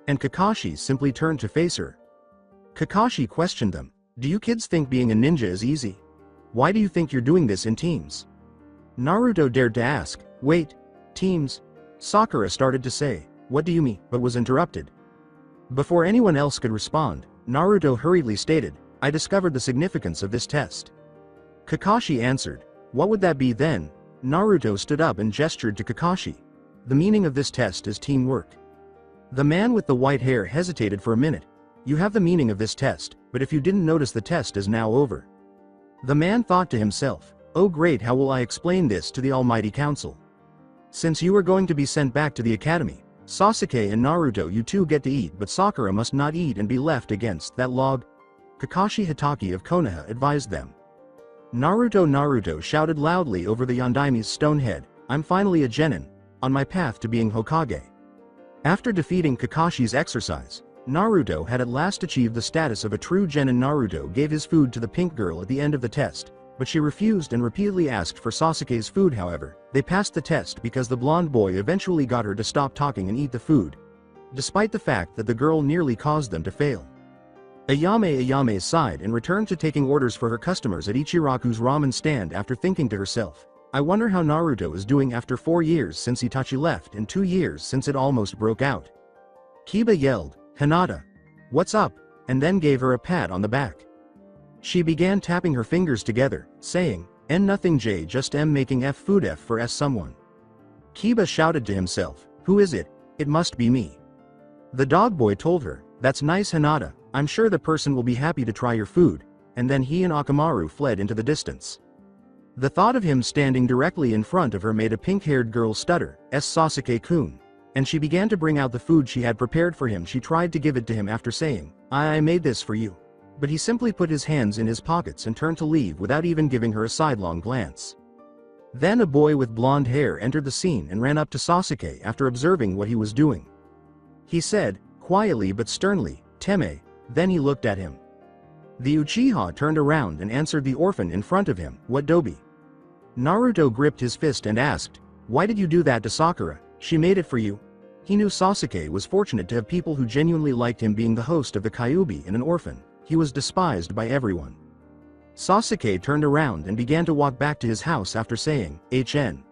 and Kakashi simply turned to face her. Kakashi questioned them, "Do you kids think being a ninja is easy? Why do you think you're doing this in teams?" Naruto dared to ask, "Wait, teams?" Sakura started to say, "What do you mean?" but was interrupted. Before anyone else could respond, Naruto hurriedly stated, "I discovered the significance of this test." Kakashi answered, "What would that be then?" Naruto stood up and gestured to Kakashi. "The meaning of this test is teamwork." The man with the white hair hesitated for a minute. "You have the meaning of this test, but if you didn't notice, the test is now over." The man thought to himself, "Oh great, how will I explain this to the Almighty Council? Since you are going to be sent back to the academy, Sasuke and Naruto, you two get to eat, but Sakura must not eat and be left against that log." Kakashi Hatake of Konoha advised them. Naruto shouted loudly over the Yondaime's stone head, "I'm finally a genin, on my path to being Hokage." After defeating Kakashi's exercise, Naruto had at last achieved the status of a true genin. Naruto gave his food to the pink girl at the end of the test, but she refused and repeatedly asked for Sasuke's food. However, they passed the test because the blonde boy eventually got her to stop talking and eat the food, despite the fact that the girl nearly caused them to fail. Ayame sighed and returned to taking orders for her customers at Ichiraku's ramen stand after thinking to herself, "I wonder how Naruto is doing after 4 years since Itachi left and 2 years since it almost broke out." Kiba yelled, "Hinata, what's up?" and then gave her a pat on the back. She began tapping her fingers together, saying, "N nothing J, just M making F food F for S someone." Kiba shouted to himself, "Who is it? It must be me." The dog boy told her, "That's nice Hinata, I'm sure the person will be happy to try your food," and then he and Akamaru fled into the distance. The thought of him standing directly in front of her made a pink-haired girl stutter, Sasuke-kun, and she began to bring out the food she had prepared for him. She tried to give it to him after saying, I made this for you." But he simply put his hands in his pockets and turned to leave without even giving her a sidelong glance. Then a boy with blonde hair entered the scene and ran up to Sasuke after observing what he was doing. He said, quietly but sternly, "Teme," then he looked at him. The Uchiha turned around and answered the orphan in front of him, "What Dobi?" Naruto gripped his fist and asked, "Why did you do that to Sakura? She made it for you." He knew Sasuke was fortunate to have people who genuinely liked him being the host of the Kyuubi and an orphan. He was despised by everyone. Sasuke turned around and began to walk back to his house after saying, "HN."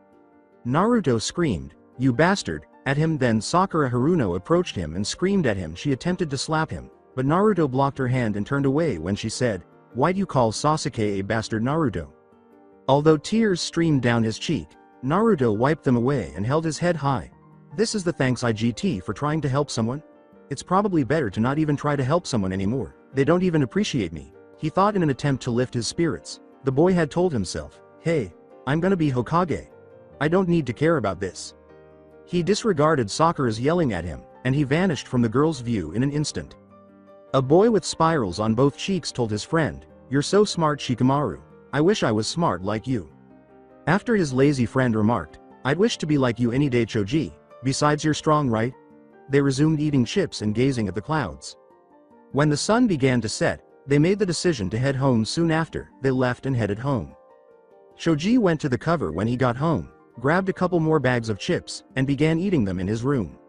Naruto screamed, "You bastard," at him. Then Sakura Haruno approached him and screamed at him. She attempted to slap him, but Naruto blocked her hand and turned away when she said, "Why do you call Sasuke a bastard, Naruto?" Although tears streamed down his cheek, Naruto wiped them away and held his head high. "This is the thanks I get for trying to help someone? It's probably better to not even try to help someone anymore. They don't even appreciate me," he thought in an attempt to lift his spirits. The boy had told himself, "Hey, I'm gonna be Hokage. I don't need to care about this." He disregarded Sakura's yelling at him, and he vanished from the girl's view in an instant. A boy with spirals on both cheeks told his friend, "You're so smart, Shikamaru. I wish I was smart like you." After his lazy friend remarked, "I'd wish to be like you any day, Choji. Besides, you're strong, right?" They resumed eating chips and gazing at the clouds. When the sun began to set, they made the decision to head home. Soon after, they left and headed home. Choji went to the cover when he got home, grabbed a couple more bags of chips, and began eating them in his room.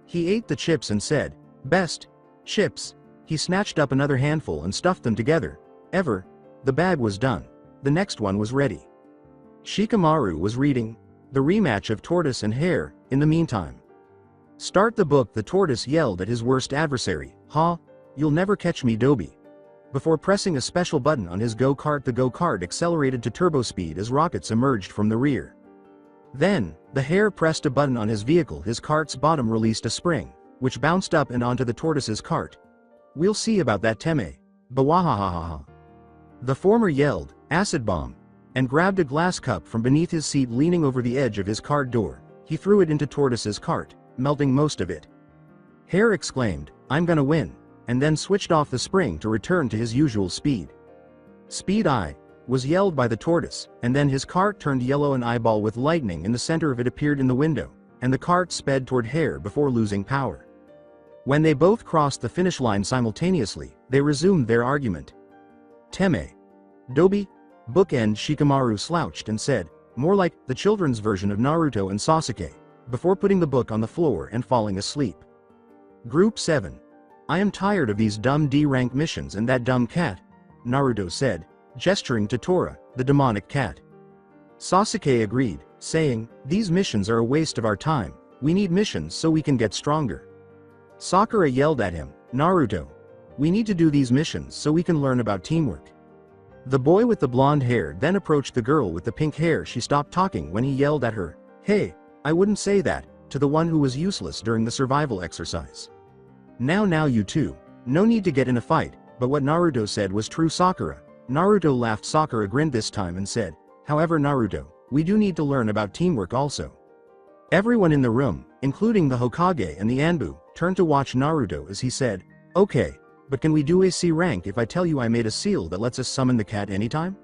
He ate the chips and said, "Best chips." He snatched up another handful and stuffed them together. Ever. The bag was done. The next one was ready. Shikamaru was reading The Rematch of Tortoise and Hare. In the meantime, "Start the book," the tortoise yelled at his worst adversary. "Ha! You'll never catch me, Dobie." Before pressing a special button on his go-kart, the go-kart accelerated to turbo speed as rockets emerged from the rear. Then, the hare pressed a button on his vehicle. His cart's bottom released a spring, which bounced up and onto the tortoise's cart. "We'll see about that, Teme. Bawahahaha." The former yelled, "Acid bomb," and grabbed a glass cup from beneath his seat. Leaning over the edge of his cart door, he threw it into Tortoise's cart, melting most of it. Hare exclaimed, "I'm gonna win," and then switched off the spring to return to his usual speed. "Speed I!" was yelled by the tortoise, and then his cart turned yellow. An eyeball with lightning in the center of it appeared in the window, and the cart sped toward Hare before losing power. When they both crossed the finish line simultaneously, they resumed their argument. "Teme. Dobie." Bookend. Shikamaru slouched and said, "More like the children's version of Naruto and Sasuke," before putting the book on the floor and falling asleep. Group 7. "I am tired of these dumb D-rank missions and that dumb cat," Naruto said, gesturing to Tora, the demonic cat. Sasuke agreed, saying, "These missions are a waste of our time. We need missions so we can get stronger." Sakura yelled at him, "Naruto, we need to do these missions so we can learn about teamwork." The boy with the blonde hair then approached the girl with the pink hair. She stopped talking when he yelled at her, "Hey, I wouldn't say that," to the one who was useless during the survival exercise. Now you two. No need to get in a fight," but what Naruto said was true. Sakura. Naruto laughed. Sakura grinned this time and said, "However, Naruto, we do need to learn about teamwork also." Everyone in the room, including the Hokage and the Anbu, turned to watch Naruto as he said, "Okay, but can we do a C rank if I tell you I made a seal that lets us summon the cat anytime?"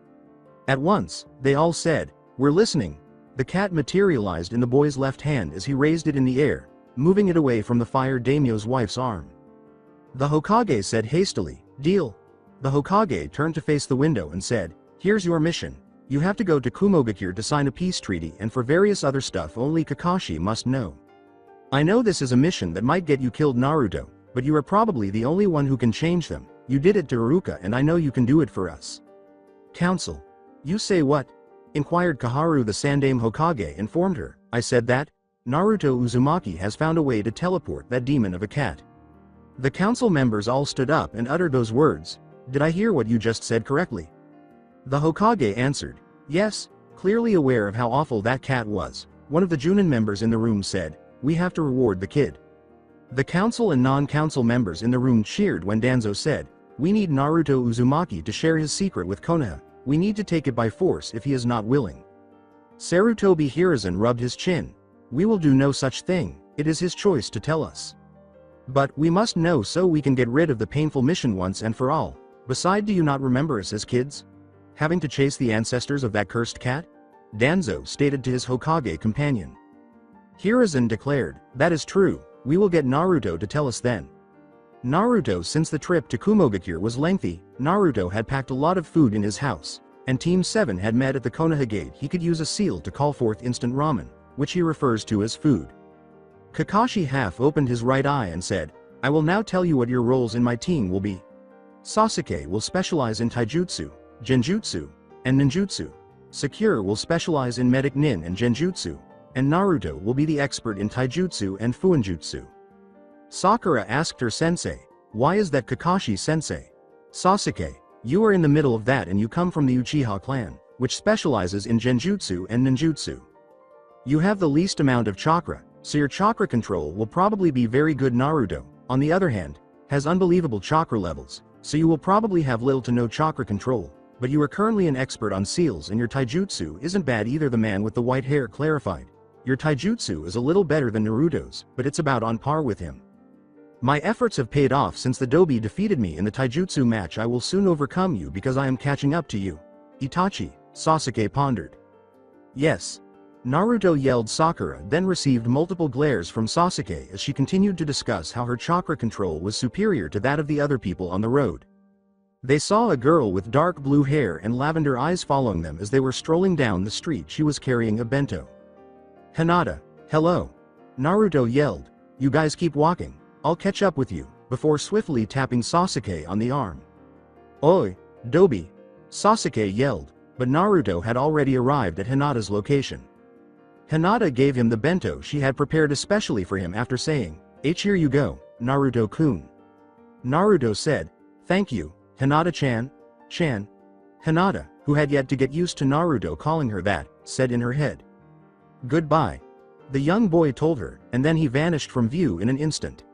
At once, they all said, "We're listening." The cat materialized in the boy's left hand as he raised it in the air, moving it away from the fire daimyo's wife's arm. The Hokage said hastily, "Deal." The Hokage turned to face the window and said, "Here's your mission. You have to go to Kumogakure to sign a peace treaty, and for various other stuff only Kakashi must know. I know this is a mission that might get you killed, Naruto, but you are probably the only one who can change them. You did it to Iruka and I know you can do it for us." "Council. You say what?" inquired Kaharu. The Sandaime Hokage informed her, "I said that Naruto Uzumaki has found a way to teleport that demon of a cat." The council members all stood up and uttered those words. "Did I hear what you just said correctly?" The Hokage answered, "Yes." Clearly aware of how awful that cat was, one of the Junin members in the room said, "We have to reward the kid." The council and non-council members in the room cheered when Danzo said, "We need Naruto Uzumaki to share his secret with Konoha. We need to take it by force if he is not willing." Sarutobi Hiruzen rubbed his chin. "We will do no such thing. It is his choice to tell us. But we must know so we can get rid of the painful mission once and for all. Beside, do you not remember us as kids? Having to chase the ancestors of that cursed cat?" Danzo stated to his Hokage companion. Hiruzen declared, "That is true. We will get Naruto to tell us then." Naruto. Since the trip to Kumogakure was lengthy, Naruto had packed a lot of food in his house, and Team 7 had met at the Konoha gate. He could use a seal to call forth instant ramen, which he refers to as food. Kakashi half opened his right eye and said, I will now tell you what your roles in my team will be. Sasuke will specialize in taijutsu, genjutsu, and ninjutsu. Sakura will specialize in medic nin and genjutsu, and Naruto will be the expert in taijutsu and fuinjutsu. Sakura asked her sensei, why is that Kakashi-sensei? Sasuke, you are in the middle of that and you come from the Uchiha clan, which specializes in genjutsu and ninjutsu. You have the least amount of chakra, so your chakra control will probably be very good. Naruto, on the other hand, has unbelievable chakra levels, so you will probably have little to no chakra control, but you are currently an expert on seals and your taijutsu isn't bad either. The man with the white hair clarified. Your taijutsu is a little better than Naruto's, but it's about on par with him. My efforts have paid off since the Dobi defeated me in the taijutsu match. I will soon overcome you because I am catching up to you. Itachi, Sasuke pondered. Yes. Naruto yelled. Sakura then received multiple glares from Sasuke as she continued to discuss how her chakra control was superior to that of the other people on the road. They saw a girl with dark blue hair and lavender eyes following them as they were strolling down the street. She was carrying a bento. Hinata, hello. Naruto yelled. You guys keep walking. I'll catch up with you, before swiftly tapping Sasuke on the arm. Oi, Dobi. Sasuke yelled, but Naruto had already arrived at Hinata's location. Hinata gave him the bento she had prepared especially for him after saying, Here you go, Naruto-kun. Naruto said, thank you, Hinata-chan. Hinata, who had yet to get used to Naruto calling her that, said in her head. Goodbye. The young boy told her, and then he vanished from view in an instant.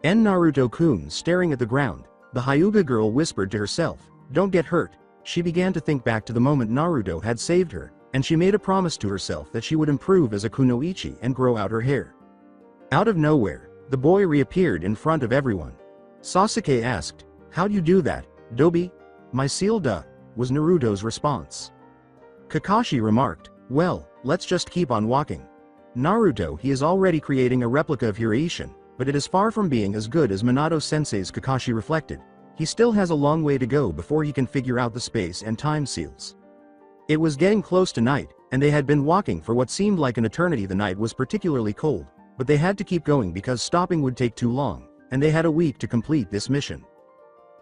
Naruto-kun staring at the ground, the Hyuga girl whispered to herself, don't get hurt. She began to think back to the moment Naruto had saved her, and she made a promise to herself that she would improve as a kunoichi and grow out her hair. Out of nowhere, the boy reappeared in front of everyone. Sasuke asked, how'd you do that, Dobi? My seal duh, was Naruto's response. Kakashi remarked, well, let's just keep on walking. Naruto, he is already creating a replica of Hiraishin, but it is far from being as good as Minato-sensei's. Kakashi reflected. He still has a long way to go before he can figure out the space and time seals. It was getting close to night, and they had been walking for what seemed like an eternity. The night was particularly cold, but they had to keep going because stopping would take too long, and they had a week to complete this mission.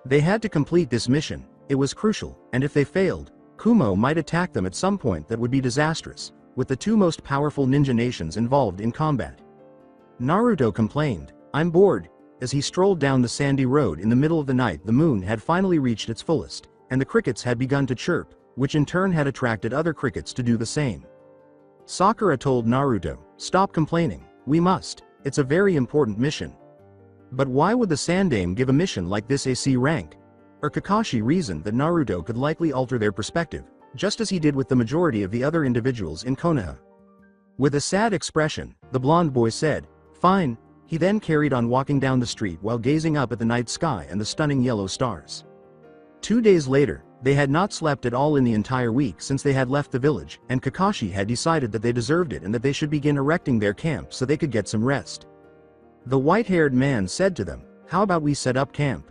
They had to complete this mission, it was crucial, and if they failed, Kumo might attack them at some point that would be disastrous, with the two most powerful ninja nations involved in combat. Naruto complained, I'm bored. As he strolled down the sandy road in the middle of the night, the moon had finally reached its fullest, and the crickets had begun to chirp, which in turn had attracted other crickets to do the same. Sakura told Naruto, stop complaining, we must, it's a very important mission. But why would the Sandaime give a mission like this a C rank? Or Kakashi reasoned that Naruto could likely alter their perspective, just as he did with the majority of the other individuals in Konoha. With a sad expression, the blonde boy said, fine. He then carried on walking down the street while gazing up at the night sky and the stunning yellow stars. 2 days later, they had not slept at all in the entire week since they had left the village, and Kakashi had decided that they deserved it and that they should begin erecting their camp so they could get some rest. The white-haired man said to them, how about we set up camp?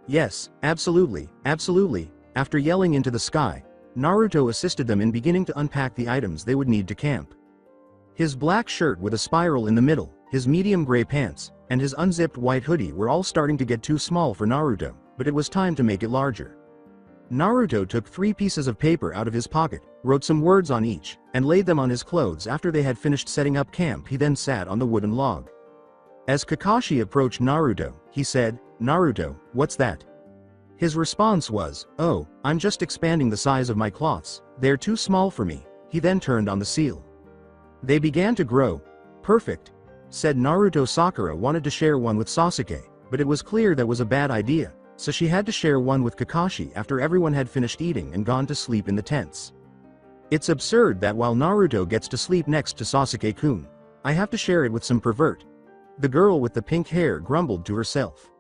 Yes, absolutely, absolutely. After yelling into the sky, Naruto assisted them in beginning to unpack the items they would need to camp. His black shirt with a spiral in the middle, his medium gray pants, and his unzipped white hoodie were all starting to get too small for Naruto, but it was time to make it larger. Naruto took 3 pieces of paper out of his pocket, wrote some words on each, and laid them on his clothes. After they had finished setting up camp, he then sat on the wooden log. As Kakashi approached Naruto, he said, Naruto, what's that? His response was, oh, I'm just expanding the size of my cloths, they're too small for me. He then turned on the seal. They began to grow. Perfect, said Naruto. Sakura wanted to share one with Sasuke, but it was clear that was a bad idea, so she had to share one with Kakashi after everyone had finished eating and gone to sleep in the tents. It's absurd that while Naruto gets to sleep next to Sasuke-kun, I have to share it with some pervert. The girl with the pink hair grumbled to herself.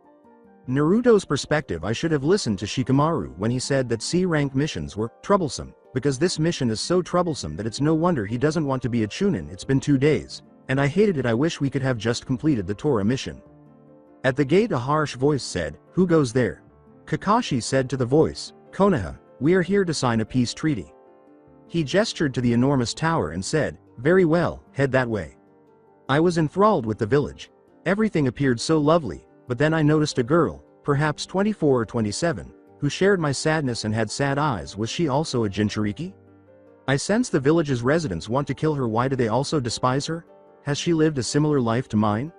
Naruto's perspective. I should have listened to Shikamaru when he said that C-rank missions were troublesome, because this mission is so troublesome that it's no wonder he doesn't want to be a Chunin. It's been 2 days, and I hated it. I wish we could have just completed the Tora mission. At the gate a harsh voice said, who goes there? Kakashi said to the voice, Konoha, we are here to sign a peace treaty. He gestured to the enormous tower and said, very well, head that way. I was enthralled with the village. Everything appeared so lovely, but then I noticed a girl, perhaps 24 or 27, who shared my sadness and had sad eyes. Was she also a Jinchuriki? I sense the village's residents want to kill her. Why do they also despise her? Has she lived a similar life to mine?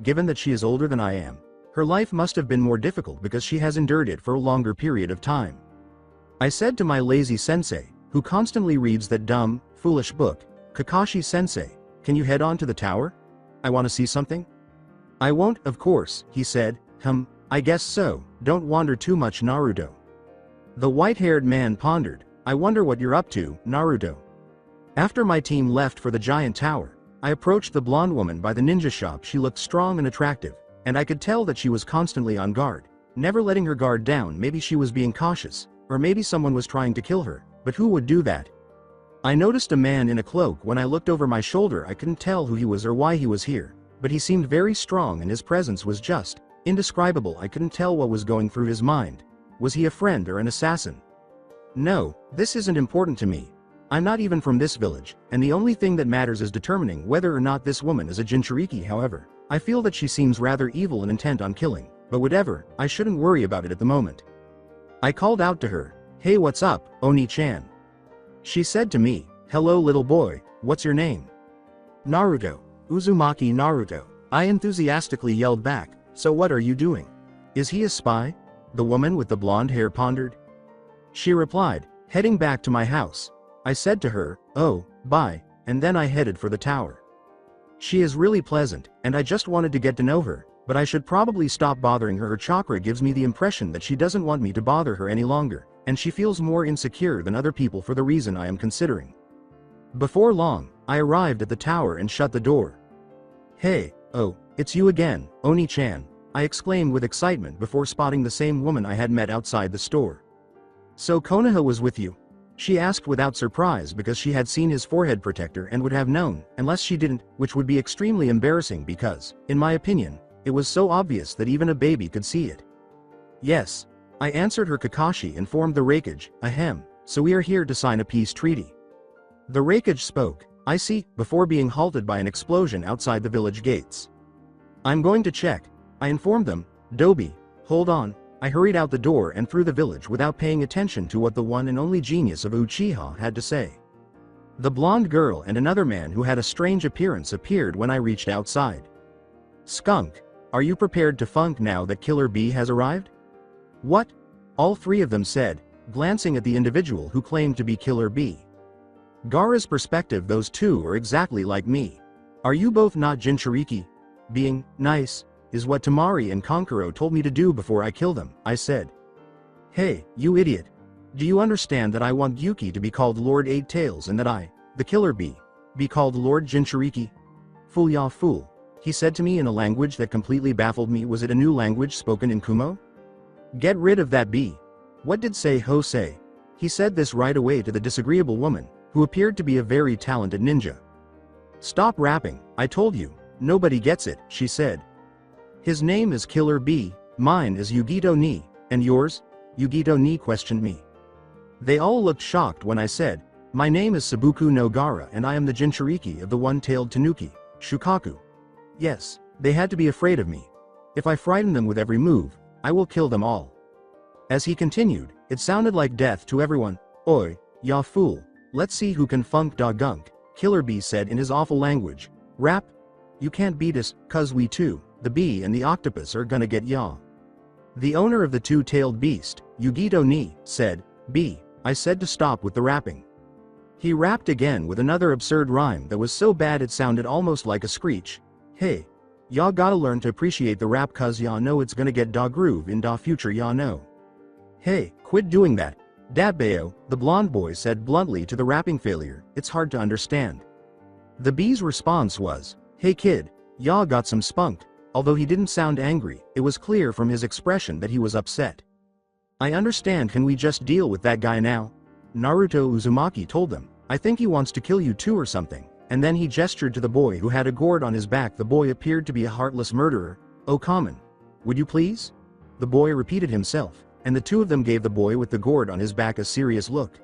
Given that she is older than I am, her life must have been more difficult because she has endured it for a longer period of time. I said to my lazy sensei, who constantly reads that dumb, foolish book, Kakashi-sensei, can you head on to the tower? I want to see something. I won't, of course, he said. I guess so, don't wander too much, Naruto. The white-haired man pondered. I wonder what you're up to, Naruto. After my team left for the giant tower, I approached the blonde woman by the ninja shop. She looked strong and attractive, and I could tell that she was constantly on guard, never letting her guard down. Maybe she was being cautious, or maybe someone was trying to kill her, but who would do that? I noticed a man in a cloak. When I looked over my shoulder, I couldn't tell who he was or why he was here, but he seemed very strong and his presence was just indescribable. I couldn't tell what was going through his mind. Was he a friend or an assassin? No, this isn't important to me. I'm not even from this village, and the only thing that matters is determining whether or not this woman is a Jinchuriki. However, I feel that she seems rather evil and intent on killing, but whatever, I shouldn't worry about it at the moment. I called out to her, "Hey, what's up, Oni-chan?" She said to me, "Hello little boy, what's your name?" "Naruto, Uzumaki Naruto," I enthusiastically yelled back. "So what are you doing? Is he a spy?" The woman with the blonde hair pondered. She replied, "Heading back to my house." I said to her, "Oh, bye," and then I headed for the tower. She is really pleasant, and I just wanted to get to know her, but I should probably stop bothering her. Her chakra gives me the impression that she doesn't want me to bother her any longer, and she feels more insecure than other people for the reason I am considering. Before long, I arrived at the tower and shut the door. "Hey, oh, it's you again, Oni-chan," I exclaimed with excitement before spotting the same woman I had met outside the store. "So Konoha was with you?" She asked without surprise because she had seen his forehead protector and would have known, unless she didn't, which would be extremely embarrassing because, in my opinion, it was so obvious that even a baby could see it. "Yes," I answered her. "Kakashi informed the Raikage, ahem, so we are here to sign a peace treaty." The Raikage spoke. "I see," before being halted by an explosion outside the village gates. "I'm going to check," I informed them. "Dobi, hold on." I hurried out the door and through the village without paying attention to what the one and only genius of Uchiha had to say. The blonde girl and another man who had a strange appearance appeared when I reached outside. "Skunk, are you prepared to funk now that Killer B has arrived?" "What?" all three of them said, glancing at the individual who claimed to be Killer B. Gaara's perspective, those two are exactly like me. "Are you both not Jinchuriki?" "Being nice is what Tamari and Kankuro told me to do before I kill them," I said. "Hey, you idiot. Do you understand that I want Yuki to be called Lord Eight Tails and that I, the Killer Bee, be called Lord Jinchuriki?" "Fool ya fool," he said to me in a language that completely baffled me. Was it a new language spoken in Kumo? "Get rid of that bee." "What did Sei-ho say?" He said this right away to the disagreeable woman, who appeared to be a very talented ninja. "Stop rapping, I told you, nobody gets it," she said. "His name is Killer B, mine is Yugito Ni, and yours?" Yugito Ni questioned me. They all looked shocked when I said, "My name is Sabuku no Gaara and I am the Jinchuriki of the one-tailed Tanuki, Shukaku." Yes, they had to be afraid of me. If I frighten them with every move, I will kill them all. As he continued, it sounded like death to everyone. "Oi, ya fool, let's see who can funk da gunk," Killer B said in his awful language. "Rap? You can't beat us, cuz we too, the bee and the octopus are gonna get ya." The owner of the two-tailed beast, Yugito Ni, said, "B." I said to stop with the rapping. He rapped again with another absurd rhyme that was so bad it sounded almost like a screech. "Hey, y'all gotta learn to appreciate the rap cuz y'all know it's gonna get da groove in da future, y'all know." "Hey, quit doing that, Dabbeo," the blonde boy said bluntly to the rapping failure. "It's hard to understand." The bee's response was, "Hey kid, y'all got some spunk." Although he didn't sound angry, it was clear from his expression that he was upset. "I understand, can we just deal with that guy now?" Naruto Uzumaki told them. "I think he wants to kill you too or something," and then he gestured to the boy who had a gourd on his back. The boy appeared to be a heartless murderer. "Oh common. Would you please?" The boy repeated himself, and the two of them gave the boy with the gourd on his back a serious look.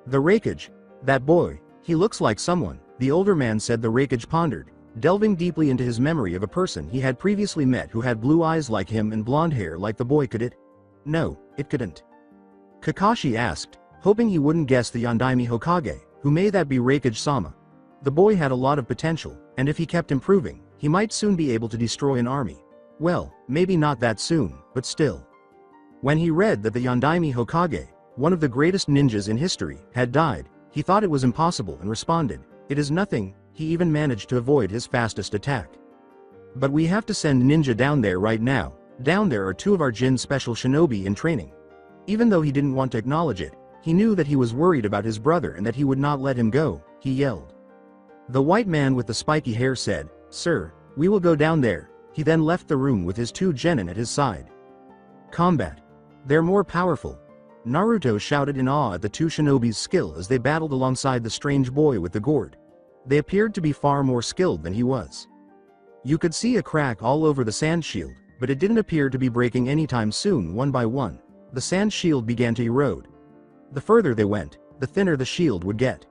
"The Raikage, that boy, he looks like someone," the older man said. The Raikage pondered. delving deeply into his memory of a person he had previously met who had blue eyes like him and blonde hair like the boy. Could it? No, it couldn't. Kakashi asked, hoping he wouldn't guess the Yondaime Hokage, who may that be Raikage-sama. The boy had a lot of potential, and if he kept improving, he might soon be able to destroy an army. Well, maybe not that soon, but still. When he read that the Yondaime Hokage, one of the greatest ninjas in history, had died, he thought it was impossible and responded, "It is nothing." He even managed to avoid his fastest attack. "But we have to send ninja down there right now. Down there are two of our Jin special shinobi in training." Even though he didn't want to acknowledge it, he knew that he was worried about his brother and that he would not let him go. He yelled. The white man with the spiky hair said, "Sir, we will go down there." He then left the room with his two genin at his side. Combat. They're more powerful. Naruto shouted in awe at the two shinobi's skill as they battled alongside the strange boy with the gourd. They appeared to be far more skilled than he was. You could see a crack all over the sand shield, but it didn't appear to be breaking anytime soon. One by one, the sand shield began to erode. The further they went, the thinner the shield would get.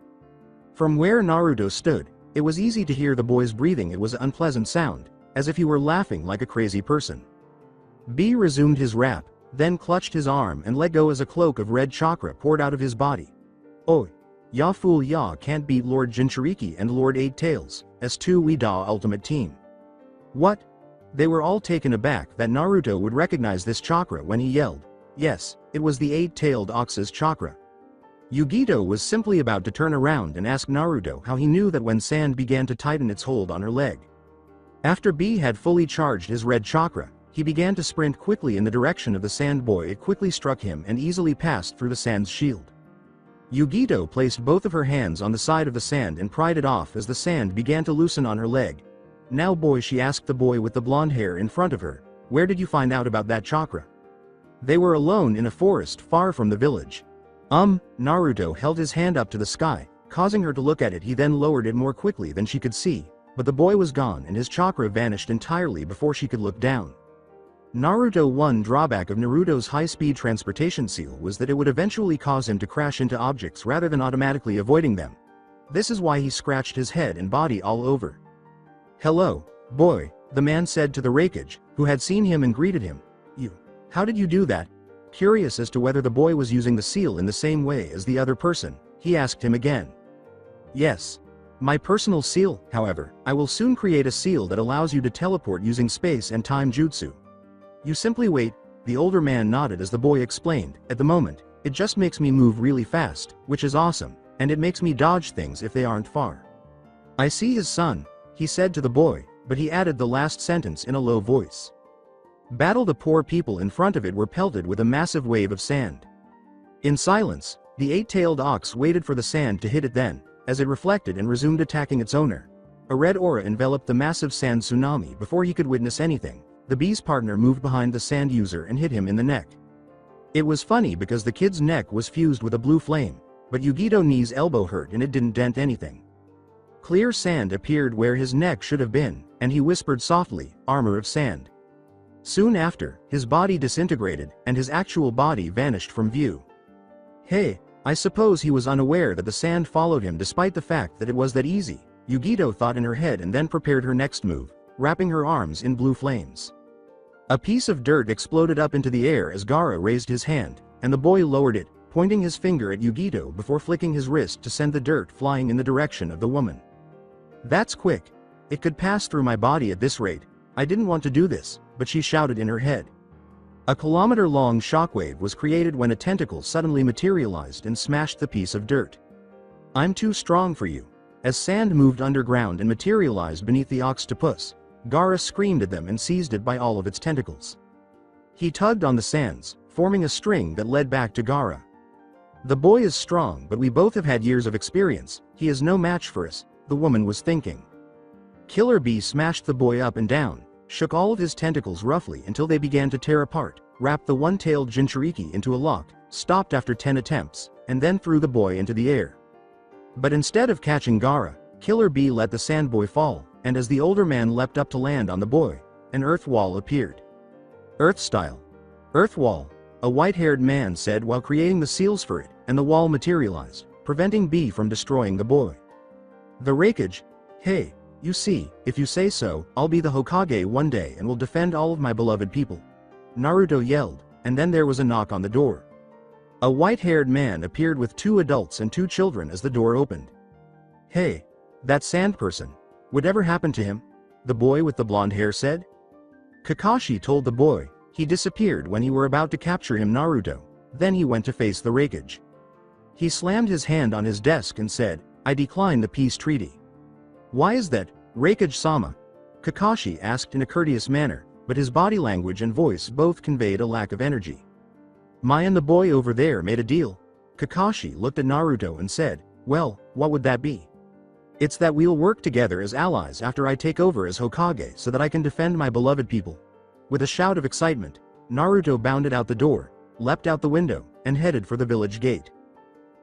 From where Naruto stood, it was easy to hear the boy's breathing. It was an unpleasant sound, as if he were laughing like a crazy person. B resumed his rap, then clutched his arm and let go as a cloak of red chakra poured out of his body. "Oi! Ya fool, ya can't beat Lord Jinchuriki and Lord Eight Tails, as two Wida ultimate team." What? They were all taken aback that Naruto would recognize this chakra when he yelled. Yes, it was the eight-tailed ox's chakra. Yugito was simply about to turn around and ask Naruto how he knew that when sand began to tighten its hold on her leg. After B had fully charged his red chakra, he began to sprint quickly in the direction of the sand boy. It quickly struck him and easily passed through the sand's shield. Yugito placed both of her hands on the side of the sand and pried it off as the sand began to loosen on her leg. "Now boy," she asked the boy with the blonde hair in front of her, "where did you find out about that chakra?" They were alone in a forest far from the village. Naruto held his hand up to the sky, causing her to look at it. He then lowered it more quickly than she could see, but the boy was gone and his chakra vanished entirely before she could look down. Naruto. One drawback of Naruto's high-speed transportation seal was that it would eventually cause him to crash into objects rather than automatically avoiding them. This is why he scratched his head and body all over. "Hello, boy," the man said to the Raikage, who had seen him and greeted him. How did you do that?" Curious as to whether the boy was using the seal in the same way as the other person, he asked him again. "Yes. My personal seal. However, I will soon create a seal that allows you to teleport using space and time jutsu. You simply wait." The older man nodded as the boy explained, "At the moment, it just makes me move really fast, which is awesome, and it makes me dodge things if they aren't far." "I see his son," he said to the boy, but he added the last sentence in a low voice. Battle. The poor people in front of it were pelted with a massive wave of sand. In silence, the eight-tailed ox waited for the sand to hit it. Then, as it reflected and resumed attacking its owner, a red aura enveloped the massive sand tsunami. Before he could witness anything, the bee's partner moved behind the sand user and hit him in the neck. It was funny because the kid's neck was fused with a blue flame, but Yugito-Ni's elbow hurt and it didn't dent anything. Clear sand appeared where his neck should have been, and he whispered softly, "Armor of sand." Soon after, his body disintegrated, and his actual body vanished from view. Hey, I suppose he was unaware that the sand followed him despite the fact that it was that easy, Yugito thought in her head and then prepared her next move, wrapping her arms in blue flames. A piece of dirt exploded up into the air as Gaara raised his hand, and the boy lowered it, pointing his finger at Yugito before flicking his wrist to send the dirt flying in the direction of the woman. "That's quick. It could pass through my body at this rate. I didn't want to do this," but she shouted in her head. A kilometer-long shockwave was created when a tentacle suddenly materialized and smashed the piece of dirt. "I'm too strong for you." As sand moved underground and materialized beneath the octopus, Gaara screamed at them and seized it by all of its tentacles. He tugged on the sands, forming a string that led back to Gaara. "The boy is strong, but we both have had years of experience. He is no match for us," the woman was thinking. Killer Bee smashed the boy up and down, shook all of his tentacles roughly until they began to tear apart, wrapped the one-tailed Jinchuriki into a lock, stopped after 10 attempts, and then threw the boy into the air. But instead of catching Gaara, Killer Bee let the sand boy fall, and as the older man leapt up to land on the boy, an earth wall appeared. "Earth style. Earth wall," a white-haired man said while creating the seals for it, and the wall materialized, preventing Bee from destroying the boy. The Raikage. "Hey, You see, if you say so, I'll be the Hokage one day and will defend all of my beloved people. Naruto yelled, and then there was a knock on the door. A white-haired man appeared with 2 adults and 2 children as the door opened. Hey, that sand person. Whatever happened to him? The boy with the blonde hair said. Kakashi told the boy. He disappeared when he were about to capture him Naruto. Then he went to face the Raikage. He slammed his hand on his desk and said, I decline the peace treaty. Why is that, Raikage-sama? Kakashi asked in a courteous manner, but his body language and voice both conveyed a lack of energy. Mai and the boy over there made a deal. Kakashi looked at Naruto and said, well, what would that be? It's that we'll work together as allies after I take over as Hokage so that I can defend my beloved people. With a shout of excitement, Naruto bounded out the door, leapt out the window, and headed for the village gate.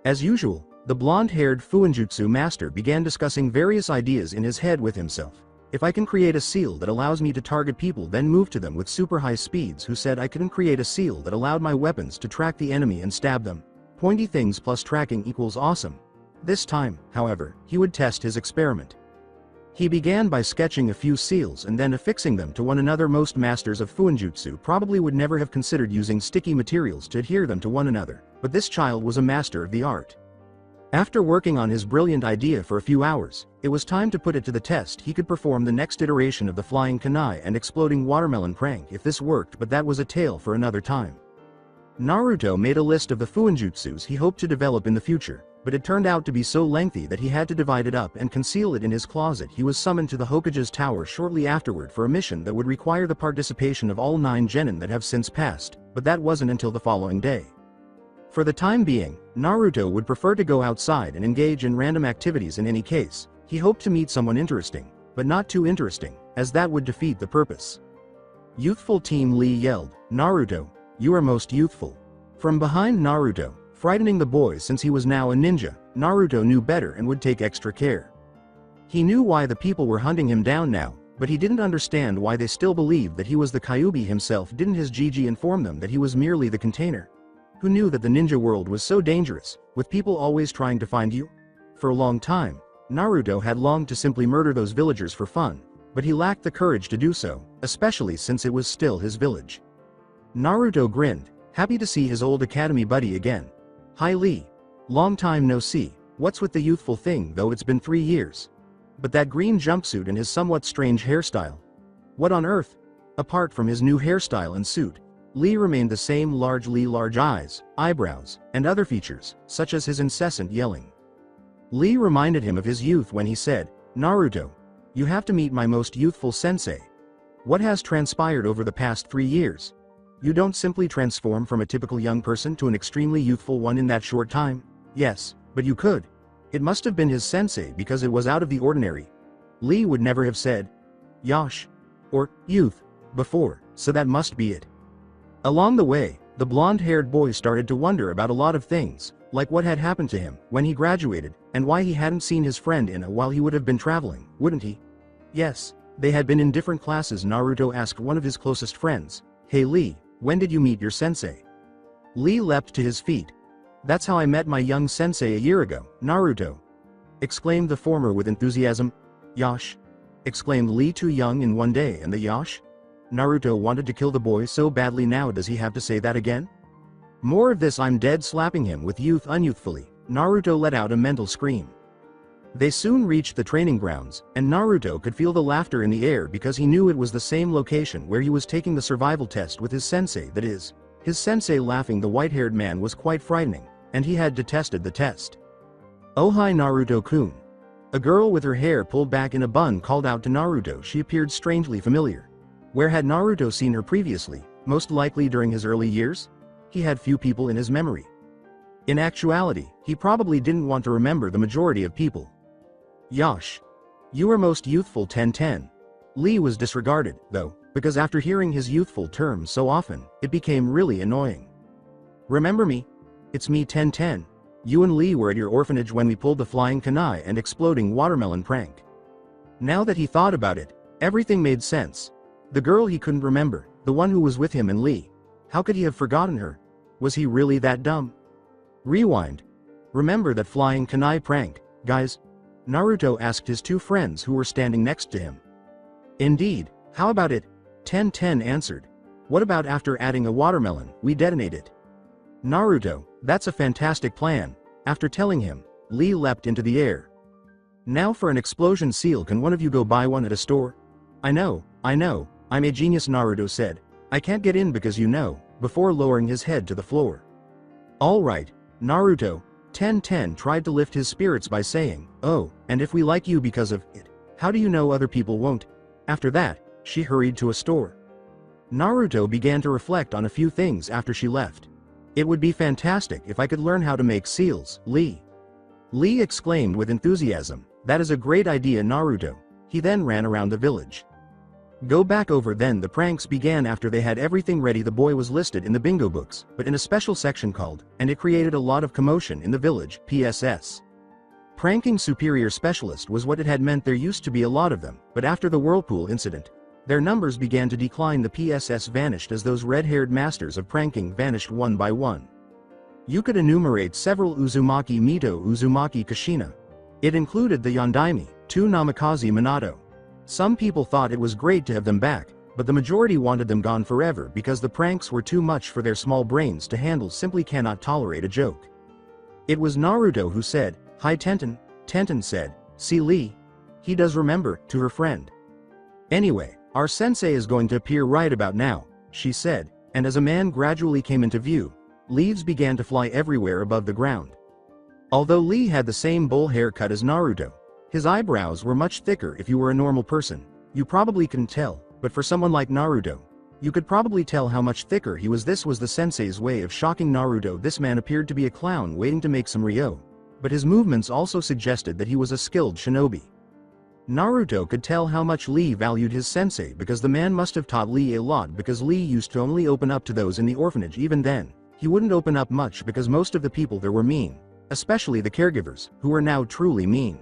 As usual, the blonde-haired Fuinjutsu master began discussing various ideas in his head with himself. If I can create a seal that allows me to target people then move to them with super high speeds, who said I couldn't create a seal that allowed my weapons to track the enemy and stab them? Pointy things plus tracking equals awesome. This time, however, he would test his experiment. He began by sketching a few seals and then affixing them to one another. Most masters of Fuinjutsu probably would never have considered using sticky materials to adhere them to one another, but this child was a master of the art. After working on his brilliant idea for a few hours, it was time to put it to the test. He could perform the next iteration of the flying kunai and exploding watermelon prank if this worked, but that was a tale for another time. Naruto made a list of the Fuinjutsus he hoped to develop in the future, but it turned out to be so lengthy that he had to divide it up and conceal it in his closet. He was summoned to the Hokage's tower shortly afterward for a mission that would require the participation of all 9 genin that have since passed, but that wasn't until the following day. For the time being, Naruto would prefer to go outside and engage in random activities. In any case, he hoped to meet someone interesting, but not too interesting, as that would defeat the purpose. Youthful Team Lee yelled, Naruto, you are most youthful. From behind Naruto, frightening the boy since he was now a ninja, Naruto knew better and would take extra care. He knew why the people were hunting him down now, but he didn't understand why they still believed that he was the Kyuubi himself. Didn't his Gigi inform them that he was merely the container? Who knew that the ninja world was so dangerous, with people always trying to find you? For a long time, Naruto had longed to simply murder those villagers for fun, but he lacked the courage to do so, especially since it was still his village. Naruto grinned, happy to see his old academy buddy again. Hi Lee. Long time no see. What's with the youthful thing though? It's been 3 years. But that green jumpsuit and his somewhat strange hairstyle. What on earth? Apart from his new hairstyle and suit, Lee remained the same. Large eyes, eyebrows, and other features, such as his incessant yelling. Lee reminded him of his youth when he said, Naruto, you have to meet my most youthful sensei. What has transpired over the past 3 years? You don't simply transform from a typical young person to an extremely youthful one in that short time. Yes, but you could. It must have been his sensei because it was out of the ordinary. Lee would never have said, Yash, or youth, before, so that must be it. Along the way, the blonde-haired boy started to wonder about a lot of things, like what had happened to him when he graduated, and why he hadn't seen his friend in a while. He would have been traveling, wouldn't he? Yes, they had been in different classes. Naruto asked one of his closest friends, Hey Lee, when did you meet your sensei? Lee leapt to his feet. That's how I met my young sensei a year ago, Naruto, exclaimed the former with enthusiasm. Yash, exclaimed Lee, too young in one day and the Yash? Naruto wanted to kill the boy so badly. Now does he have to say that again? More of this. I'm dead. Slapping him with youth unyouthfully, Naruto let out a mental scream. They soon reached the training grounds, and Naruto could feel the laughter in the air because he knew it was the same location where he was taking the survival test with his sensei. That is, his sensei laughing. The white-haired man was quite frightening, and he had detested the test. Oh hi Naruto-kun. A girl with her hair pulled back in a bun called out to Naruto. She appeared strangely familiar. Where had Naruto seen her previously? Most likely during his early years? He had few people in his memory. In actuality, he probably didn't want to remember the majority of people. Yash. You are most youthful 1010. Lee was disregarded, though, because after hearing his youthful term so often, it became really annoying. Remember me? It's me 1010. You and Lee were at your orphanage when we pulled the flying kunai and exploding watermelon prank. Now that he thought about it, everything made sense. The girl he couldn't remember, the one who was with him and Lee. How could he have forgotten her? Was he really that dumb? Rewind. Remember that flying kunai prank, guys? Naruto asked his two friends who were standing next to him. Indeed, how about it? Ten answered. What about after adding a watermelon, we detonate it? Naruto, that's a fantastic plan. After telling him, Lee leapt into the air. Now for an explosion seal, can one of you go buy one at a store? I know, I'm a genius, Naruto said. I can't get in because you know, before lowering his head to the floor. Alright, Naruto. Ten tried to lift his spirits by saying, oh, and if we like you because of it, how do you know other people won't? After that, she hurried to a store. Naruto began to reflect on a few things after she left. It would be fantastic if I could learn how to make seals, Lee. Lee exclaimed with enthusiasm, that is a great idea, Naruto. He then ran around the village. Go back over. Then the pranks began. After they had everything ready, the boy was listed in the bingo books, but in a special section called, and it created a lot of commotion in the village, PSS. Pranking superior specialist was what it had meant. There used to be a lot of them, but after the whirlpool incident, their numbers began to decline. The PSS vanished as those red-haired masters of pranking vanished one by one. You could enumerate several: Uzumaki Mito, Uzumaki Kushina. It included the Yondaime, 2 Namikaze Minato. Some people thought it was great to have them back, but the majority wanted them gone forever because the pranks were too much for their small brains to handle. Simply cannot tolerate a joke. It was Naruto who said, hi Tenten. Tenten said, see Lee? He does remember, to her friend. Anyway, our sensei is going to appear right about now, she said, and as a man gradually came into view, leaves began to fly everywhere above the ground. Although Lee had the same bowl haircut as Naruto, his eyebrows were much thicker. If you were a normal person, you probably couldn't tell, but for someone like Naruto, you could probably tell how much thicker he was. This was the sensei's way of shocking Naruto. This man appeared to be a clown waiting to make some Ryo, but his movements also suggested that he was a skilled shinobi. Naruto could tell how much Lee valued his sensei because the man must have taught Lee a lot, because Lee used to only open up to those in the orphanage. Even then, he wouldn't open up much because most of the people there were mean, especially the caregivers, who were now truly mean.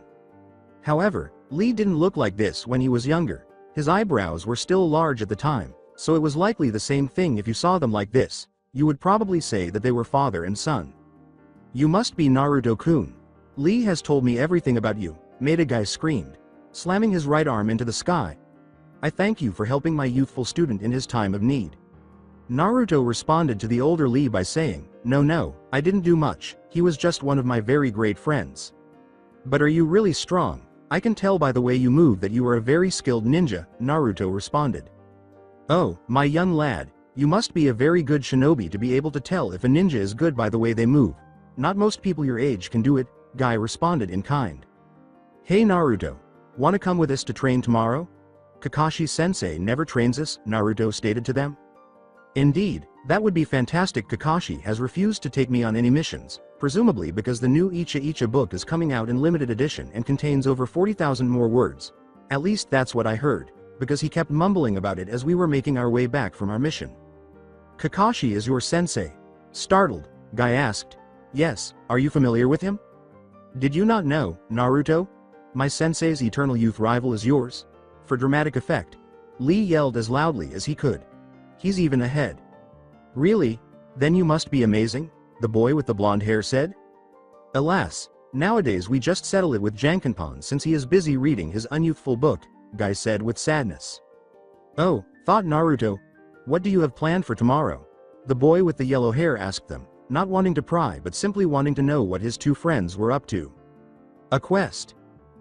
However, Lee didn't look like this when he was younger. His eyebrows were still large at the time, so it was likely the same thing. If you saw them like this, you would probably say that they were father and son. You must be Naruto-kun. Lee has told me everything about you, Maeda guy screamed, slamming his right arm into the sky. I thank you for helping my youthful student in his time of need. Naruto responded to the older Lee by saying, no, I didn't do much, he was just one of my very great friends. But are you really strong? I can tell by the way you move that you are a very skilled ninja, Naruto responded. Oh, my young lad, you must be a very good shinobi to be able to tell if a ninja is good by the way they move. Not most people your age can do it, Guy responded in kind. Hey Naruto, wanna come with us to train tomorrow? Kakashi-sensei never trains us, Naruto stated to them. Indeed, that would be fantastic. Kakashi has refused to take me on any missions, presumably because the new Icha book is coming out in limited edition and contains over 40,000 more words. At least that's what I heard, because he kept mumbling about it as we were making our way back from our mission. Kakashi is your sensei? Startled, Guy asked. Yes, are you familiar with him? Did you not know, Naruto? My sensei's eternal youth rival is yours? For dramatic effect, Lee yelled as loudly as he could. He's even ahead. Really? Then you must be amazing, the boy with the blonde hair said. Alas, nowadays we just settle it with Jankenpon since he is busy reading his unyouthful book, Guy said with sadness. Oh, thought Naruto. What do you have planned for tomorrow? The boy with the yellow hair asked them, not wanting to pry but simply wanting to know what his two friends were up to. A quest.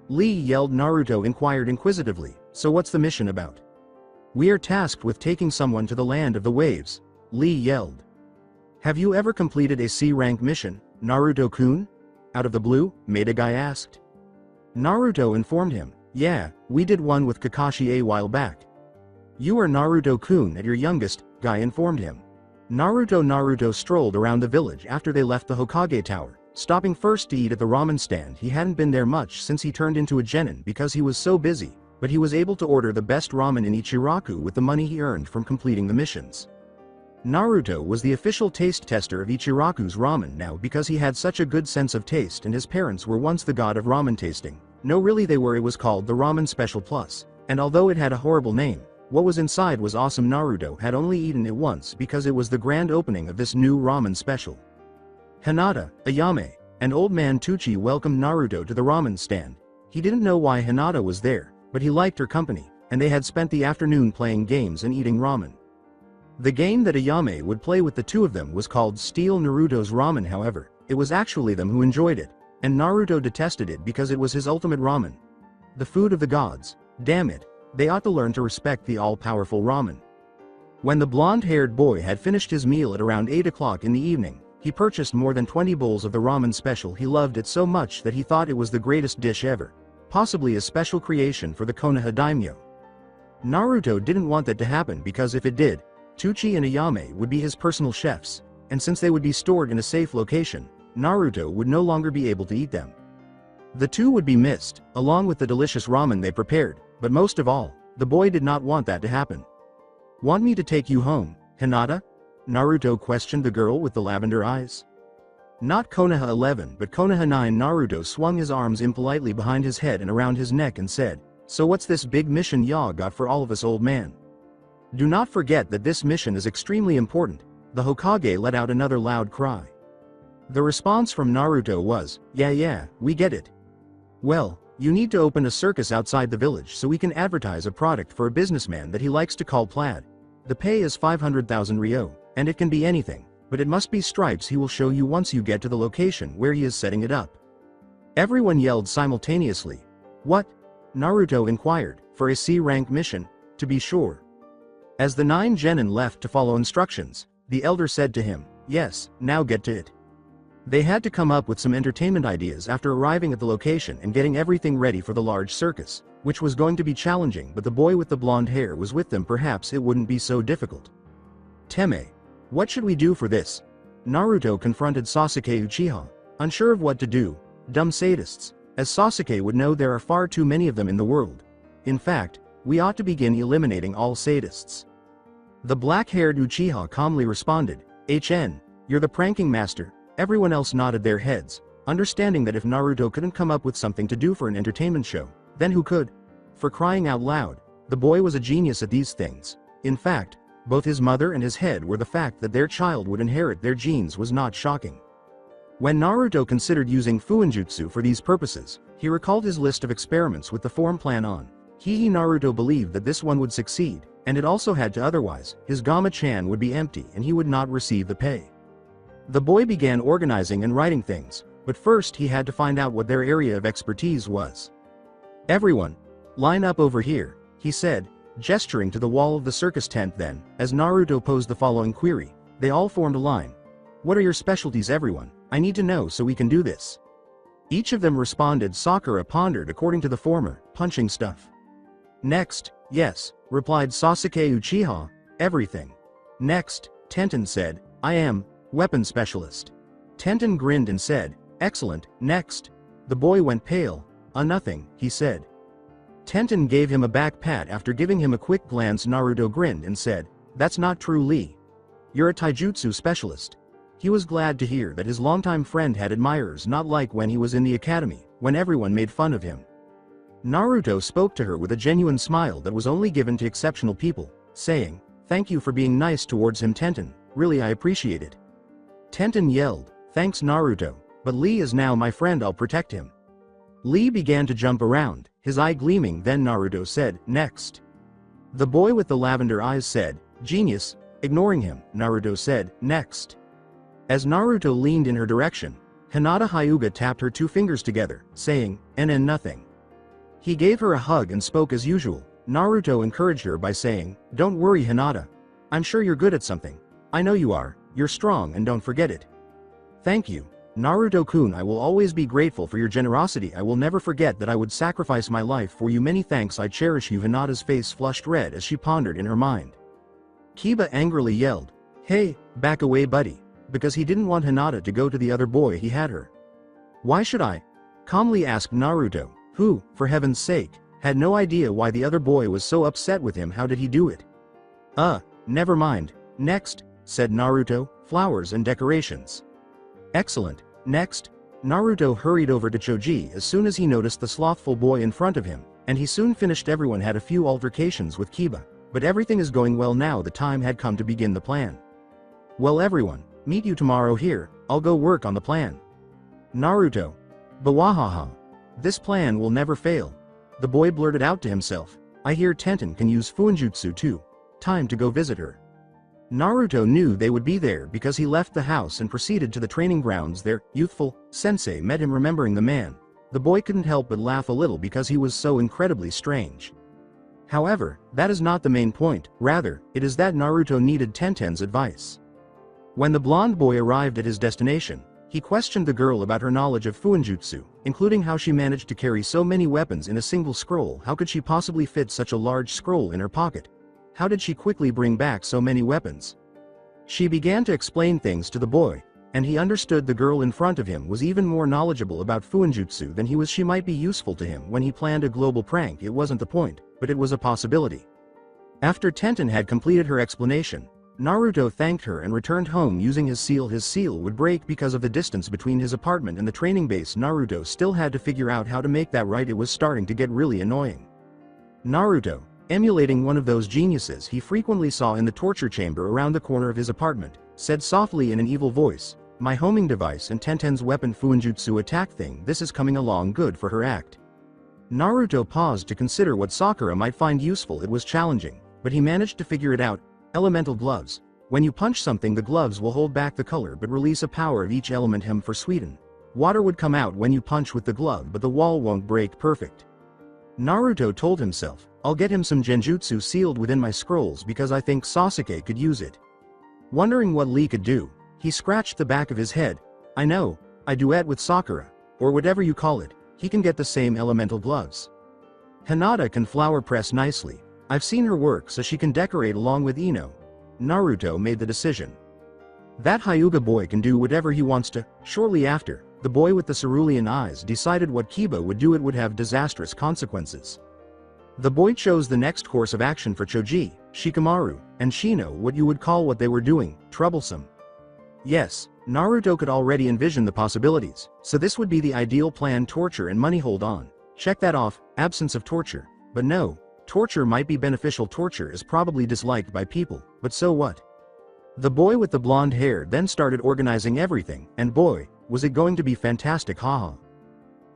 Lee yelled. Naruto inquired inquisitively, so what's the mission about? We are tasked with taking someone to the land of the waves, Lee yelled. Have you ever completed a C-rank mission, Naruto-kun? Out of the blue, Maeda guy asked. Naruto informed him, yeah, we did one with Kakashi a while back. You are Naruto-kun at your youngest, Guy informed him. Naruto strolled around the village after they left the Hokage Tower, stopping first to eat at the ramen stand. He hadn't been there much since he turned into a genin because he was so busy, but he was able to order the best ramen in Ichiraku with the money he earned from completing the missions. Naruto was the official taste tester of Ichiraku's ramen now because he had such a good sense of taste and his parents were once the god of ramen tasting. No really they were. It was called the Ramen Special Plus, and although it had a horrible name, what was inside was awesome. Naruto had only eaten it once because it was the grand opening of this new ramen special. Hinata, Ayame, and old man Tucci welcomed Naruto to the ramen stand. He didn't know why Hinata was there, but he liked her company, and they had spent the afternoon playing games and eating ramen. The game that Ayame would play with the two of them was called Steal Naruto's Ramen. However, it was actually them who enjoyed it, and Naruto detested it because it was his ultimate ramen. The food of the gods. Damn it, they ought to learn to respect the all-powerful ramen. When the blonde-haired boy had finished his meal at around 8 o'clock in the evening, he purchased more than 20 bowls of the ramen special. He loved it so much that he thought it was the greatest dish ever, possibly a special creation for the Konoha daimyo. Naruto didn't want that to happen because if it did, Tsuchi and Ayame would be his personal chefs, and since they would be stored in a safe location, Naruto would no longer be able to eat them. The two would be missed, along with the delicious ramen they prepared, but most of all, the boy did not want that to happen. "Want me to take you home, Hinata?" Naruto questioned the girl with the lavender eyes. Not Konoha 11 but Konoha 9. Naruto swung his arms impolitely behind his head and around his neck and said, "So what's this big mission y'all got for all of us, old man? Do not forget that this mission is extremely important." The Hokage let out another loud cry. The response from Naruto was, yeah, we get it. "Well, you need to open a circus outside the village so we can advertise a product for a businessman that he likes to call plaid. The pay is 500,000 ryo, and it can be anything, but it must be stripes he will show you once you get to the location where he is setting it up." Everyone yelled simultaneously. "What?" Naruto inquired. "For a C-rank mission, to be sure." As the 9 genin left to follow instructions, the elder said to him, "Yes, now get to it." They had to come up with some entertainment ideas after arriving at the location and getting everything ready for the large circus, which was going to be challenging, but the boy with the blonde hair was with them. Perhaps it wouldn't be so difficult. "Teme, what should we do for this?" Naruto confronted Sasuke Uchiha, unsure of what to do. Dumb sadists. As Sasuke would know, there are far too many of them in the world. In fact, we ought to begin eliminating all sadists. The black-haired Uchiha calmly responded, "HN, you're the pranking master." Everyone else nodded their heads, understanding that if Naruto couldn't come up with something to do for an entertainment show, then who could? For crying out loud, the boy was a genius at these things. In fact, both his mother and his head were the fact that their child would inherit their genes was not shocking. When Naruto considered using Fuinjutsu for these purposes, he recalled his list of experiments with the form plan on. Naruto believed that this one would succeed, and it also had to, otherwise, his Gama-chan would be empty and he would not receive the pay. The boy began organizing and writing things, but first he had to find out what their area of expertise was. "Everyone, line up over here," he said, gesturing to the wall of the circus tent. Then, as Naruto posed the following query, they all formed a line. "What are your specialties, everyone? I need to know so we can do this." Each of them responded. Sakura pondered according to the former, punching stuff. "Next, yes," replied Sasuke Uchiha, "everything." "Next," Tenten said, "I am weapon specialist." Tenten grinned and said, "Excellent, next." The boy went pale. Nothing," he said. Tenten gave him a back pat. After giving him a quick glance, Naruto grinned and said, "That's not true, Lee. You're a taijutsu specialist." He was glad to hear that his longtime friend had admirers, not like when he was in the academy, when everyone made fun of him. Naruto spoke to her with a genuine smile that was only given to exceptional people, saying, "Thank you for being nice towards him, Tenten, really I appreciate it." Tenten yelled, "Thanks, Naruto, but Lee is now my friend, I'll protect him." Lee began to jump around, his eye gleaming. Then Naruto said, "Next." The boy with the lavender eyes said, "Genius." Ignoring him, Naruto said, "Next." As Naruto leaned in her direction, Hinata Hyuga tapped her 2 fingers together, saying, "NN nothing." He gave her a hug and spoke as usual. Naruto encouraged her by saying, "Don't worry, Hinata. I'm sure you're good at something. I know you are. You're strong and don't forget it." "Thank you, Naruto-kun. I will always be grateful for your generosity. I will never forget that I would sacrifice my life for you. Many thanks, I cherish you." Hinata's face flushed red as she pondered in her mind. Kiba angrily yelled, "Hey, back away, buddy," because he didn't want Hinata to go to the other boy. He had her. "Why should I?" calmly asked Naruto, who, for heaven's sake, had no idea why the other boy was so upset with him. How did he do it? Never mind. Next, said Naruto, "flowers and decorations." "Excellent. Next." Naruto hurried over to Choji as soon as he noticed the slothful boy in front of him, and he soon finished. Everyone had a few altercations with Kiba, but everything is going well now. The time had come to begin the plan. "Well, everyone, meet you tomorrow here. I'll go work on the plan." Naruto. Bawahaha. This plan will never fail. The boy blurted out to himself. I hear Tenten can use Fuinjutsu too. Time to go visit her. Naruto knew they would be there because he left the house and proceeded to the training grounds. Their youthful sensei met him, remembering the man. The boy couldn't help but laugh a little because he was so incredibly strange. However, that is not the main point, rather, it is that Naruto needed Tenten's advice. When the blonde boy arrived at his destination, he questioned the girl about her knowledge of Fuinjutsu, including how she managed to carry so many weapons in a single scroll. How could she possibly fit such a large scroll in her pocket? How did she quickly bring back so many weapons? She began to explain things to the boy, and he understood the girl in front of him was even more knowledgeable about Fuinjutsu than he was. She might be useful to him when he planned a global prank. It wasn't the point, but it was a possibility. After Tenten had completed her explanation, Naruto thanked her and returned home using his seal. His seal would break because of the distance between his apartment and the training base. Naruto still had to figure out how to make that right. It was starting to get really annoying. Naruto, emulating one of those geniuses he frequently saw in the torture chamber around the corner of his apartment, said softly in an evil voice, my homing device and Tenten's weapon Fuinjutsu attack thing, this is coming along good for her act. Naruto paused to consider what Sakura might find useful. It was challenging, but he managed to figure it out. Elemental gloves. When you punch something, the gloves will hold back the color but release a power of each element. For Sweden. Water would come out when you punch with the glove, but the wall won't break. Perfect. Naruto told himself, I'll get him some genjutsu sealed within my scrolls because I think Sasuke could use it. Wondering what Lee could do, he scratched the back of his head. I know, I duet with Sakura, or whatever you call it, he can get the same elemental gloves. Hinata can flower press nicely. I've seen her work, so she can decorate along with Ino. Naruto made the decision. That Hyuga boy can do whatever he wants to. Shortly after, the boy with the cerulean eyes decided what Kiba would do. It would have disastrous consequences. The boy chose the next course of action for Choji, Shikamaru, and Shino. What you would call what they were doing, troublesome. Yes, Naruto could already envision the possibilities, so this would be the ideal plan. Torture and money. Hold on. Check that off, absence of torture. But no. Torture might be beneficial. Torture is probably disliked by people, but so what? The boy with the blonde hair then started organizing everything, and boy, was it going to be fantastic. Haha.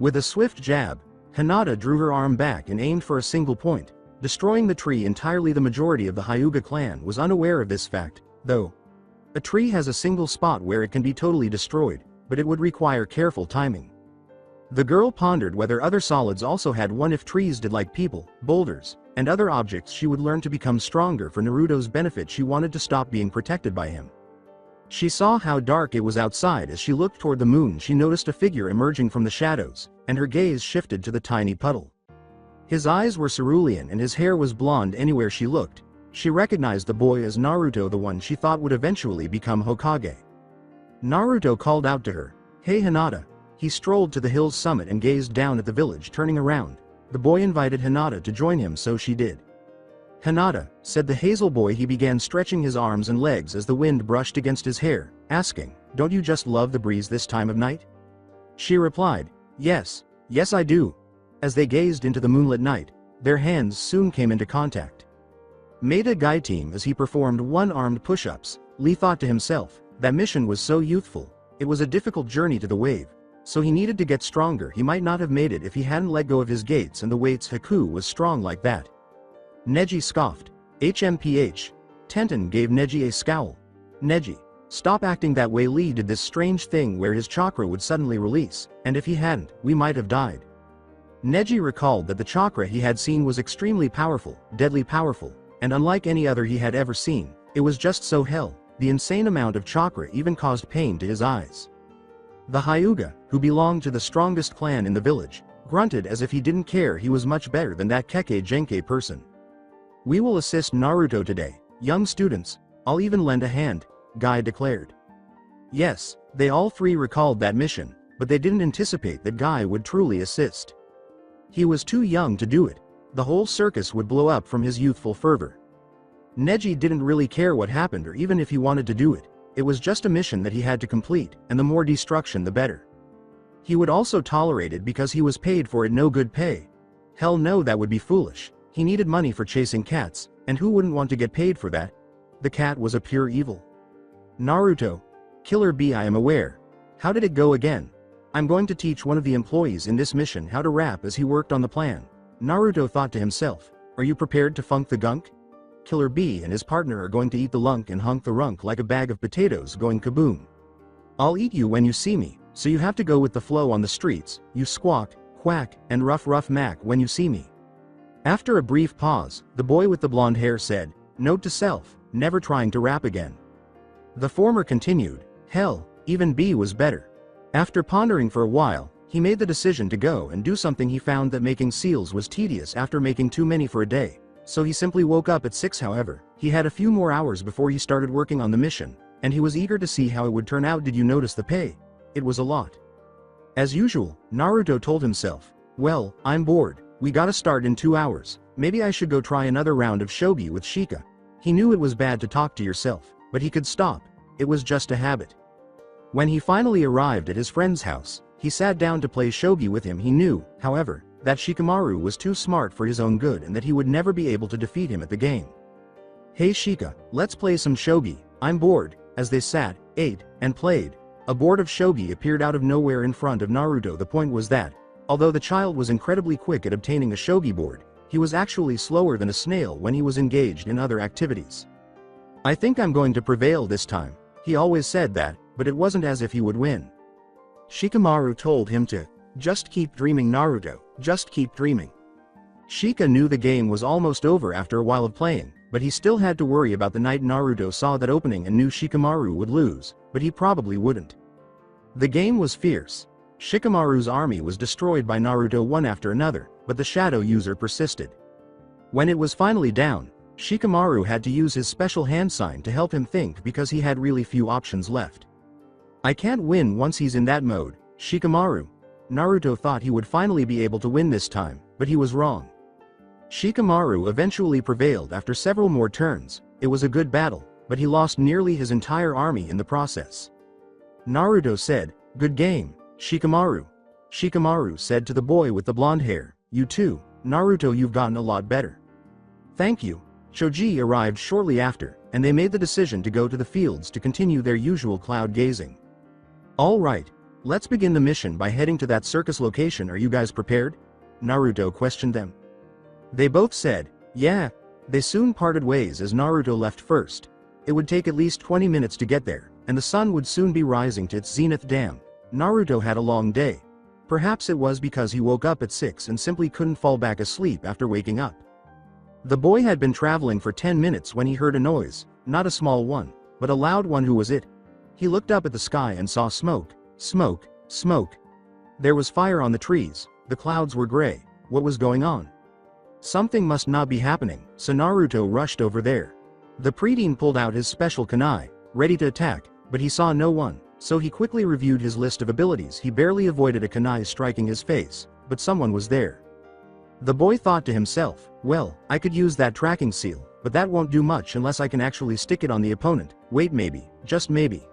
With a swift jab, Hinata drew her arm back and aimed for a single point, destroying the tree entirely. The majority of the Hyuga clan was unaware of this fact, though. A tree has a single spot where it can be totally destroyed, but it would require careful timing. The girl pondered whether other solids also had one. If trees did like people, boulders, and other objects, she would learn to become stronger for Naruto's benefit. She wanted to stop being protected by him. She saw how dark it was outside. As she looked toward the moon, she noticed a figure emerging from the shadows, and her gaze shifted to the tiny puddle. His eyes were cerulean and his hair was blonde. Anywhere she looked, she recognized the boy as Naruto, the one she thought would eventually become Hokage. Naruto called out to her, Hey Hinata. He strolled to the hill's summit and gazed down at the village. Turning around, the boy invited Hinata to join him, so she did. Hinata, said the hazel boy. He began stretching his arms and legs as the wind brushed against his hair, asking, Don't you just love the breeze this time of night? She replied, Yes, yes I do. As they gazed into the moonlit night, their hands soon came into contact. Made a guy team as he performed one-armed push-ups. Lee thought to himself, that mission was so youthful. It was a difficult journey to the wave, so he needed to get stronger. He might not have made it if he hadn't let go of his gates and the weights. Haku was strong like that. Neji scoffed. HMPH. Tenten gave Neji a scowl. Neji, stop acting that way. Lee did this strange thing where his chakra would suddenly release, and if he hadn't, we might have died. Neji recalled that the chakra he had seen was extremely powerful, deadly powerful, and unlike any other he had ever seen. It was just so hell. The insane amount of chakra even caused pain to his eyes. The Hyuga, who belonged to the strongest clan in the village, grunted as if he didn't care. He was much better than that Kekkei Genkai person. We will assist Naruto today, young students. I'll even lend a hand, Guy declared. Yes, they all three recalled that mission, but they didn't anticipate that Guy would truly assist. He was too young to do it. The whole circus would blow up from his youthful fervor. Neji didn't really care what happened or even if he wanted to do it. It was just a mission that he had to complete, and the more destruction the better. He would also tolerate it because he was paid for it. No good pay. Hell no, that would be foolish. He needed money for chasing cats, and who wouldn't want to get paid for that? The cat was a pure evil. Naruto. Killer Bee. I am aware. How did it go again? I'm going to teach one of the employees in this mission how to rap as he worked on the plan. Naruto thought to himself, are you prepared to funk the gunk? Killer B and his partner are going to eat the lunk and hunk the runk like a bag of potatoes going kaboom. I'll eat you when you see me, so you have to go with the flow on the streets, you squawk, quack, and rough mac when you see me. After a brief pause, the boy with the blonde hair said, note to self, never trying to rap again. The former continued, hell, even B was better. After pondering for a while, he made the decision to go and do something. He found that making seals was tedious after making too many for a day, so he simply woke up at 6. However, he had a few more hours before he started working on the mission, and he was eager to see how it would turn out. Did you notice the pay? It was a lot. As usual, Naruto told himself, well, I'm bored, we gotta start in 2 hours, maybe I should go try another round of shogi with Shika. He knew it was bad to talk to yourself, but he could stop, it was just a habit. When he finally arrived at his friend's house, he sat down to play shogi with him. He knew, however, that Shikamaru was too smart for his own good and that he would never be able to defeat him at the game. Hey Shika, let's play some shogi, I'm bored. As they sat, ate, and played, a board of shogi appeared out of nowhere in front of Naruto. The point was that, although the child was incredibly quick at obtaining a shogi board, he was actually slower than a snail when he was engaged in other activities. I think I'm going to prevail this time. He always said that, but it wasn't as if he would win. Shikamaru told him to, just keep dreaming Naruto, just keep dreaming. Shika knew the game was almost over after a while of playing, but he still had to worry about the night. Naruto saw that opening and knew Shikamaru would lose, but he probably wouldn't. The game was fierce. Shikamaru's army was destroyed by Naruto one after another, but the shadow user persisted. When it was finally down, Shikamaru had to use his special hand sign to help him think because he had really few options left. I can't win once he's in that mode, Shikamaru. Naruto thought he would finally be able to win this time, but he was wrong. Shikamaru eventually prevailed after several more turns. It was a good battle, but he lost nearly his entire army in the process. Naruto said, good game, Shikamaru. Shikamaru said to the boy with the blonde hair, you too, Naruto, you've gotten a lot better. Thank you. Choji arrived shortly after, and they made the decision to go to the fields to continue their usual cloud gazing. All right, let's begin the mission by heading to that circus location. Are you guys prepared? Naruto questioned them. They both said, yeah. They soon parted ways as Naruto left first. It would take at least 20 minutes to get there, and the sun would soon be rising to its zenith. Damn, Naruto had a long day. Perhaps it was because he woke up at 6 and simply couldn't fall back asleep after waking up. The boy had been traveling for 10 minutes when he heard a noise, not a small one, but a loud one. Who was it? He looked up at the sky and saw smoke, smoke, smoke. There was fire on the trees, the clouds were gray. What was going on? Something must not be happening, so Naruto rushed over there. The preteen pulled out his special kunai, ready to attack, but he saw no one, so he quickly reviewed his list of abilities. He barely avoided a kunai striking his face, but someone was there. The boy thought to himself, well, I could use that tracking seal, but that won't do much unless I can actually stick it on the opponent. Wait, maybe, just maybe.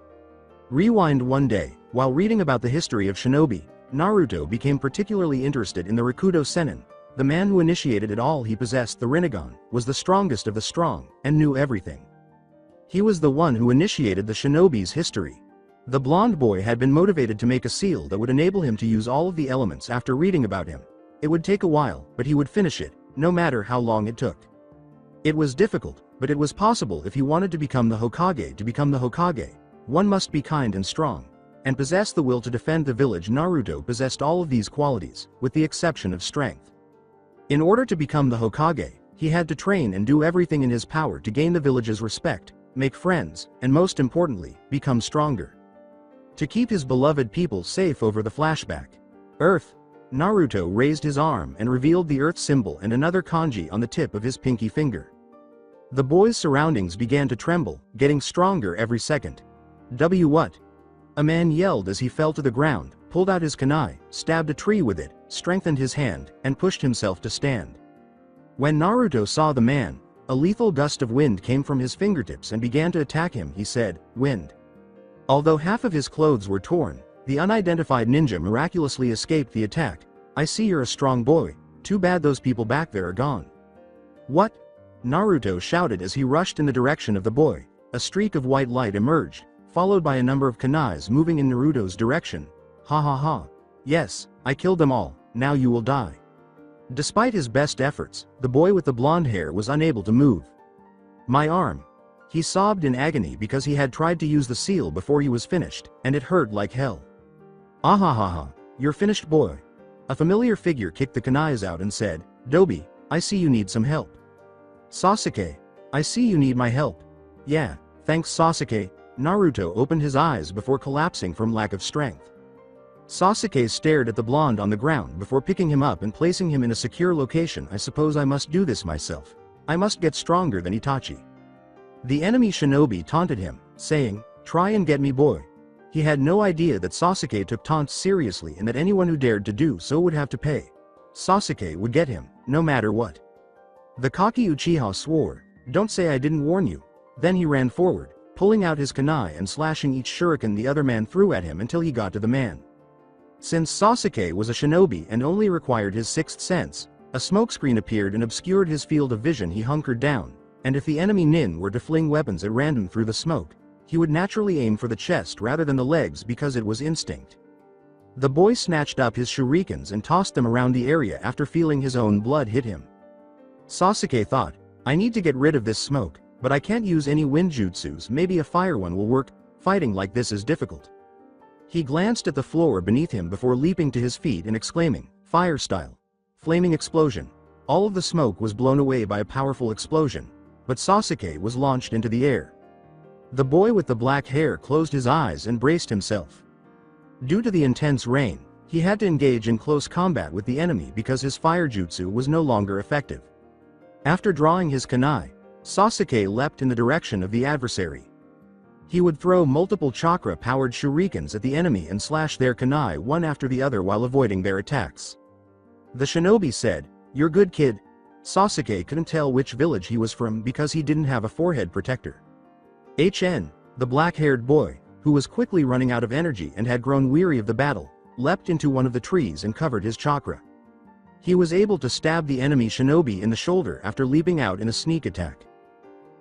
Rewind. One day, while reading about the history of shinobi, Naruto became particularly interested in the Rakudo Sennin. The man who initiated it all. He possessed the Rinnegan, was the strongest of the strong, and knew everything. He was the one who initiated the shinobi's history. The blonde boy had been motivated to make a seal that would enable him to use all of the elements. After reading about him, it would take a while, but he would finish it, no matter how long it took. It was difficult, but it was possible if he wanted to become the Hokage. To become the Hokage, one must be kind and strong, and possess the will to defend the village. Naruto possessed all of these qualities, with the exception of strength. In order to become the Hokage, he had to train and do everything in his power to gain the village's respect, make friends, and most importantly, become stronger. To keep his beloved people safe over the flashback. Earth. Naruto raised his arm and revealed the earth symbol and another kanji on the tip of his pinky finger. The boy's surroundings began to tremble, getting stronger every second. What? A man yelled as he fell to the ground, pulled out his kunai, stabbed a tree with it, strengthened his hand, and pushed himself to stand. When Naruto saw the man, a lethal gust of wind came from his fingertips and began to attack him. He said, wind. Although half of his clothes were torn, the unidentified ninja miraculously escaped the attack. I see you're a strong boy, too bad those people back there are gone. What? Naruto shouted as he rushed in the direction of the boy. A streak of white light emerged, followed by a number of kunais moving in Naruto's direction. Ha ha ha, Yes, I killed them all, now you will die. Despite his best efforts, the boy with the blonde hair was unable to move. My arm. He sobbed in agony because he had tried to use the seal before he was finished, and it hurt like hell. Ahahaha, you're finished, boy. A familiar figure kicked the kunais out and said, Dobi, I see you need some help. Sasuke, I see you need my help. Yeah, thanks Sasuke. Naruto opened his eyes before collapsing from lack of strength. Sasuke stared at the blonde on the ground before picking him up and placing him in a secure location. I suppose I must do this myself. I must get stronger than Itachi. The enemy shinobi taunted him, saying, try and get me, boy. He had no idea that Sasuke took taunts seriously and that anyone who dared to do so would have to pay. Sasuke would get him, no matter what. The cocky Uchiha swore, don't say I didn't warn you. Then he ran forward, pulling out his kunai and slashing each shuriken the other man threw at him until he got to the man. Since Sasuke was a shinobi and only required his sixth sense, a smokescreen appeared and obscured his field of vision. He hunkered down, and if the enemy nin were to fling weapons at random through the smoke, he would naturally aim for the chest rather than the legs because it was instinct. The boy snatched up his shurikens and tossed them around the area after feeling his own blood hit him. Sasuke thought, I need to get rid of this smoke, but I can't use any wind jutsus. Maybe a fire one will work. Fighting like this is difficult. He glanced at the floor beneath him before leaping to his feet and exclaiming, fire style. Flaming explosion. All of the smoke was blown away by a powerful explosion, but Sasuke was launched into the air. The boy with the black hair closed his eyes and braced himself. Due to the intense rain, he had to engage in close combat with the enemy because his fire jutsu was no longer effective. After drawing his kunai, Sasuke leapt in the direction of the adversary. He would throw multiple chakra-powered shurikens at the enemy and slash their kunai one after the other while avoiding their attacks. The shinobi said, "You're good, kid." Sasuke couldn't tell which village he was from because he didn't have a forehead protector. HN, the black-haired boy, who was quickly running out of energy and had grown weary of the battle, leapt into one of the trees and covered his chakra. He was able to stab the enemy shinobi in the shoulder after leaping out in a sneak attack.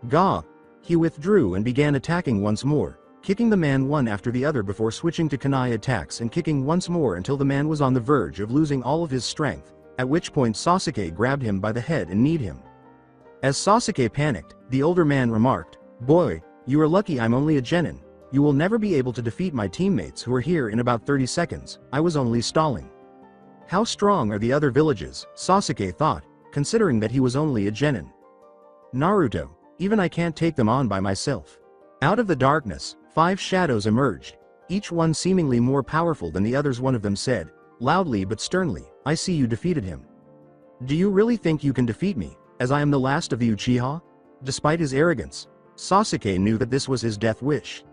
Gah! He withdrew and began attacking once more, kicking the man one after the other before switching to kunai attacks and kicking once more until the man was on the verge of losing all of his strength, at which point Sasuke grabbed him by the head and kneed him. As Sasuke panicked, the older man remarked, "Boy, you are lucky I'm only a genin. You will never be able to defeat my teammates who are here in about 30 seconds, I was only stalling." How strong are the other villages, Sasuke thought, considering that he was only a genin. Naruto, even I can't take them on by myself. Out of the darkness, 5 shadows emerged, each one seemingly more powerful than the others. One of them said, loudly but sternly, "I see you defeated him. Do you really think you can defeat me, as I am the last of the Uchiha?" Despite his arrogance, Sasuke knew that this was his death wish.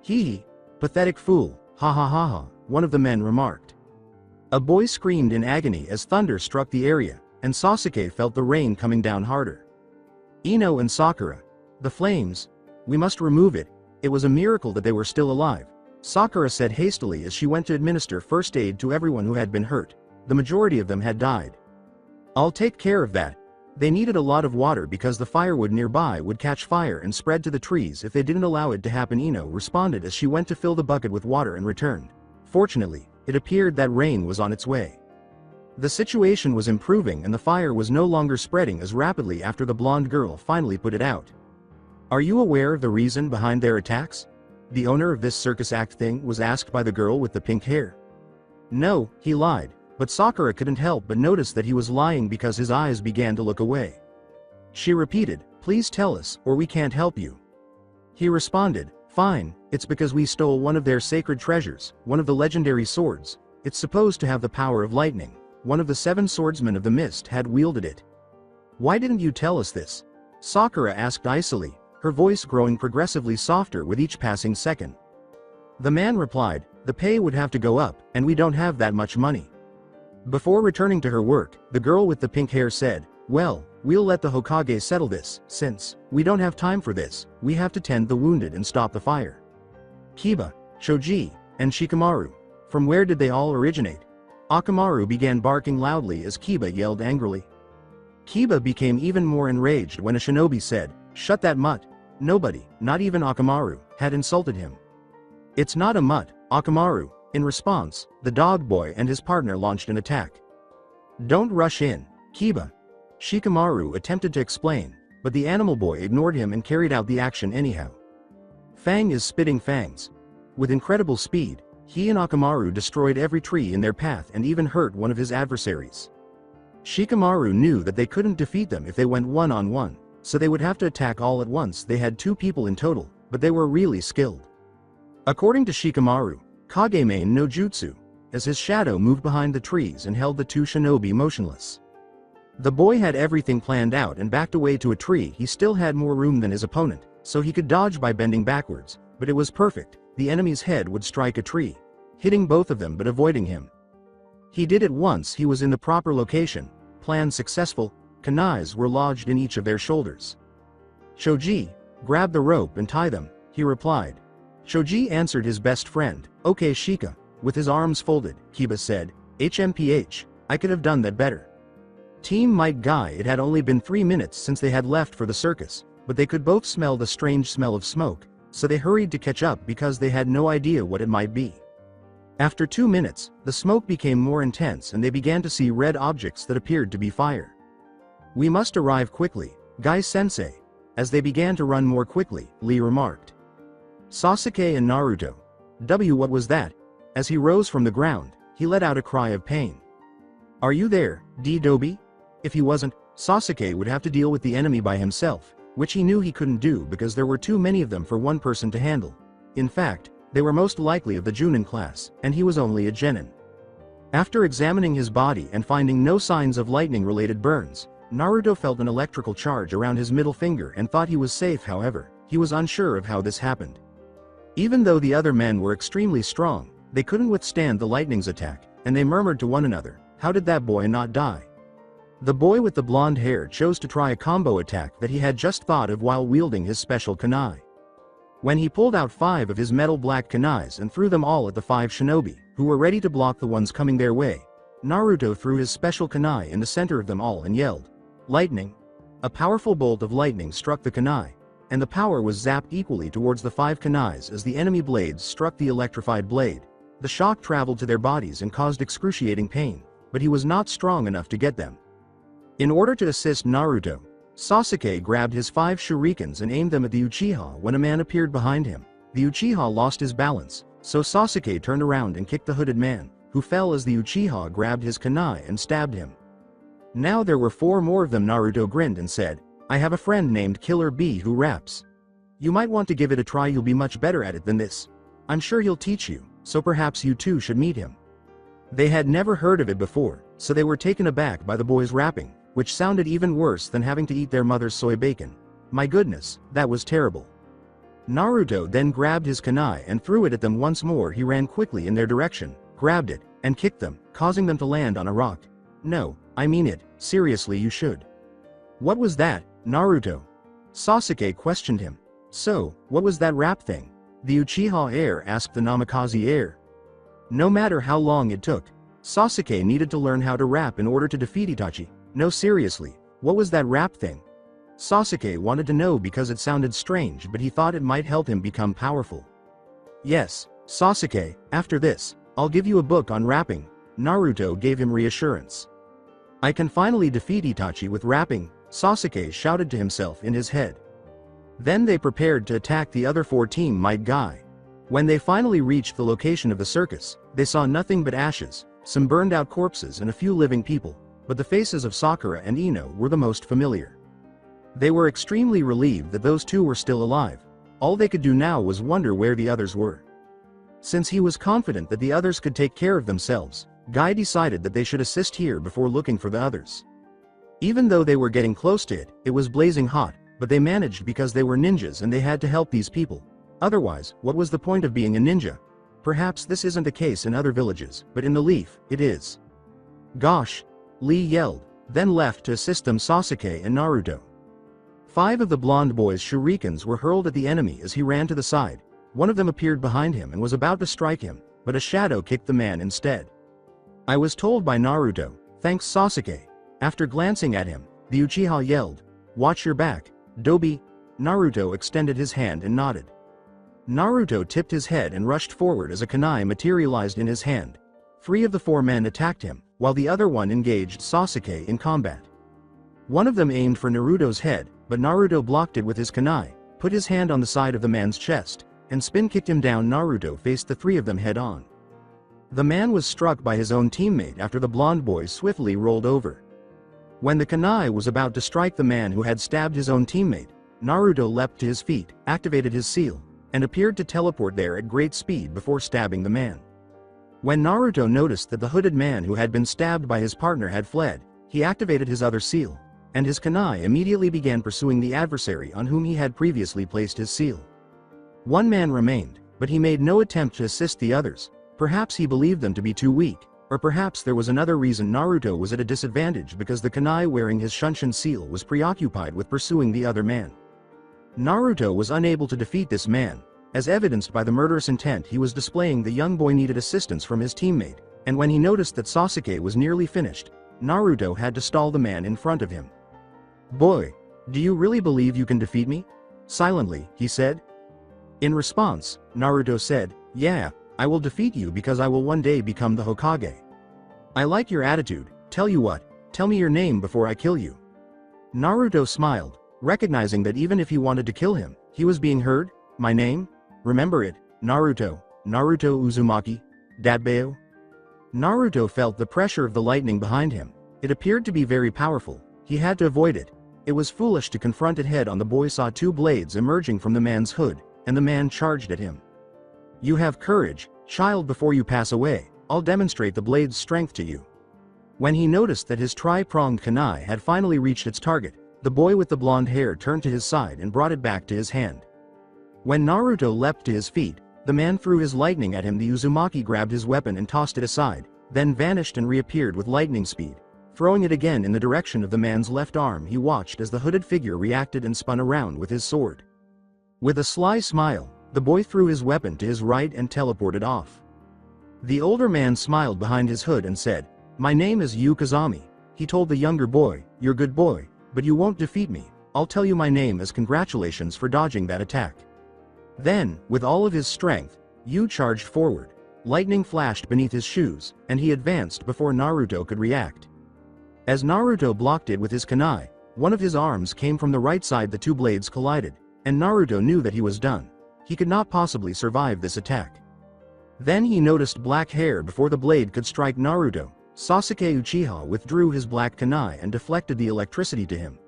"Hee, pathetic fool, ha ha ha ha," one of the men remarked. A boy screamed in agony as thunder struck the area, and Sasuke felt the rain coming down harder. Ino and Sakura. The flames. We must remove it. It was a miracle that they were still alive, Sakura said hastily as she went to administer first aid to everyone who had been hurt. The majority of them had died. "I'll take care of that." They needed a lot of water because the firewood nearby would catch fire and spread to the trees if they didn't allow it to happen. Ino responded as she went to fill the bucket with water and returned. Fortunately, it appeared that rain was on its way. The situation was improving and the fire was no longer spreading as rapidly after the blonde girl finally put it out. "Are you aware of the reason behind their attacks?" the owner of this circus act thing was asked by the girl with the pink hair. No, he lied, but Sakura couldn't help but notice that he was lying because his eyes began to look away. She repeated, "Please tell us, or we can't help you." He responded, "Fine, it's because we stole one of their sacred treasures, one of the legendary swords. It's supposed to have the power of lightning. One of the 7 swordsmen of the mist had wielded it." "Why didn't you tell us this?" Sakura asked icily, her voice growing progressively softer with each passing second. The man replied, "The pay would have to go up, and we don't have that much money." Before returning to her work, the girl with the pink hair said, "Well, we'll let the Hokage settle this, since we don't have time for this. We have to tend the wounded and stop the fire." Kiba, Choji, and Shikamaru. From where did they all originate? Akamaru began barking loudly as Kiba yelled angrily. Kiba became even more enraged when a shinobi said, "Shut that mutt." Nobody, not even Akamaru, had insulted him. "It's not a mutt, Akamaru," In response, the dog boy and his partner launched an attack. "Don't rush in, Kiba," Shikamaru attempted to explain, but the animal boy ignored him and carried out the action anyhow. Fang is spitting fangs. With incredible speed, he and Akamaru destroyed every tree in their path and even hurt one of his adversaries. Shikamaru knew that they couldn't defeat them if they went one-on-one, so they would have to attack all at once. They had 2 people in total, but they were really skilled. According to Shikamaru, Kageme no Jutsu, as his shadow moved behind the trees and held the 2 shinobi motionless. The boy had everything planned out and backed away to a tree. He still had more room than his opponent, so he could dodge by bending backwards, but it was perfect. The enemy's head would strike a tree, hitting both of them but avoiding him. He did it once. He was in the proper location. Plan successful. Kunais were lodged in each of their shoulders. "Shoji, grab the rope and tie them," he replied. Shoji answered his best friend. "Okay Shika." With his arms folded, Kiba said, "HMPH, I could have done that better." Team Might Guy. It had only been 3 minutes since they had left for the circus, but they could both smell the strange smell of smoke, so they hurried to catch up because they had no idea what it might be. After 2 minutes, the smoke became more intense and they began to see red objects that appeared to be fire. "We must arrive quickly, Guy-sensei." As they began to run more quickly, Lee remarked. "Sasuke and Naruto. What was that?" As he rose from the ground, he let out a cry of pain. "Are you there, Dobi?" If he wasn't, Sasuke would have to deal with the enemy by himself, which he knew he couldn't do because there were too many of them for one person to handle. In fact, they were most likely of the Junin class, and he was only a genin. After examining his body and finding no signs of lightning-related burns, Naruto felt an electrical charge around his middle finger and thought he was safe. However, he was unsure of how this happened. Even though the other men were extremely strong, they couldn't withstand the lightning's attack, and they murmured to one another, "How did that boy not die?" The boy with the blonde hair chose to try a combo attack that he had just thought of while wielding his special kunai. When he pulled out 5 of his metal black kunais and threw them all at the 5 shinobi, who were ready to block the ones coming their way, Naruto threw his special kunai in the center of them all and yelled, "Lightning!" A powerful bolt of lightning struck the kunai, and the power was zapped equally towards the 5 kunais as the enemy blades struck the electrified blade. The shock traveled to their bodies and caused excruciating pain, but he was not strong enough to get them. In order to assist Naruto, Sasuke grabbed his 5 shurikens and aimed them at the Uchiha when a man appeared behind him. The Uchiha lost his balance, so Sasuke turned around and kicked the hooded man, who fell as the Uchiha grabbed his kunai and stabbed him. Now there were 4 more of them. Naruto grinned and said, "I have a friend named Killer B who raps. You might want to give it a try. You'll be much better at it than this. I'm sure he'll teach you, so perhaps you too should meet him." They had never heard of it before, so they were taken aback by the boy's rapping, which sounded even worse than having to eat their mother's soy bacon. My goodness, that was terrible. Naruto then grabbed his kunai and threw it at them once more. He ran quickly in their direction, grabbed it, and kicked them, causing them to land on a rock. "No, I mean it, seriously you should." "What was that, Naruto?" Sasuke questioned him. "So, what was that rap thing?" the Uchiha heir asked the Namikaze heir. No matter how long it took, Sasuke needed to learn how to rap in order to defeat Itachi. "No, seriously, what was that rap thing?" Sasuke wanted to know because it sounded strange, but he thought it might help him become powerful. "Yes, Sasuke, after this, I'll give you a book on rapping," Naruto gave him reassurance. "I can finally defeat Itachi with rapping," Sasuke shouted to himself in his head. Then they prepared to attack the other 4 Team Might Guy. When they finally reached the location of the circus, they saw nothing but ashes, some burned out corpses and a few living people, but the faces of Sakura and Ino were the most familiar. They were extremely relieved that those 2 were still alive. All they could do now was wonder where the others were. Since he was confident that the others could take care of themselves, Guy decided that they should assist here before looking for the others. Even though they were getting close to it, it was blazing hot, but they managed because they were ninjas and they had to help these people. Otherwise, what was the point of being a ninja? Perhaps this isn't the case in other villages, but in the Leaf, it is. "Gosh!" Lee yelled, then left to assist them Sasuke and Naruto. 5 of the blonde boy's shurikens were hurled at the enemy as he ran to the side. One of them appeared behind him and was about to strike him, but a shadow kicked the man instead. "I was told by Naruto, thanks Sasuke." After glancing at him, the Uchiha yelled, "Watch your back, Dobi." Naruto extended his hand and nodded. Naruto tipped his head and rushed forward as a kunai materialized in his hand. 3 of the 4 men attacked him, while the other one engaged Sasuke in combat. One of them aimed for Naruto's head, but Naruto blocked it with his kunai, put his hand on the side of the man's chest, and spin-kicked him down. Naruto faced the 3 of them head-on. The man was struck by his own teammate after the blonde boy swiftly rolled over. When the kunai was about to strike the man who had stabbed his own teammate, Naruto leapt to his feet, activated his seal, and appeared to teleport there at great speed before stabbing the man. When Naruto noticed that the hooded man who had been stabbed by his partner had fled, he activated his other seal, and his kunai immediately began pursuing the adversary on whom he had previously placed his seal. 1 man remained, but he made no attempt to assist the others. Perhaps he believed them to be too weak, or perhaps there was another reason. Naruto was at a disadvantage because the kunai wearing his Shunshin seal was preoccupied with pursuing the other man. Naruto was unable to defeat this man. As evidenced by the murderous intent he was displaying, the young boy needed assistance from his teammate, and when he noticed that Sasuke was nearly finished, Naruto had to stall the man in front of him. "Boy, do you really believe you can defeat me?" Silently, he said. In response, Naruto said, "Yeah, I will defeat you because I will one day become the Hokage. I like your attitude. Tell you what, tell me your name before I kill you." Naruto smiled, recognizing that even if he wanted to kill him, he was being heard. "My name? Remember it, Naruto, Naruto Uzumaki, Datbeo." Naruto felt the pressure of the lightning behind him. It appeared to be very powerful. He had to avoid it. It was foolish to confront it head on. The boy saw 2 blades emerging from the man's hood, and the man charged at him. "You have courage, child. Before you pass away, I'll demonstrate the blade's strength to you." When he noticed that his tri-pronged kunai had finally reached its target, the boy with the blonde hair turned to his side and brought it back to his hand. When Naruto leapt to his feet, the man threw his lightning at him. The Uzumaki grabbed his weapon and tossed it aside, then vanished and reappeared with lightning speed, throwing it again in the direction of the man's left arm. He watched as the hooded figure reacted and spun around with his sword. With a sly smile, the boy threw his weapon to his right and teleported off. The older man smiled behind his hood and said, "My name is Yu Kazami." He told the younger boy, "You're a good boy, but you won't defeat me. I'll tell you my name as congratulations for dodging that attack." Then, with all of his strength, Yu charged forward. Lightning flashed beneath his shoes, and he advanced before Naruto could react. As Naruto blocked it with his kunai, one of his arms came from the right side. The 2 blades collided, and Naruto knew that he was done. He could not possibly survive this attack. Then he noticed black hair before the blade could strike Naruto. Sasuke Uchiha withdrew his black kunai and deflected the electricity to him.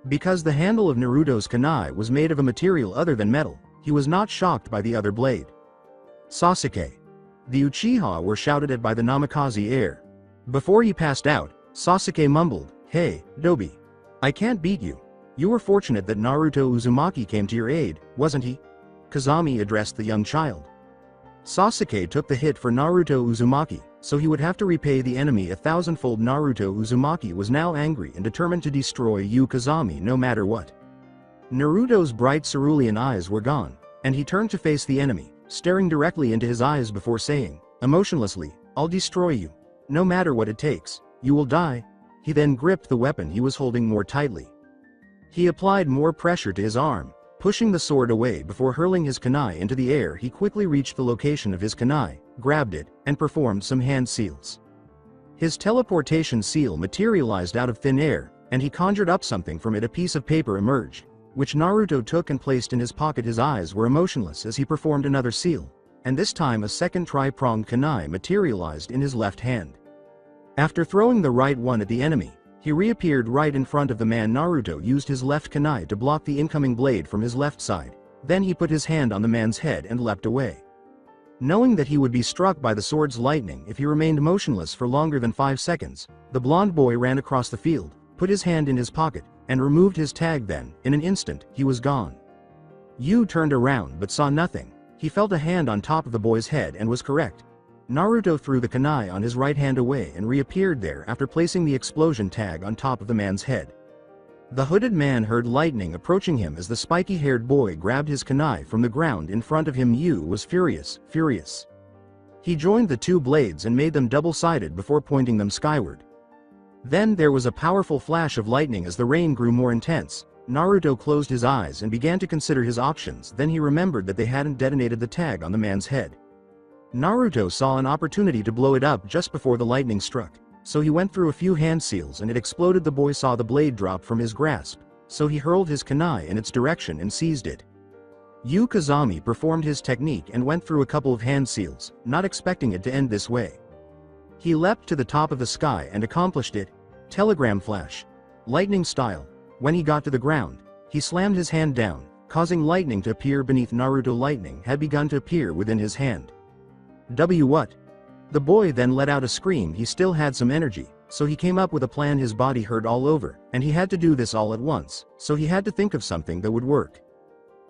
Because the handle of Naruto's kunai was made of a material other than metal, he was not shocked by the other blade. "Sasuke!" The Uchiha were shouted at by the Namikaze heir. Before he passed out, Sasuke mumbled, "Hey, Dobi. I can't beat you. You were fortunate that Naruto Uzumaki came to your aid, wasn't he?" Kazami addressed the young child. Sasuke took the hit for Naruto Uzumaki, so he would have to repay the enemy 1,000-fold. Naruto Uzumaki was now angry and determined to destroy Yu Kazami no matter what. Naruto's bright cerulean eyes were gone, and he turned to face the enemy, staring directly into his eyes before saying, emotionlessly, "I'll destroy you. No matter what it takes, you will die." He then gripped the weapon he was holding more tightly. He applied more pressure to his arm, pushing the sword away before hurling his kunai into the air. He quickly reached the location of his kunai, grabbed it, and performed some hand seals. His teleportation seal materialized out of thin air, and he conjured up something from it. A piece of paper emerged, which Naruto took and placed in his pocket. His eyes were emotionless as he performed another seal, and this time a second tri-pronged kunai materialized in his left hand. After throwing the right one at the enemy, he reappeared right in front of the man. Naruto used his left kunai to block the incoming blade from his left side, then he put his hand on the man's head and leapt away. Knowing that he would be struck by the sword's lightning if he remained motionless for longer than 5 seconds, the blonde boy ran across the field, put his hand in his pocket, and removed his tag. Then, in an instant, he was gone. Yu turned around but saw nothing. He felt a hand on top of the boy's head and was correct. Naruto threw the kunai on his right hand away and reappeared there after placing the explosion tag on top of the man's head. The hooded man heard lightning approaching him as the spiky-haired boy grabbed his kunai from the ground in front of him. Yu was furious. He joined the 2 blades and made them double-sided before pointing them skyward. Then there was a powerful flash of lightning as the rain grew more intense. Naruto closed his eyes and began to consider his options. Then he remembered that they hadn't detonated the tag on the man's head. Naruto saw an opportunity to blow it up just before the lightning struck. So he went through a few hand seals and it exploded. The boy saw the blade drop from his grasp, so he hurled his kunai in its direction and seized it. Yu Kazami performed his technique and went through a couple of hand seals, not expecting it to end this way. He leapt to the top of the sky and accomplished it. Telegram flash. Lightning style. When he got to the ground, he slammed his hand down, causing lightning to appear beneath Naruto. Lightning had begun to appear within his hand. What? The boy then let out a scream. He still had some energy, so he came up with a plan. His body hurt all over, and he had to do this all at once, so he had to think of something that would work.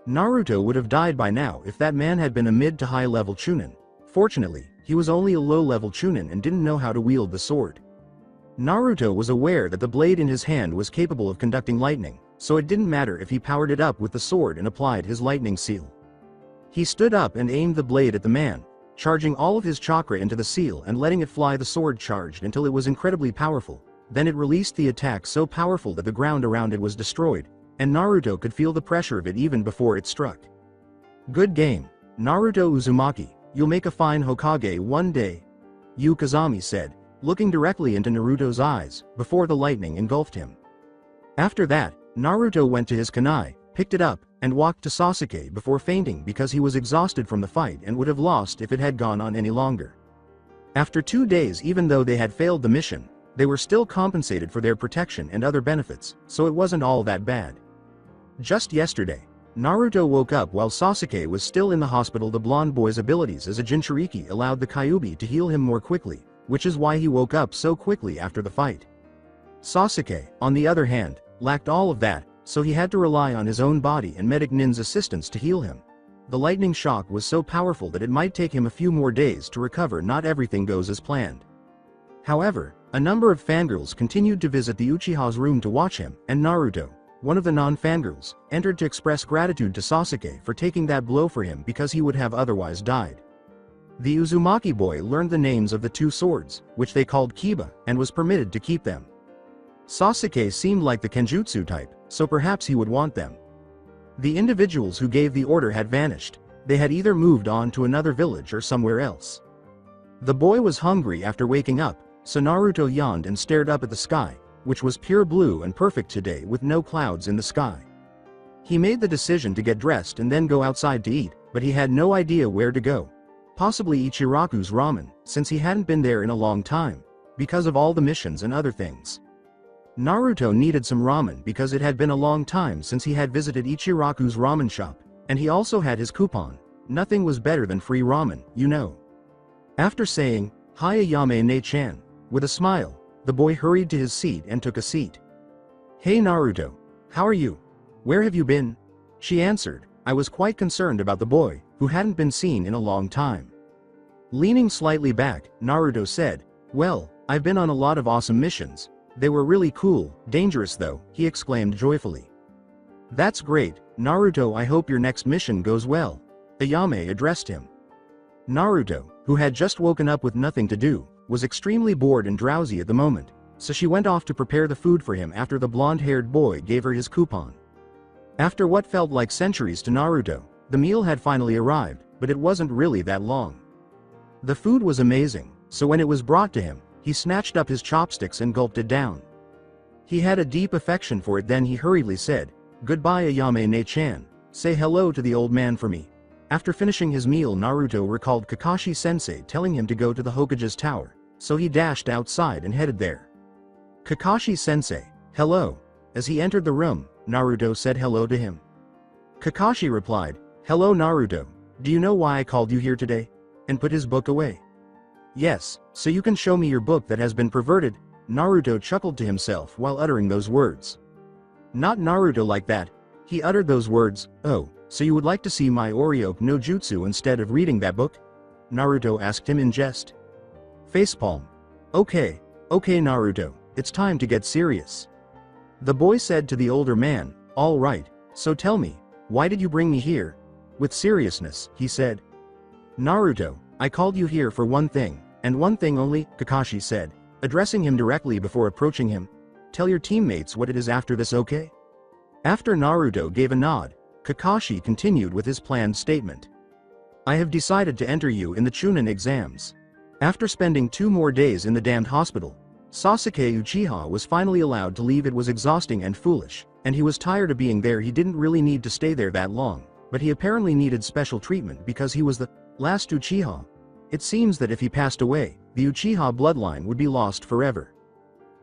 Naruto would have died by now if that man had been a mid to high level chunin. Fortunately, he was only a low level chunin and didn't know how to wield the sword. Naruto was aware that the blade in his hand was capable of conducting lightning, so it didn't matter if he powered it up with the sword and applied his lightning seal. He stood up and aimed the blade at the man, charging all of his chakra into the seal and letting it fly. The sword charged until it was incredibly powerful, then it released the attack so powerful that the ground around it was destroyed, and Naruto could feel the pressure of it even before it struck. Good game, Naruto Uzumaki, you'll make a fine Hokage one day, Yu Kazami said, looking directly into Naruto's eyes, before the lightning engulfed him. After that, Naruto went to his kunai, picked it up, and walked to Sasuke before fainting because he was exhausted from the fight and would have lost if it had gone on any longer. After 2 days, even though they had failed the mission, they were still compensated for their protection and other benefits, so it wasn't all that bad. Just yesterday, Naruto woke up while Sasuke was still in the hospital. The blonde boy's abilities as a Jinchuriki allowed the Kyuubi to heal him more quickly, which is why he woke up so quickly after the fight. Sasuke, on the other hand, lacked all of that, so he had to rely on his own body and medic Nin's assistance to heal him. The lightning shock was so powerful that it might take him a few more days to recover. Not everything goes as planned. However, a number of fangirls continued to visit the Uchiha's room to watch him, and Naruto, one of the non-fangirls, entered to express gratitude to Sasuke for taking that blow for him because he would have otherwise died. The Uzumaki boy learned the names of the 2 swords, which they called Kiba, and was permitted to keep them. Sasuke seemed like the Kenjutsu type, so perhaps he would want them. The individuals who gave the order had vanished. They had either moved on to another village or somewhere else. The boy was hungry after waking up, so Naruto yawned and stared up at the sky, which was pure blue and perfect today with no clouds in the sky. He made the decision to get dressed and then go outside to eat, but he had no idea where to go. Possibly Ichiraku's ramen, since he hadn't been there in a long time, because of all the missions and other things. Naruto needed some ramen because it had been a long time since he had visited Ichiraku's ramen shop, and he also had his coupon. Nothing was better than free ramen, you know. After saying, "Hi Ayame ne-chan," with a smile, the boy hurried to his seat and took a seat. "Hey Naruto, how are you? Where have you been?" she answered. I was quite concerned about the boy, who hadn't been seen in a long time. Leaning slightly back, Naruto said, "Well, I've been on a lot of awesome missions. They were really cool, dangerous though," he exclaimed joyfully. "That's great, Naruto. I hope your next mission goes well," Ayame addressed him. Naruto, who had just woken up with nothing to do, was extremely bored and drowsy at the moment, so she went off to prepare the food for him after the blonde-haired boy gave her his coupon. After what felt like centuries to Naruto, the meal had finally arrived, but it wasn't really that long. The food was amazing, so when it was brought to him, he snatched up his chopsticks and gulped it down. He had a deep affection for it. Then he hurriedly said, "Goodbye Ayame ne-chan, say hello to the old man for me." After finishing his meal, Naruto recalled Kakashi-sensei telling him to go to the Hokage's tower, so he dashed outside and headed there. "Kakashi-sensei, hello." As he entered the room, Naruto said hello to him. Kakashi replied, "Hello Naruto, do you know why I called you here today?" and put his book away. "Yes, so you can show me your book that has been perverted." Naruto chuckled to himself while uttering those words. Not Naruto like that. He uttered those words, "Oh, so you would like to see my Oryoke no Jutsu instead of reading that book?" Naruto asked him in jest. Facepalm. Okay Naruto, it's time to get serious." The boy said to the older man, "All right, so tell me, why did you bring me here?" With seriousness, he said. "Naruto, I called you here for one thing, and one thing only," Kakashi said, addressing him directly before approaching him. "Tell your teammates what it is after this, okay?" After Naruto gave a nod, Kakashi continued with his planned statement. I have decided to enter you in the Chunin exams. After spending 2 more days in the damned hospital, Sasuke Uchiha was finally allowed to leave. It was exhausting and foolish, and he was tired of being there. He didn't really need to stay there that long, but he apparently needed special treatment because he was the last Uchiha. It seems that if he passed away, the Uchiha bloodline would be lost forever.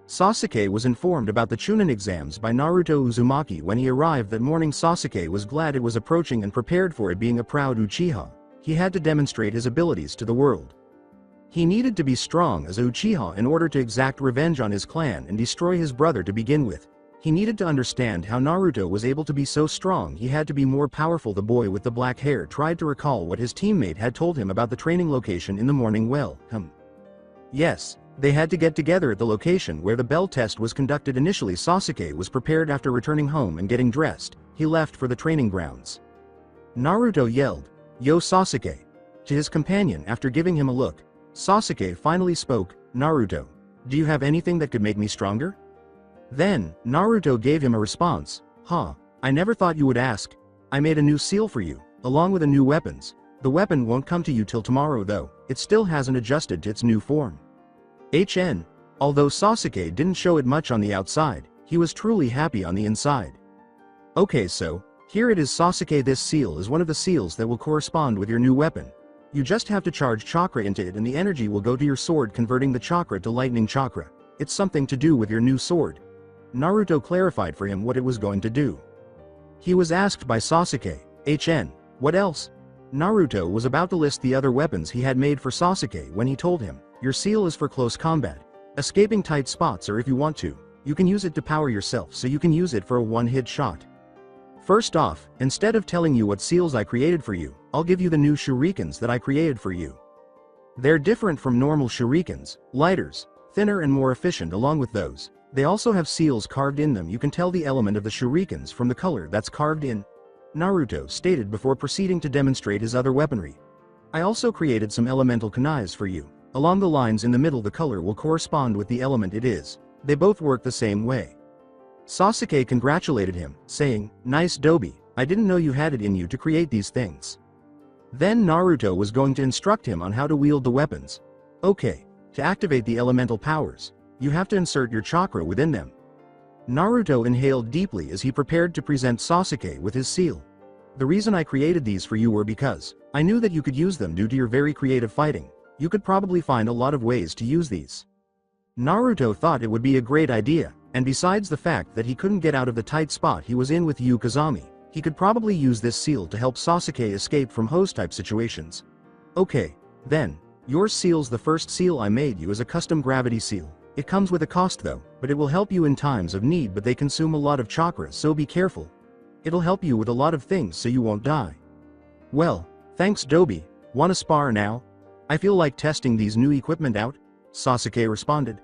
Sasuke was informed about the Chunin exams by Naruto Uzumaki. When he arrived that morning, Sasuke was glad it was approaching and prepared for it. Being a proud Uchiha, he had to demonstrate his abilities to the world. He needed to be strong as a Uchiha in order to exact revenge on his clan and destroy his brother to begin with. He needed to understand how Naruto was able to be so strong. He had to be more powerful. The boy with the black hair tried to recall what his teammate had told him about the training location in the morning. Yes, they had to get together at the location where the bell test was conducted. Initially, Sasuke was prepared. After returning home and getting dressed, he left for the training grounds. Naruto yelled, "Yo Sasuke!" to his companion. After giving him a look, Sasuke finally spoke, "Naruto, do you have anything that could make me stronger?" Then, Naruto gave him a response, I never thought you would ask. I made a new seal for you, along with a new weapons. The weapon won't come to you till tomorrow though, it still hasn't adjusted to its new form." Although Sasuke didn't show it much on the outside, he was truly happy on the inside. "Okay, so, here it is Sasuke. This seal is one of the seals that will correspond with your new weapon. You just have to charge chakra into it and the energy will go to your sword, converting the chakra to lightning chakra. It's something to do with your new sword." Naruto clarified for him what it was going to do. He was asked by Sasuke, "What else?" Naruto was about to list the other weapons he had made for Sasuke when he told him, "Your seal is for close combat, escaping tight spots, or if you want to, you can use it to power yourself, so you can use it for a one-hit shot. First off, instead of telling you what seals I created for you, I'll give you the new shurikens that I created for you. They're different from normal shurikens, lighters, thinner and more efficient. Along with those, they also have seals carved in them. You can tell the element of the shurikens from the color that's carved in," Naruto stated before proceeding to demonstrate his other weaponry. "I also created some elemental kunais for you. Along the lines in the middle, the color will correspond with the element it is. They both work the same way." Sasuke congratulated him, saying, "Nice Dobi, I didn't know you had it in you to create these things." Then Naruto was going to instruct him on how to wield the weapons. "Okay, to activate the elemental powers, you have to insert your chakra within them." Naruto inhaled deeply as he prepared to present Sasuke with his seal. "The reason I created these for you were because I knew that you could use them due to your very creative fighting. You could probably find a lot of ways to use these." Naruto thought it would be a great idea, and besides the fact that he couldn't get out of the tight spot he was in with Yu Kazami, he could probably use this seal to help Sasuke escape from hose-type situations. "Okay, then, your seal's the first seal I made you as a custom gravity seal. It comes with a cost though, but it will help you in times of need, but they consume a lot of chakra, so be careful. It'll help you with a lot of things so you won't die." "Well, thanks Dobi, wanna spar now? I feel like testing these new equipment out," Sasuke responded.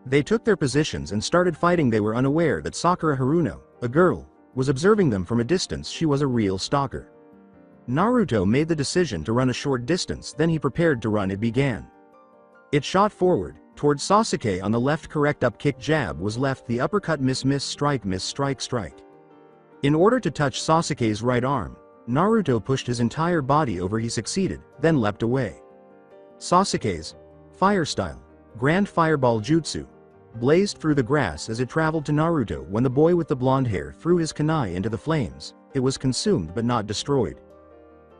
They took their positions and started fighting. They were unaware that Sakura Haruno, a girl, was observing them from a distance. She was a real stalker. Naruto made the decision to run a short distance, then he prepared to run. It began. It shot forward, towards Sasuke on the left. Correct up kick, jab was left, the uppercut miss strike miss strike strike. In order to touch Sasuke's right arm, Naruto pushed his entire body over. He succeeded, then leapt away. Sasuke's fire style, Grand Fireball Jutsu, blazed through the grass as it traveled to Naruto. When the boy with the blonde hair threw his kunai into the flames, it was consumed but not destroyed.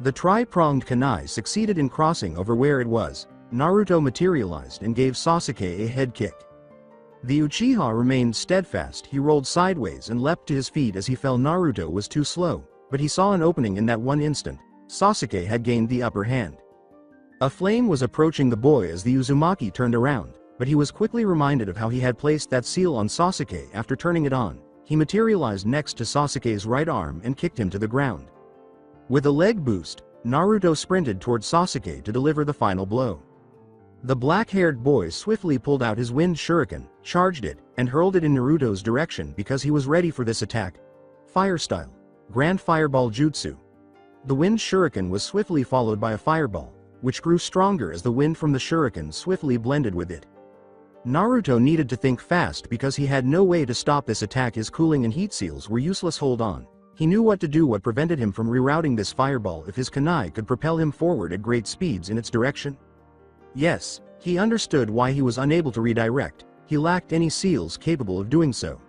The tri-pronged kunai succeeded in crossing over where it was. Naruto materialized and gave Sasuke a head kick. The Uchiha remained steadfast. He rolled sideways and leapt to his feet as he fell. Naruto was too slow, but he saw an opening in that one instant. Sasuke had gained the upper hand. A flame was approaching the boy as the Uzumaki turned around, but he was quickly reminded of how he had placed that seal on Sasuke. After turning it on, he materialized next to Sasuke's right arm and kicked him to the ground. With a leg boost, Naruto sprinted towards Sasuke to deliver the final blow. The black-haired boy swiftly pulled out his wind shuriken, charged it, and hurled it in Naruto's direction because he was ready for this attack. Fire style, Grand Fireball Jutsu. The wind shuriken was swiftly followed by a fireball, which grew stronger as the wind from the shuriken swiftly blended with it. Naruto needed to think fast because he had no way to stop this attack. His cooling and heat seals were useless. Hold on. He knew what to do. What prevented him from rerouting this fireball if his kunai could propel him forward at great speeds in its direction? Yes, he understood why he was unable to redirect. He lacked any seals capable of doing so.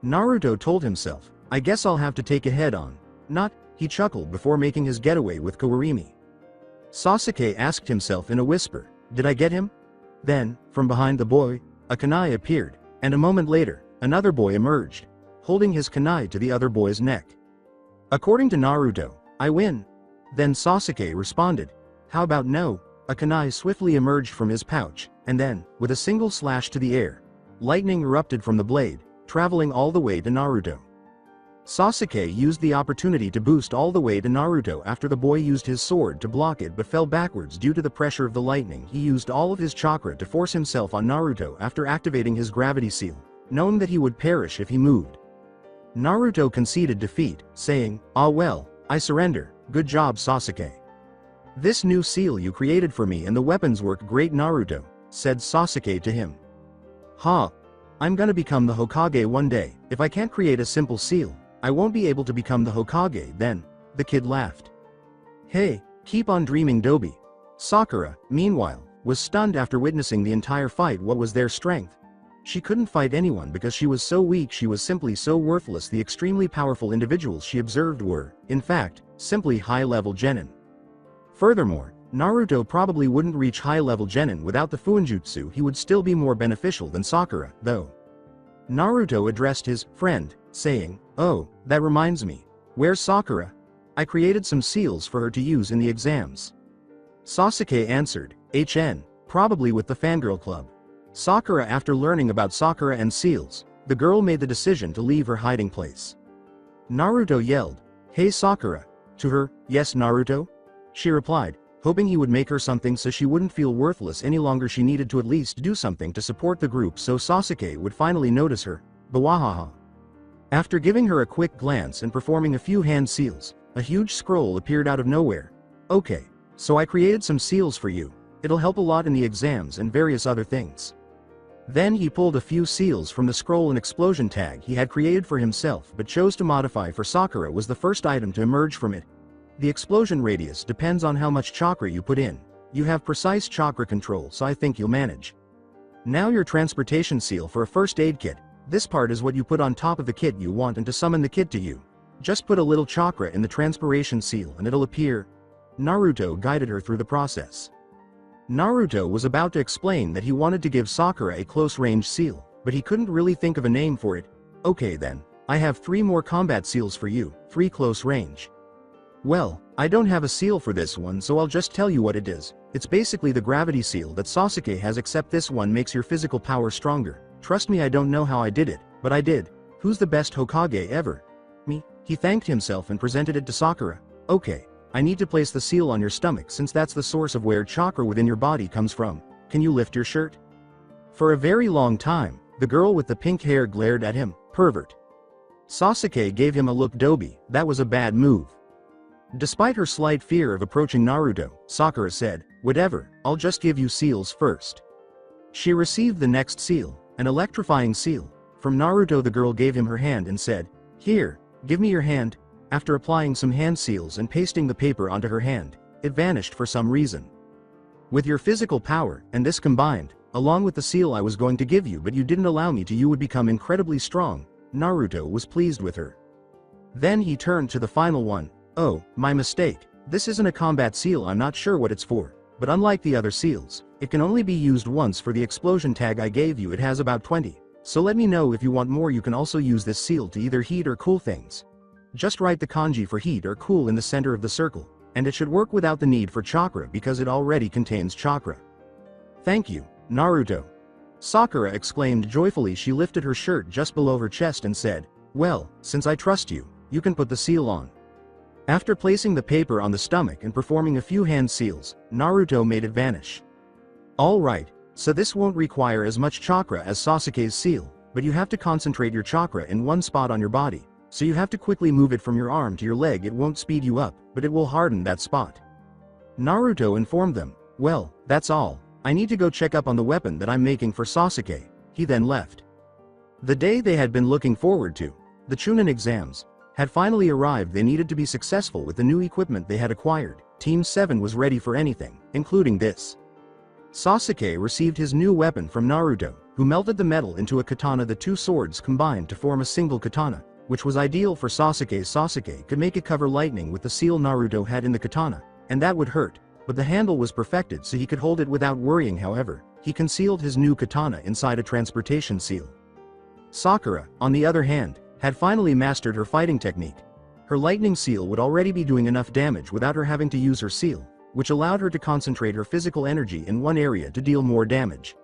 Naruto told himself, I guess I'll have to take it head on. Not, he chuckled before making his getaway with Kawarimi. Sasuke asked himself in a whisper, did I get him? Then, from behind the boy, a kunai appeared, and a moment later, another boy emerged, holding his kunai to the other boy's neck. According to Naruto, I win. Then Sasuke responded, how about no? A kunai swiftly emerged from his pouch, and then, with a single slash to the air, lightning erupted from the blade, traveling all the way to Naruto. Sasuke used the opportunity to boost all the way to Naruto after the boy used his sword to block it but fell backwards due to the pressure of the lightning. He used all of his chakra to force himself on Naruto after activating his gravity seal, knowing that he would perish if he moved. Naruto conceded defeat, saying, ah well, I surrender, good job Sasuke. This new seal you created for me and the weapons work great Naruto, said Sasuke to him. Ha! I'm gonna become the Hokage one day. If I can't create a simple seal, I won't be able to become the Hokage then, the kid laughed. Hey, keep on dreaming Dobi. Sakura, meanwhile, was stunned after witnessing the entire fight. What was their strength? She couldn't fight anyone because she was so weak. She was simply so worthless. The extremely powerful individuals she observed were, in fact, simply high-level genin. Furthermore, Naruto probably wouldn't reach high-level genin without the Fuinjutsu. He would still be more beneficial than Sakura, though. Naruto addressed his friend, saying, oh, that reminds me. Where's Sakura? I created some seals for her to use in the exams. Sasuke answered, probably with the fangirl club. Sakura. After learning about Sakura and seals, the girl made the decision to leave her hiding place. Naruto yelled, hey Sakura, to her. Yes Naruto? She replied, hoping he would make her something so she wouldn't feel worthless any longer. She needed to at least do something to support the group so Sasuke would finally notice her. Bawahaha. After giving her a quick glance and performing a few hand seals, a huge scroll appeared out of nowhere. Okay, so I created some seals for you. It'll help a lot in the exams and various other things. Then he pulled a few seals from the scroll. An explosion tag he had created for himself but chose to modify for Sakura was the first item to emerge from it. The explosion radius depends on how much chakra you put in. You have precise chakra control, so I think you'll manage. Now your transportation seal for a first aid kit. This part is what you put on top of the kit you want, and to summon the kit to you, just put a little chakra in the transpiration seal and it'll appear. Naruto guided her through the process. Naruto was about to explain that he wanted to give Sakura a close-range seal, but he couldn't really think of a name for it. Okay then, I have 3 more combat seals for you, 3 close range. Well, I don't have a seal for this one, so I'll just tell you what it is. It's basically the gravity seal that Sasuke has, except this one makes your physical power stronger. Trust me, I don't know how I did it, but I did. Who's the best Hokage ever? Me. He thanked himself and presented it to Sakura. Okay, I need to place the seal on your stomach since that's the source of where chakra within your body comes from. Can you lift your shirt? For a very long time, the girl with the pink hair glared at him. Pervert. Sasuke gave him a look. Dobi, that was a bad move. Despite her slight fear of approaching Naruto, Sakura said, whatever, I'll just give you seals first. She received the next seal, an electrifying seal. From Naruto. The girl gave him her hand and said, here, give me your hand. After applying some hand seals and pasting the paper onto her hand, it vanished for some reason. With your physical power, and this combined, along with the seal I was going to give you but you didn't allow me to, you would become incredibly strong. Naruto was pleased with her. Then he turned to the final one. Oh, my mistake. This isn't a combat seal. I'm not sure what it's for, but unlike the other seals, it can only be used once. For the explosion tag I gave you, it has about 20. So let me know if you want more. You can also use this seal to either heat or cool things. Just write the kanji for heat or cool in the center of the circle, and it should work without the need for chakra because it already contains chakra. Thank you, Naruto. Sakura exclaimed joyfully. She lifted her shirt just below her chest and said, well, since I trust you, you can put the seal on. After placing the paper on the stomach and performing a few hand seals, Naruto made it vanish. Alright, so this won't require as much chakra as Sasuke's seal, but you have to concentrate your chakra in one spot on your body, so you have to quickly move it from your arm to your leg. It won't speed you up, but it will harden that spot. Naruto informed them, well, that's all. I need to go check up on the weapon that I'm making for Sasuke. He then left. The day they had been looking forward to, the Chunin exams, had finally arrived. They needed to be successful with the new equipment they had acquired. Team 7 was ready for anything, including this. Sasuke received his new weapon from Naruto, who melted the metal into a katana. The two swords combined to form a single katana, which was ideal for Sasuke. Sasuke could make it cover lightning with the seal Naruto had in the katana, and that would hurt, but the handle was perfected so he could hold it without worrying. However, he concealed his new katana inside a transportation seal. Sakura, on the other hand, had finally mastered her fighting technique. Her lightning seal would already be doing enough damage without her having to use her seal, which allowed her to concentrate her physical energy in one area to deal more damage.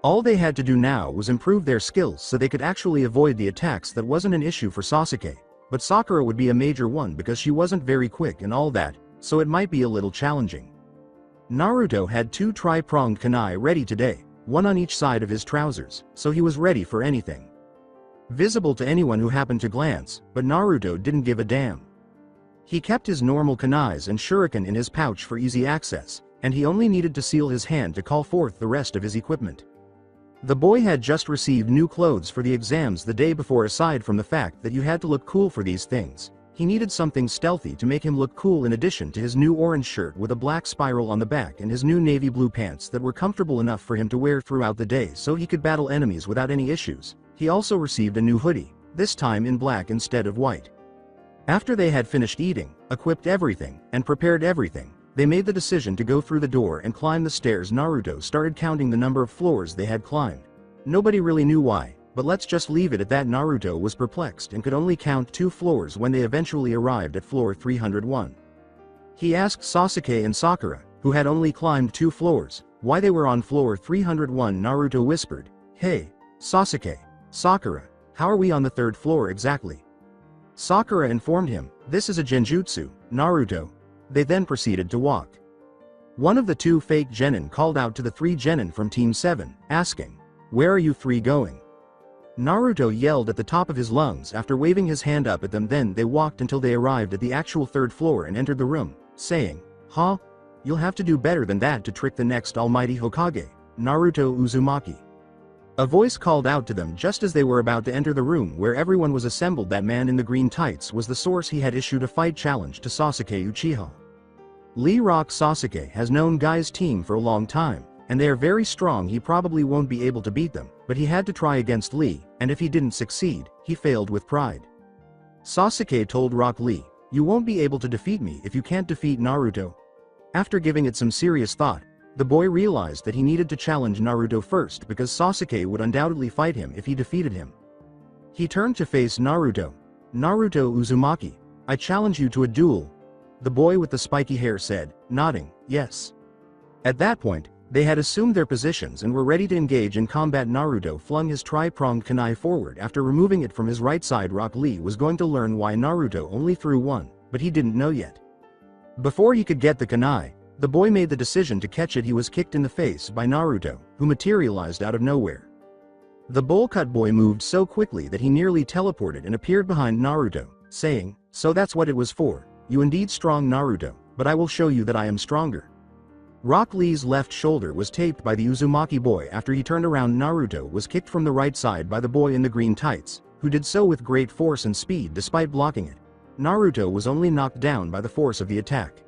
All they had to do now was improve their skills so they could actually avoid the attacks. That wasn't an issue for Sasuke, but Sakura would be a major one because she wasn't very quick and all that, so it might be a little challenging. Naruto had two tri-pronged kunai ready today, one on each side of his trousers, so he was ready for anything. Visible to anyone who happened to glance, but Naruto didn't give a damn. He kept his normal kunais and shuriken in his pouch for easy access, and he only needed to seal his hand to call forth the rest of his equipment. The boy had just received new clothes for the exams the day before. Aside from the fact that you had to look cool for these things, he needed something stealthy to make him look cool. In addition to his new orange shirt with a black spiral on the back and his new navy blue pants that were comfortable enough for him to wear throughout the day so he could battle enemies without any issues, he also received a new hoodie, this time in black instead of white. After they had finished eating, equipped everything, and prepared everything, they made the decision to go through the door and climb the stairs. Naruto started counting the number of floors they had climbed. Nobody really knew why, but let's just leave it at that. Naruto was perplexed and could only count 2 floors when they eventually arrived at floor 301. He asked Sasuke and Sakura, who had only climbed 2 floors, why they were on floor 301. Naruto whispered, "Hey, Sasuke, Sakura, how are we on the 3rd floor exactly?" Sakura informed him, "This is a genjutsu, Naruto." They then proceeded to walk. One of the 2 fake genin called out to the 3 genin from Team 7, asking, "Where are you 3 going?" Naruto yelled at the top of his lungs after waving his hand up at them. Then they walked until they arrived at the actual 3rd floor and entered the room, saying, "Huh? You'll have to do better than that to trick the next almighty Hokage, Naruto Uzumaki." A voice called out to them just as they were about to enter the room where everyone was assembled. That man in the green tights was the source. He had issued a fight challenge to Sasuke Uchiha. Lee Rock. Sasuke has known Guy's team for a long time, and they are very strong. He probably won't be able to beat them, but he had to try against Lee, and if he didn't succeed, he failed with pride. Sasuke told Rock Lee, "You won't be able to defeat me if you can't defeat Naruto." After giving it some serious thought, the boy realized that he needed to challenge Naruto first because Sasuke would undoubtedly fight him if he defeated him. He turned to face Naruto. "Naruto Uzumaki, I challenge you to a duel," the boy with the spiky hair said, nodding, "Yes." At that point, they had assumed their positions and were ready to engage in combat. Naruto flung his tri-pronged kunai forward after removing it from his right side. Rock Lee was going to learn why Naruto only threw one, but he didn't know yet. Before he could get the kunai, the boy made the decision to catch it. He was kicked in the face by Naruto, who materialized out of nowhere. The bowl cut boy moved so quickly that he nearly teleported and appeared behind Naruto, saying, "So that's what it was for. You indeed strong, Naruto, but I will show you that I am stronger." Rock Lee's left shoulder was taped by the Uzumaki boy. After he turned around, Naruto was kicked from the right side by the boy in the green tights, who did so with great force and speed despite blocking it. Naruto was only knocked down by the force of the attack.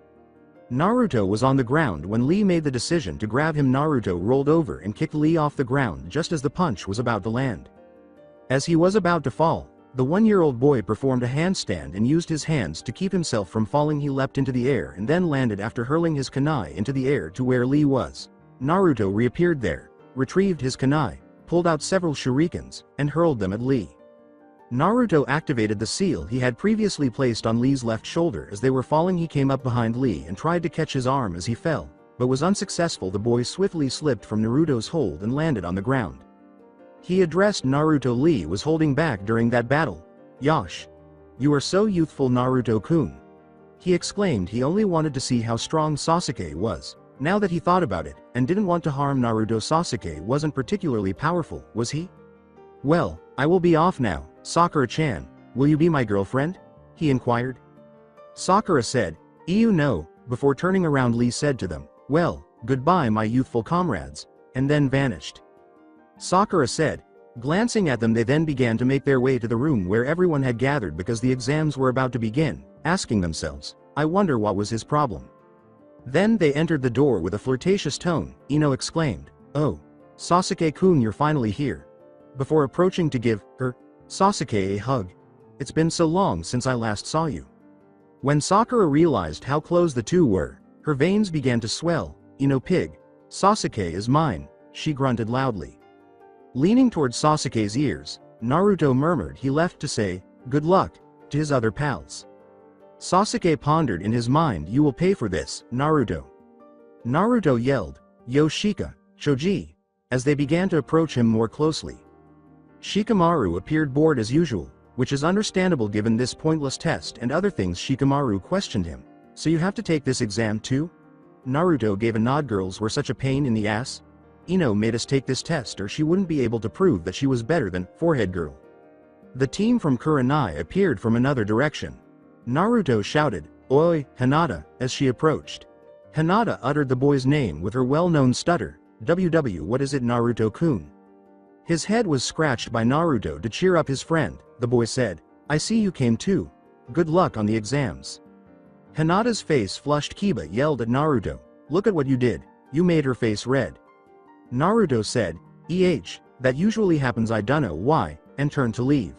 Naruto was on the ground when Lee made the decision to grab him. Naruto rolled over and kicked Lee off the ground just as the punch was about to land. As he was about to fall, the 1-year-old boy performed a handstand and used his hands to keep himself from falling. He leapt into the air and then landed after hurling his kunai into the air to where Lee was. Naruto reappeared there, retrieved his kunai, pulled out several shurikens, and hurled them at Lee. Naruto activated the seal he had previously placed on Lee's left shoulder. As they were falling, he came up behind Lee and tried to catch his arm as he fell, but was unsuccessful. The boy swiftly slipped from Naruto's hold and landed on the ground. He addressed Naruto. Lee was holding back during that battle. "Yosh! You are so youthful, Naruto-kun." He exclaimed. He only wanted to see how strong Sasuke was. Now that he thought about it, and didn't want to harm Naruto. Sasuke wasn't particularly powerful, was he? "Well, I will be off now. Sakura-chan, will you be my girlfriend?" he inquired. Sakura said, "You know," before turning around. Lee said to them, "Well, "Goodbye, my youthful comrades," and then vanished. Sakura said. Glancing at them, they then began to make their way to the room where everyone had gathered because the exams were about to begin, asking themselves, "I wonder what was his problem." Then they entered the door with a flirtatious tone. Ino exclaimed, "Oh, Sasuke-kun, you're finally here," before approaching to give Sasuke a hug. "It's been so long since I last saw you." When Sakura realized how close the two were, her veins began to swell. "Ino pig, Sasuke is mine," she grunted loudly. Leaning towards Sasuke's ears, Naruto murmured he left to say, "Good luck," to his other pals. Sasuke pondered in his mind, "You will pay for this, Naruto." Naruto yelled, "Yo Shika, Choji," as they began to approach him more closely. Shikamaru appeared bored as usual, which is understandable given this pointless test and other things. Shikamaru questioned him, "So you have to take this exam too?" Naruto gave a nod. "Girls were such a pain in the ass. Ino made us take this test or she wouldn't be able to prove that she was better than Forehead Girl." The team from Kurenai appeared from another direction. Naruto shouted, "Oi, Hinata," as she approached. Hinata uttered the boy's name with her well-known stutter, "WW, what is it, Naruto-kun?" His head was scratched by Naruto to cheer up his friend. The boy said, "I see you came too. Good luck on the exams." Hinata's face flushed. Kiba yelled at Naruto, "Look at what you did, you made her face red." Naruto said, That usually happens, I dunno why," and turned to leave.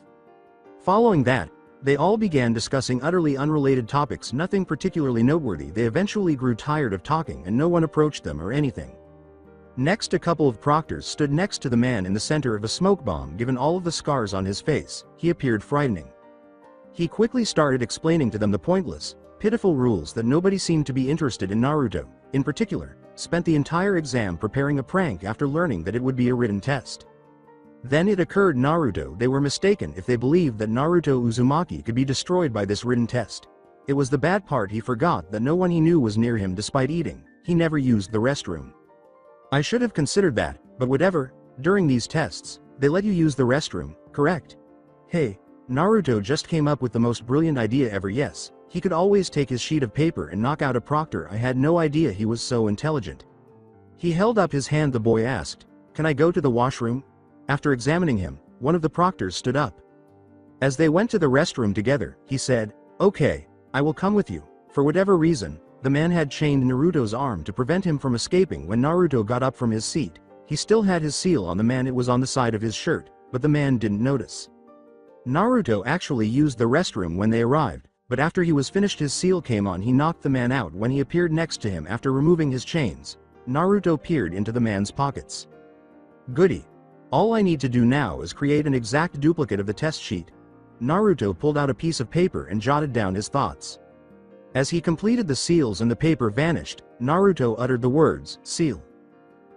Following that, they all began discussing utterly unrelated topics, nothing particularly noteworthy. They eventually grew tired of talking and no one approached them or anything. Next, a couple of proctors stood next to the man in the center of a smoke bomb. Given all of the scars on his face, he appeared frightening. He quickly started explaining to them the pointless, pitiful rules that nobody seemed to be interested in. Naruto, in particular, spent the entire exam preparing a prank after learning that it would be a written test. Then it occurred Naruto they were mistaken if they believed that Naruto Uzumaki could be destroyed by this written test. It was the bad part. He forgot that no one he knew was near him. Despite eating, he never used the restroom. "I should have considered that, but whatever. During these tests, they let you use the restroom, correct?" "Hey, Naruto just came up with the most brilliant idea ever." "Yes, he could always take his sheet of paper and knock out a proctor. I had no idea he was so intelligent." He held up his hand. The boy asked, "Can I go to the washroom?" After examining him, one of the proctors stood up. As they went to the restroom together, he said, "Okay, I will come with you." For whatever reason, the man had chained Naruto's arm to prevent him from escaping. When Naruto got up from his seat, he still had his seal on the man. It was on the side of his shirt, but the man didn't notice. Naruto actually used the restroom when they arrived, but after he was finished his seal came on. He knocked the man out when he appeared next to him. After removing his chains, Naruto peered into the man's pockets. "Goody. All I need to do now is create an exact duplicate of the test sheet." Naruto pulled out a piece of paper and jotted down his thoughts. As he completed the seals and the paper vanished, Naruto uttered the words, "Seal."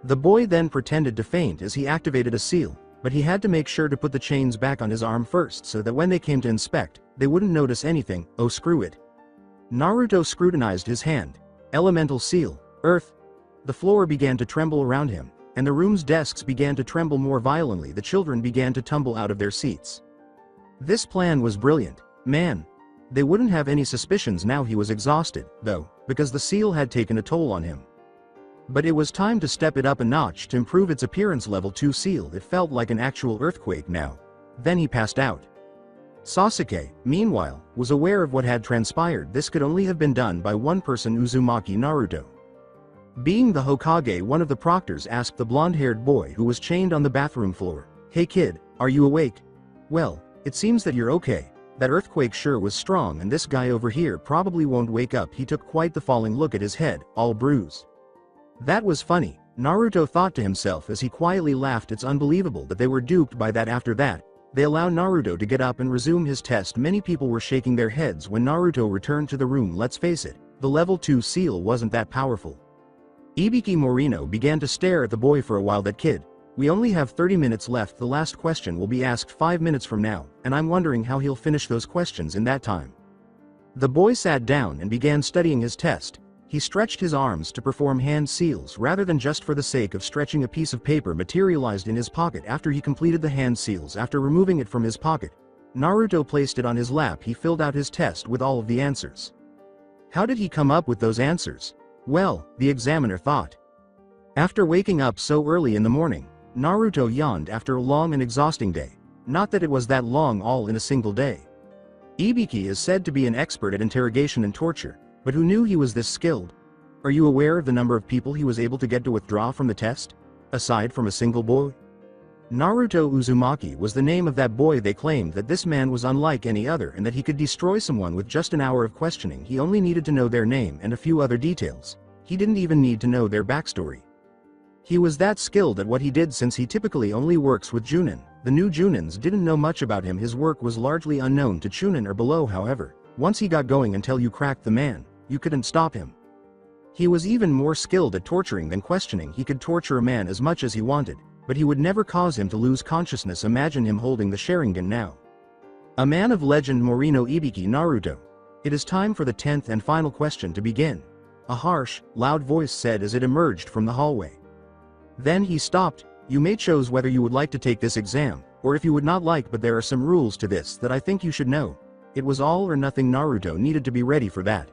The boy then pretended to faint as he activated a seal, but he had to make sure to put the chains back on his arm first so that when they came to inspect, they wouldn't notice anything. "Oh, screw it." Naruto scrutinized his hand. Elemental seal, earth. The floor began to tremble around him, and the room's desks began to tremble more violently. The children began to tumble out of their seats. This plan was brilliant. Man, they wouldn't have any suspicions now. He was exhausted, though, because the seal had taken a toll on him. But it was time to step it up a notch to improve its appearance. Level 2 seal. It felt like an actual earthquake now. Then he passed out. Sasuke, meanwhile, was aware of what had transpired. This could only have been done by one person, Uzumaki Naruto. Being the Hokage, one of the proctors asked the blonde-haired boy who was chained on the bathroom floor, "Hey kid, are you awake?" "Well, it seems that you're okay. That earthquake sure was strong and this guy over here probably won't wake up." He took quite the falling look at his head, all bruised. That was funny, Naruto thought to himself as he quietly laughed. It's unbelievable that they were duped by that. After that, they allowed Naruto to get up and resume his test. Many people were shaking their heads when Naruto returned to the room. Let's face it, the level 2 seal wasn't that powerful. Ibiki Morino began to stare at the boy for a while. "That kid, we only have 30 minutes left. The last question will be asked 5 minutes from now, and I'm wondering how he'll finish those questions in that time." The boy sat down and began studying his test. He stretched his arms to perform hand seals rather than just for the sake of stretching. A piece of paper materialized in his pocket after he completed the hand seals. After removing it from his pocket, Naruto placed it on his lap. He filled out his test with all of the answers. How did he come up with those answers? Well, the examiner thought. After waking up so early in the morning, Naruto yawned after a long and exhausting day. Not that it was that long all in a single day. Ibiki is said to be an expert at interrogation and torture, but who knew he was this skilled? Are you aware of the number of people he was able to get to withdraw from the test? Aside from a single boy? Naruto Uzumaki was the name of that boy. They claimed that this man was unlike any other and that he could destroy someone with just an hour of questioning. He only needed to know their name and a few other details. He didn't even need to know their backstory. He was that skilled at what he did since he typically only works with Junin. The new Junins didn't know much about him. His work was largely unknown to Chunin or below. However, once he got going until you cracked the man, you couldn't stop him. He was even more skilled at torturing than questioning. He could torture a man as much as he wanted, but he would never cause him to lose consciousness. Imagine him holding the Sharingan now. A man of legend, Morino Ibiki. Naruto. It is time for the 10th and final question to begin. A harsh, loud voice said as it emerged from the hallway. Then he stopped. You may choose whether you would like to take this exam, or if you would not like, but there are some rules to this that I think you should know. It was all or nothing. Naruto needed to be ready for that.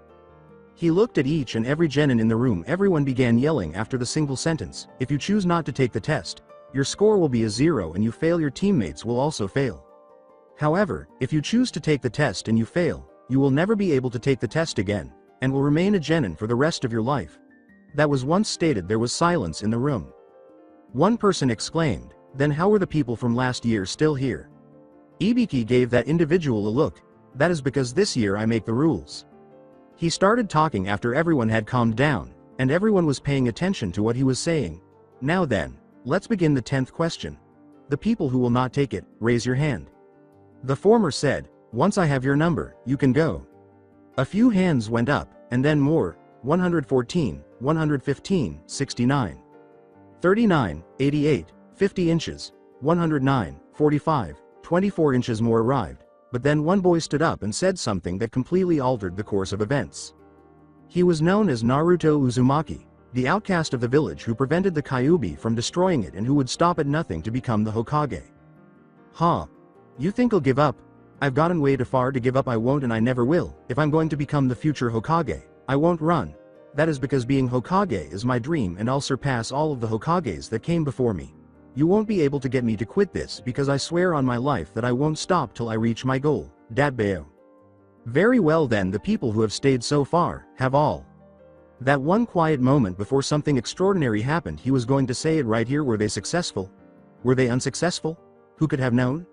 He looked at each and every genin in the room. Everyone began yelling after the single sentence. If you choose not to take the test, your score will be a 0 and you fail, your teammates will also fail. However, if you choose to take the test and you fail, you will never be able to take the test again, and will remain a genin for the rest of your life. That was once stated. There was silence in the room. One person exclaimed, then how are the people from last year still here? Ibiki gave that individual a look. That is because this year I make the rules. He started talking after everyone had calmed down, and everyone was paying attention to what he was saying. Now then, let's begin the 10th question. The people who will not take it, raise your hand. The former said, once I have your number, you can go. A few hands went up, and then more. 114, 115, 69. 39, 88, 50 inches, 109, 45, 24 inches more arrived, but then one boy stood up and said something that completely altered the course of events. He was known as Naruto Uzumaki, the outcast of the village who prevented the Kyuubi from destroying it and who would stop at nothing to become the Hokage. Huh? You think I'll give up? I've gotten way too far to give up. I won't, and I never will. If I'm going to become the future Hokage, I won't run. That is because being Hokage is my dream, and I'll surpass all of the Hokages that came before me. You won't be able to get me to quit this because I swear on my life that I won't stop till I reach my goal. Dadbeo. Very well then, the people who have stayed so far have all. That one quiet moment before something extraordinary happened. He was going to say it right here. Were they successful? Were they unsuccessful? Who could have known?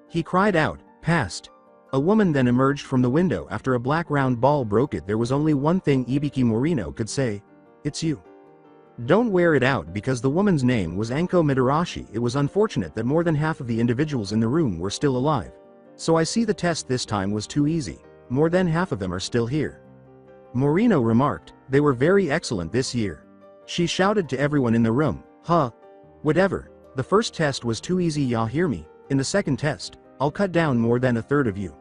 He cried out, "Past." A woman then emerged from the window after a black round ball broke it. There was only one thing Ibiki Morino could say. It's you. Don't wear it out, because the woman's name was Anko Midarashi. It was unfortunate that more than half of the individuals in the room were still alive. So I see the test this time was too easy. More than half of them are still here. Morino remarked, they were very excellent this year. She shouted to everyone in the room, huh? Whatever. The first test was too easy, y'all hear me? In the second test, I'll cut down more than a third of you.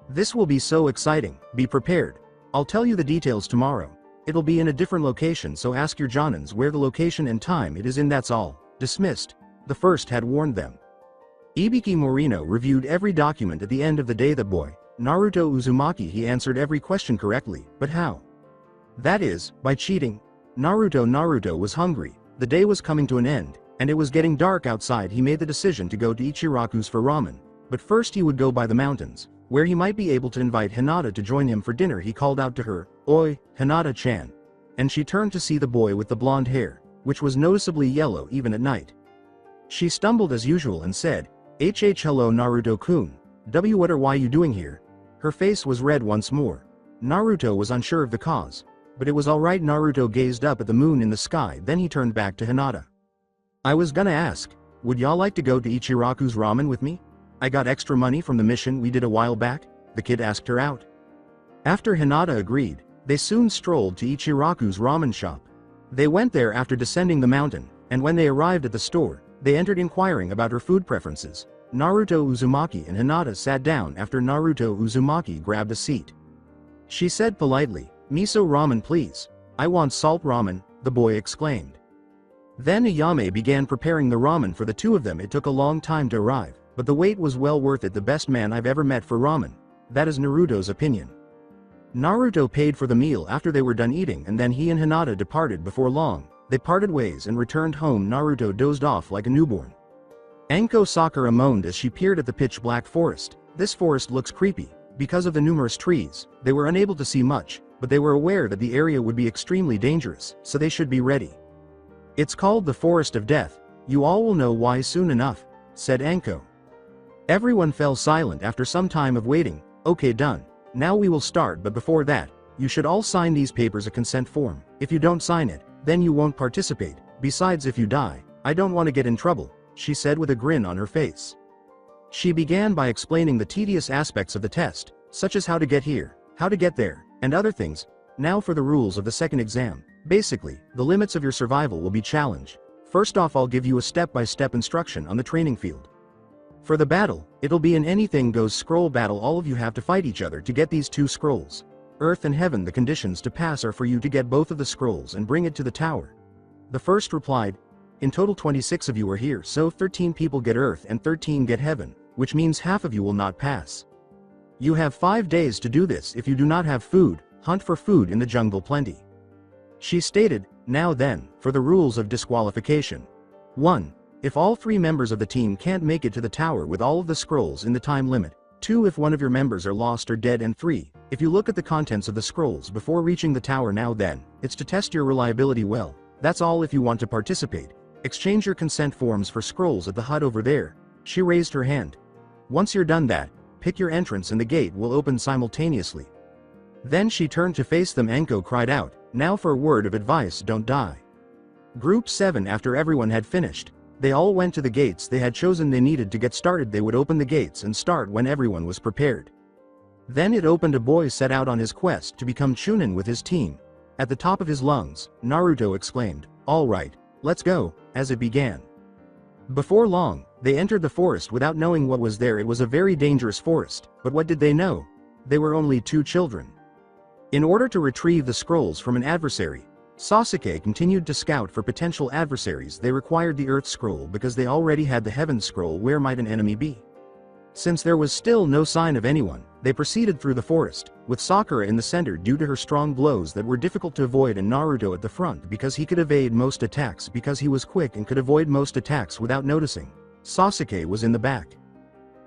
This will be so exciting, be prepared. I'll tell you the details tomorrow. It'll be in a different location, so ask your Jonins where the location and time it is in. That's all. Dismissed. The first had warned them. Ibiki Morino reviewed every document at the end of the day. The boy, Naruto Uzumaki, he answered every question correctly, but how? That is, by cheating. Naruto was hungry. The day was coming to an end, and it was getting dark outside. He made the decision to go to Ichiraku's for ramen. But first he would go by the mountains, where he might be able to invite Hinata to join him for dinner. He called out to her, "Oi, Hinata-chan." And she turned to see the boy with the blonde hair, which was noticeably yellow even at night. She stumbled as usual and said, hello Naruto-kun. What are you doing here? Her face was red once more. Naruto was unsure of the cause, but it was alright. Naruto gazed up at the moon in the sky, then he turned back to Hinata. I was gonna ask, would y'all like to go to Ichiraku's ramen with me? I got extra money from the mission we did a while back. The kid asked her out. After Hinata agreed, they soon strolled to Ichiraku's ramen shop. They went there after descending the mountain, and when they arrived at the store, they entered inquiring about her food preferences. Naruto Uzumaki and Hinata sat down after Naruto Uzumaki grabbed a seat. She said politely, "Miso ramen please." "I want salt ramen," the boy exclaimed. Then Ayame began preparing the ramen for the two of them. It took a long time to arrive, but the wait was well worth it. The best man I've ever met for ramen. That is Naruto's opinion. Naruto paid for the meal after they were done eating, and then he and Hinata departed before long. They parted ways and returned home. Naruto dozed off like a newborn. Anko Sakura moaned as she peered at the pitch-black forest. This forest looks creepy. Because of the numerous trees, they were unable to see much, but they were aware that the area would be extremely dangerous, so they should be ready. It's called the Forest of Death. You all will know why soon enough, said Anko. Everyone fell silent after some time of waiting. Okay, done. Now we will start, but before that, you should all sign these papers, a consent form. If you don't sign it, then you won't participate. Besides, if you die, I don't want to get in trouble, she said with a grin on her face. She began by explaining the tedious aspects of the test, such as how to get here, how to get there, and other things. Now for the rules of the second exam. Basically, the limits of your survival will be challenged. First off, I'll give you a step-by-step instruction on the training field. For the battle, it'll be an anything goes scroll battle. All of you have to fight each other to get these 2 scrolls. Earth and heaven. The conditions to pass are for you to get both of the scrolls and bring it to the tower. The first replied, in total 26 of you are here, so 13 people get earth and 13 get heaven, which means half of you will not pass. You have 5 days to do this. If you do not have food, hunt for food in the jungle plenty. She stated, now then, for the rules of disqualification. 1. If all 3 members of the team can't make it to the tower with all of the scrolls in the time limit. 2. If one of your members are lost or dead. And 3. If you look at the contents of the scrolls before reaching the tower. Now then, it's to test your reliability. Well, that's all. If you want to participate, exchange your consent forms for scrolls at the hut over there. She raised her hand. Once you're done that, pick your entrance and the gate will open simultaneously. Then she turned to face them. Anko cried out, now for a word of advice, don't die. Group 7. After everyone had finished, they all went to the gates they had chosen. They needed to get started. They would open the gates and start when everyone was prepared. Then it opened. A boy set out on his quest to become Chunin with his team. At the top of his lungs, Naruto exclaimed, all right, let's go, as it began. Before long, they entered the forest without knowing what was there. It was a very dangerous forest, but what did they know? They were only 2 children. In order to retrieve the scrolls from an adversary, Sasuke continued to scout for potential adversaries. They required the Earth Scroll because they already had the Heaven Scroll. Where might an enemy be? Since there was still no sign of anyone, they proceeded through the forest, with Sakura in the center due to her strong blows that were difficult to avoid, and Naruto at the front because he could evade most attacks because he was quick and could avoid most attacks without noticing. Sasuke was in the back.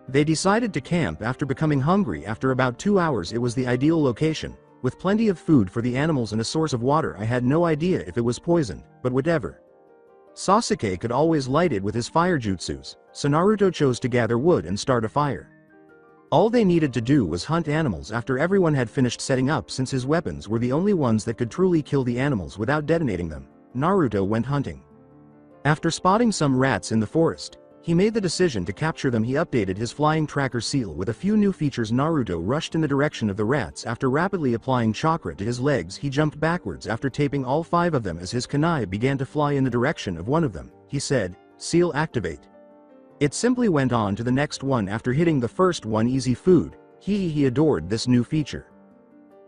They decided to camp after becoming hungry. After about 2 hours, it was the ideal location, with plenty of food for the animals and a source of water. I had no idea if it was poisoned, but whatever. Sasuke could always light it with his fire jutsus, so Naruto chose to gather wood and start a fire. All they needed to do was hunt animals after everyone had finished setting up. Since his weapons were the only ones that could truly kill the animals without detonating them, Naruto went hunting. After spotting some rats in the forest, he made the decision to capture them. He updated his flying tracker seal with a few new features. Naruto rushed in the direction of the rats. After rapidly applying chakra to his legs, he jumped backwards after taping all 5 of them. As his kunai began to fly in the direction of one of them, he said, seal activate. It simply went on to the next one. After hitting the first one, easy food, he adored this new feature.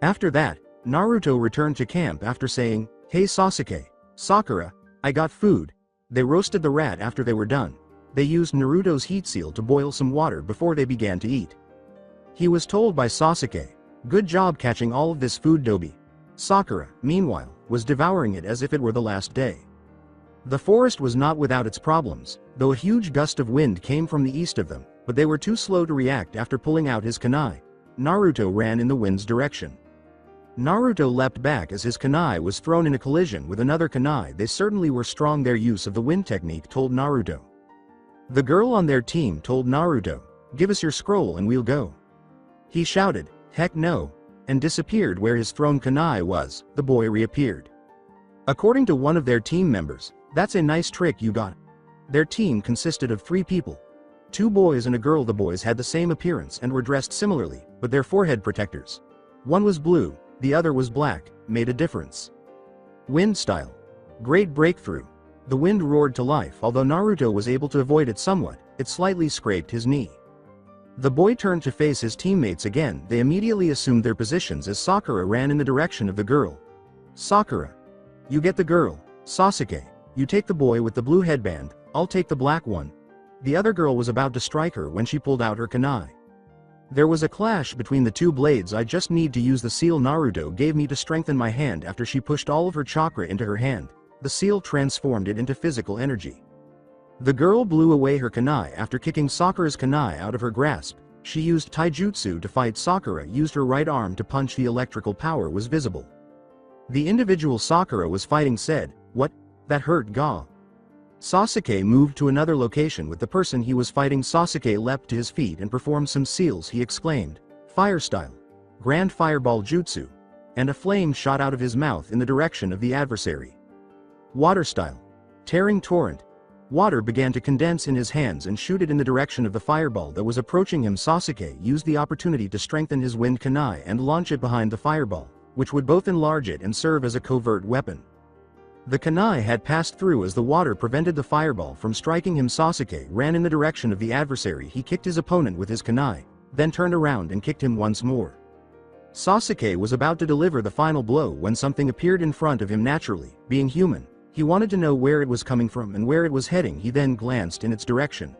After that, Naruto returned to camp after saying, hey Sasuke, Sakura, I got food. They roasted the rat. After they were done, they used Naruto's heat seal to boil some water before they began to eat. He was told by Sasuke, good job catching all of this food, Dobi. Sakura, meanwhile, was devouring it as if it were the last day. The forest was not without its problems, though a huge gust of wind came from the east of them, but they were too slow to react. After pulling out his kunai, Naruto ran in the wind's direction. Naruto leapt back as his kunai was thrown in a collision with another kunai. They certainly were strong. Their use of the wind technique told Naruto. The girl on their team told Naruto, give us your scroll and we'll go. He shouted, heck no, and disappeared where his thrown kunai was. The boy reappeared. According to one of their team members, that's a nice trick you got. Their team consisted of 3 people. 2 boys and a girl. The boys had the same appearance and were dressed similarly, but their forehead protectors, one was blue, the other was black, made a difference. Wind style. Great breakthrough. The wind roared to life. Although Naruto was able to avoid it somewhat, it slightly scraped his knee. The boy turned to face his teammates again. They immediately assumed their positions as Sakura ran in the direction of the girl. Sakura, you get the girl. Sasuke, you take the boy with the blue headband, I'll take the black one. The other girl was about to strike her when she pulled out her kunai. There was a clash between the 2 blades. I just need to use the seal Naruto gave me to strengthen my hand. After she pushed all of her chakra into her hand, The seal transformed it into physical energy. The girl blew away her kunai after kicking Sakura's kunai out of her grasp. She used taijutsu to fight. Sakura used her right arm to punch. The electrical power was visible. The individual Sakura was fighting said, "What? That hurt, ga." Sasuke moved to another location with the person he was fighting. Sasuke leapt to his feet and performed some seals. He exclaimed, "Fire style! Grand fireball jutsu!" And a flame shot out of his mouth in the direction of the adversary. Water style! Tearing torrent! Water began to condense in his hands and shoot it in the direction of the fireball that was approaching him. Sasuke used the opportunity to strengthen his wind kunai and launch it behind the fireball, which would both enlarge it and serve as a covert weapon. The kunai had passed through as the water prevented the fireball from striking him. Sasuke ran in the direction of the adversary. He kicked his opponent with his kunai, then turned around and kicked him once more. Sasuke was about to deliver the final blow when something appeared in front of him naturally. Being human, he wanted to know where it was coming from and where it was heading. He then glanced in its direction.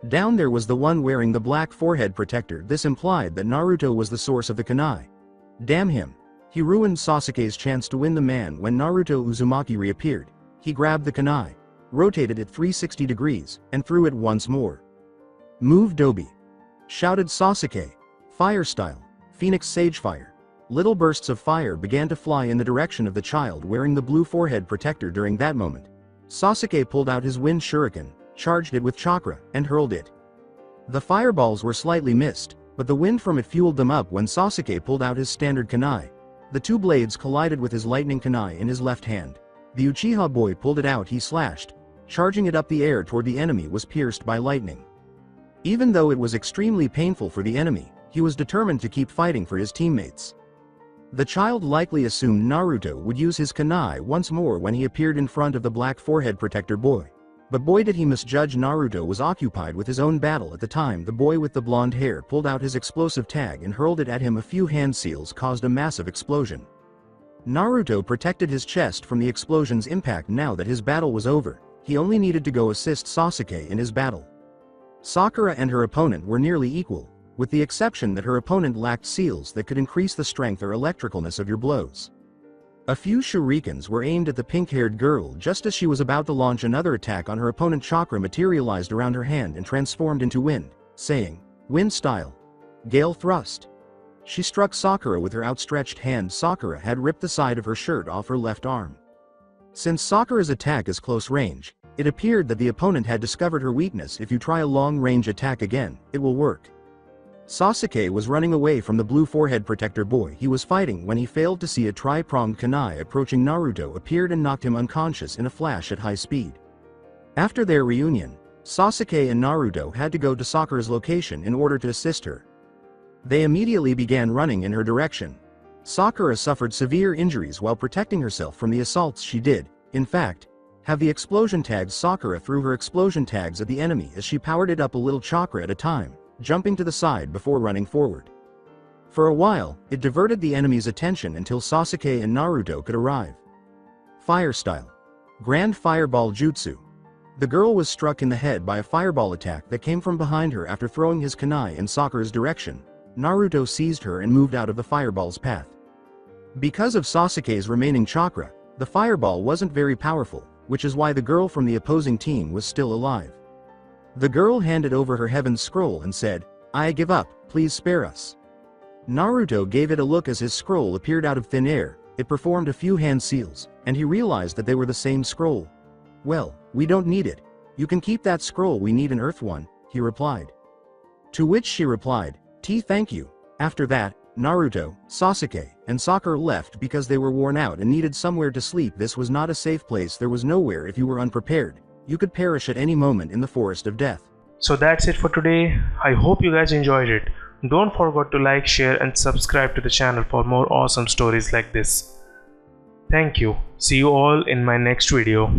Down there was the one wearing the black forehead protector. This implied that Naruto was the source of the kunai. Damn him. He ruined Sasuke's chance to win the man. When Naruto Uzumaki reappeared, he grabbed the kunai, rotated it 360 degrees, and threw it once more. "Move Dobi!" shouted Sasuke. Fire style! Phoenix Sage Fire! Little bursts of fire began to fly in the direction of the child wearing the blue forehead protector. During that moment, Sasuke pulled out his wind shuriken, charged it with chakra, and hurled it. The fireballs were slightly missed, but the wind from it fueled them up. When Sasuke pulled out his standard kunai, the two blades collided with his lightning kunai in his left hand. The Uchiha boy pulled it out. He slashed, charging it up the air toward the enemy. Was pierced by lightning. Even though it was extremely painful for the enemy, he was determined to keep fighting for his teammates. The child likely assumed Naruto would use his kunai once more when he appeared in front of the black forehead protector boy. But boy did he misjudge. Naruto was occupied with his own battle at the time. The boy with the blonde hair pulled out his explosive tag and hurled it at him. A few hand seals caused a massive explosion. Naruto protected his chest from the explosion's impact. Now that his battle was over, he only needed to go assist Sasuke in his battle. Sakura and her opponent were nearly equal, with the exception that her opponent lacked seals that could increase the strength or electricalness of your blows. A few shurikens were aimed at the pink-haired girl. Just as she was about to launch another attack on her opponent, chakra materialized around her hand and transformed into wind, saying, "Wind style! Gale thrust!" She struck Sakura with her outstretched hand. Sakura had ripped the side of her shirt off her left arm. Since Sakura's attack is close range, it appeared that the opponent had discovered her weakness. If you try a long-range attack again, it will work. Sasuke was running away from the blue forehead protector boy he was fighting when he failed to see a tri-pronged kunai approaching. Naruto appeared and knocked him unconscious in a flash at high speed. After their reunion, Sasuke and Naruto had to go to Sakura's location in order to assist her. They immediately began running in her direction. Sakura suffered severe injuries while protecting herself from the assaults. She did, in fact, have the explosion tags. Sakura threw her explosion tags at the enemy as she powered it up a little chakra at a time, jumping to the side before running forward. For a while, it diverted the enemy's attention until Sasuke and Naruto could arrive. Fire style! Grand fireball jutsu! The girl was struck in the head by a fireball attack that came from behind her. After throwing his kunai in Sakura's direction, Naruto seized her and moved out of the fireball's path. Because of Sasuke's remaining chakra, the fireball wasn't very powerful, which is why the girl from the opposing team was still alive. The girl handed over her heaven's scroll and said, "I give up, please spare us." Naruto gave it a look. As his scroll appeared out of thin air, it performed a few hand seals, and he realized that they were the same scroll. "Well, we don't need it. You can keep that scroll. We need an earth one," he replied. To which she replied, "Thank you." After that, Naruto, Sasuke, and Sakura left because they were worn out and needed somewhere to sleep. This was not a safe place. There was nowhere. If you were unprepared, you could perish at any moment in the forest of death. So that's it for today. I hope you guys enjoyed it. Don't forget to like, share and subscribe to the channel for more awesome stories like this. Thank you. See you all in my next video.